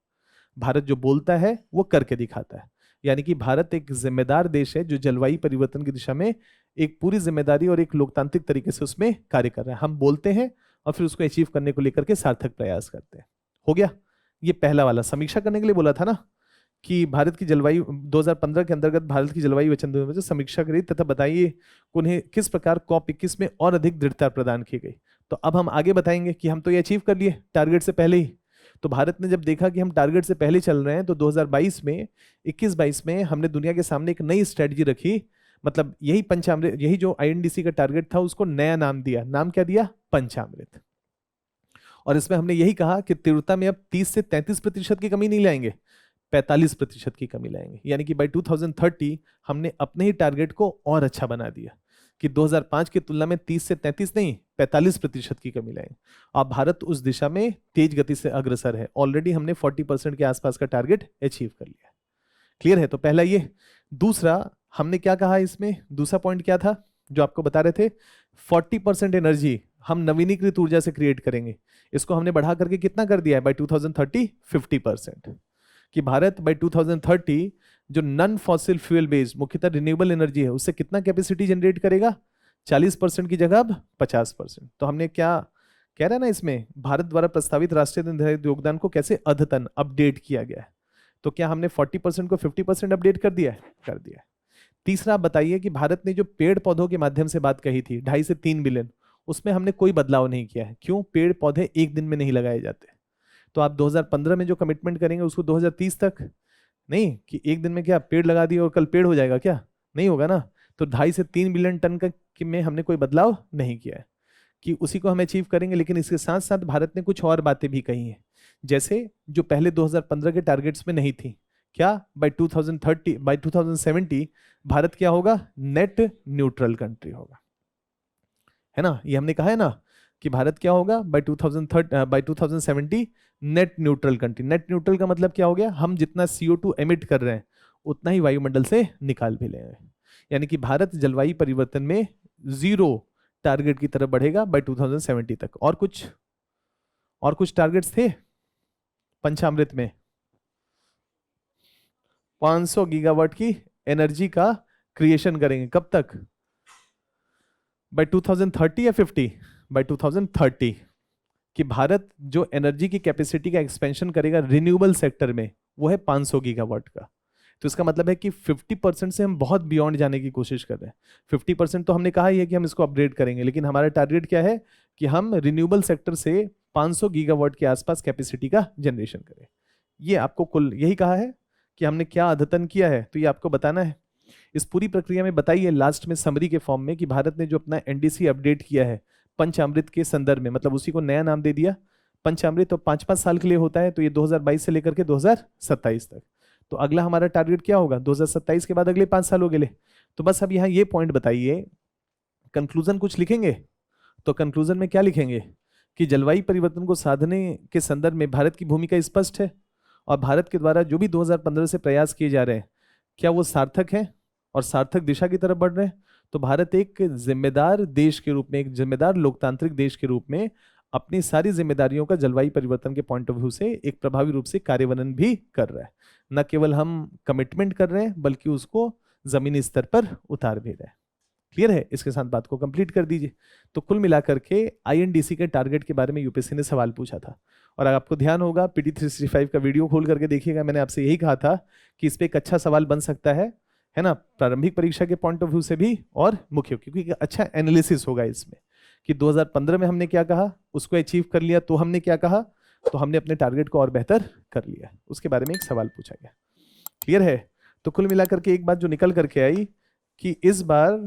S1: भारत जो बोलता है वो करके दिखाता है, यानी कि भारत एक जिम्मेदार देश है जो जलवायु परिवर्तन की दिशा में एक पूरी जिम्मेदारी और एक लोकतांत्रिक तरीके से उसमें कार्य कर रहा है। हम बोलते हैं और फिर उसको अचीव करने को लेकर के सार्थक प्रयास करते हैं। हो गया ये पहला वाला। समीक्षा करने के लिए बोला था ना कि भारत की जलवायु 2015 के अंतर्गत भारत की जलवायु वचनबद्धता में समीक्षा करिए तथा बताइए उन्हें किस प्रकार COP21 में और अधिक दृढ़ता प्रदान की गई। तो अब हम आगे बताएंगे कि हम तो ये अचीव कर लिए टारगेट से पहले ही। तो भारत ने जब देखा कि हम टारगेट से पहले चल रहे हैं तो 2022 में 21-22 में हमने दुनिया के सामने एक नई स्ट्रेटजी रखी। मतलब यही पंचामृत, यही जो INDC का टारगेट था उसको नया नाम दिया। नाम क्या दिया? पंचामृत। और इसमें हमने यही कहा कि तीव्रता में अब 30 से 33% की कमी नहीं लाएंगे, 45% की कमी लाएंगे। यानी कि बाय 2030 हमने अपने ही टारगेट को और अच्छा बना दिया कि 2005 की तुलना में 30 से 33 नहीं 45% की कमी लाएंगे। अब भारत उस दिशा में तेज गति से अग्रसर है। ऑलरेडी हमने 40% के आसपास का टारगेट अचीव कर लिया। क्लियर है? तो पहला ये। दूसरा हमने क्या कहा इसमें, दूसरा पॉइंट क्या था जो आपको बता रहे थे, 40% एनर्जी हम नवीनीकृत ऊर्जा से क्रिएट करेंगे। इसको हमने बढ़ा करके कितना कर दिया है बाय 2030? 50%। कि भारत बाय 2030 जो नॉन फॉसिल फ्यूल बेस्ड मुख्यतः रिन्यूएबल एनर्जी है उससे कितना कैपेसिटी जनरेट करेगा? 40% की जगह अब 50%। तो हमने क्या कह रहा है ना इसमें, भारत द्वारा प्रस्तावित राष्ट्रीय निर्धारित योगदान को कैसे अद्यतन अपडेट किया गया है। तो क्या हमने 40% को 50% अपडेट कर दिया है? कर दिया है। तीसरा आप बताइए कि भारत ने जो पेड़ पौधों के माध्यम से बात कही थी 2.5 से 3 बिलियन, उसमें हमने कोई बदलाव नहीं किया है। क्यों? पेड़ पौधे एक दिन में नहीं लगाए जाते। तो आप 2015 में जो कमिटमेंट करेंगे उसको 2030 तक नहीं कि एक दिन में क्या पेड़ लगा दिए और कल पेड़ हो जाएगा, क्या नहीं होगा ना। तो 2.5 से 3 बिलियन टन का में हमने कोई बदलाव नहीं किया है कि उसी को हम अचीव करेंगे। लेकिन इसके साथ साथ भारत ने कुछ और बातें भी कही हैं, जैसे जो पहले 2015 के टारगेट्स में नहीं थी। क्या? बाय 2030 बाय 2070 भारत क्या होगा? नेट न्यूट्रल कंट्री होगा, है ना। ये हमने कहा है ना कि भारत क्या होगा by 2070 net neutral country. Net neutral का मतलब क्या हो गया? हम जितना CO2 एमिट कर रहे हैं उतना ही वायुमंडल से निकाल भी लेंगे। यानी कि भारत जलवायु परिवर्तन में 0 टारगेट की तरफ बढ़ेगा बाय 2070 तक। और कुछ टारगेट्स थे पंचामृत में। 500 गीगावाट की एनर्जी का क्रिएशन करेंगे। कब तक? बाय 2030 या 50? बाय 2030 कि भारत जो एनर्जी की कैपेसिटी का एक्सपेंशन करेगा रिन्यूएबल सेक्टर में वो है 500 गीगावाट का। तो इसका मतलब है कि 50% से हम बहुत बियॉन्ड जाने की कोशिश कर रहे हैं। 50% तो हमने कहा ही है कि हम इसको अपग्रेड करेंगे, लेकिन हमारा टारगेट क्या है कि हम रिन्यूएबल सेक्टर से 500 गीगावाट के आसपास कैपेसिटी का जनरेशन करें। ये आपको कुल यही कहा है कि हमने क्या अद्यतन किया है, तो ये आपको बताना है। इस पूरी प्रक्रिया में बताइए लास्ट में समरी के फॉर्म में कि भारत ने जो अपना NDC अपडेट किया है पंचामृत के संदर्भ में, मतलब उसी को नया नाम दे दिया पंचामृत। तो 5-5 साल के लिए होता है, तो ये 2022 से लेकर के 2027 तक। तो अगला हमारा टारगेट क्या होगा? 2027 के बाद अगले 5 सालों के लिए। तो बस अब यहाँ ये पॉइंट बताइए, कंक्लूजन कुछ लिखेंगे तो कंक्लूजन में क्या लिखेंगे कि जलवायु परिवर्तन को साधने के संदर्भ में भारत की भूमिका स्पष्ट है और भारत के द्वारा जो भी 2015 से प्रयास किए जा रहे हैं क्या वो सार्थक हैं और सार्थक दिशा की तरफ बढ़ रहे हैं। तो भारत एक जिम्मेदार देश के रूप में, एक जिम्मेदार लोकतांत्रिक देश के रूप में अपनी सारी जिम्मेदारियों का जलवायु परिवर्तन के पॉइंट ऑफ व्यू से एक प्रभावी रूप से कार्यान्वयन भी कर रहा है। न केवल हम कमिटमेंट कर रहे हैं बल्कि उसको जमीनी स्तर पर उतार भी रहे हैं। क्लियर है? इसके साथ बात को कंप्लीट कर दीजिए। तो कुल मिलाकर के INDC के टारगेट के बारे में UPSC ने सवाल पूछा था और अगर आपको ध्यान होगा PD 365 का वीडियो खोल करके देखिएगा, मैंने आपसे यही कहा था कि इस पे एक अच्छा सवाल बन सकता है ना, प्रारंभिक परीक्षा के पॉइंट ऑफ व्यू से भी और मुख्य, क्योंकि अच्छा एनालिसिस होगा इसमें कि 2015 में हमने क्या कहा, उसको अचीव कर लिया तो हमने क्या कहा, तो हमने अपने टारगेट को और बेहतर कर लिया, उसके बारे में एक सवाल पूछा गया। क्लियर है? तो कुल मिलाकर के एक बात जो निकल करके आई कि इस बार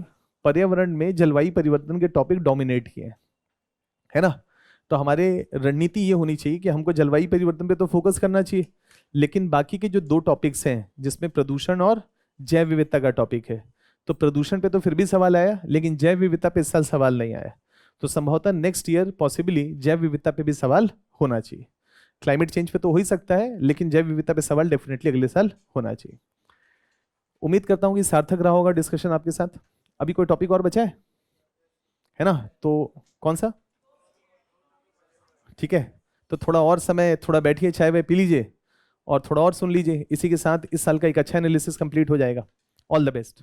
S1: पर्यावरण में जलवायु परिवर्तन के टॉपिक डोमिनेट किए, है ना। तो हमारे रणनीति ये होनी चाहिए कि हमको जलवायु परिवर्तन पे तो फोकस करना चाहिए, लेकिन बाकी के जो 2 टॉपिक्स हैं जिसमें प्रदूषण और जैव विविधता का टॉपिक है, तो प्रदूषण पे तो फिर भी सवाल आया लेकिन जैव विविधता पे इस साल सवाल नहीं आया। तो संभवतः नेक्स्ट ईयर पॉसिबली जैव विविधता पे भी सवाल होना चाहिए। क्लाइमेट चेंज पे तो हो ही सकता है लेकिन जैव विविधता पे सवाल डेफिनेटली अगले साल होना चाहिए। उम्मीद करता हूँ कि सार्थक रहा होगा डिस्कशन आपके साथ। अभी कोई टॉपिक और बचा है ना? तो कौन सा? ठीक है, तो थोड़ा और समय, थोड़ा बैठिए, चाय वाय पी लीजिए और थोड़ा और सुन लीजिए। इसी के साथ इस साल का एक अच्छा एनालिसिस कंप्लीट हो जाएगा। All the best.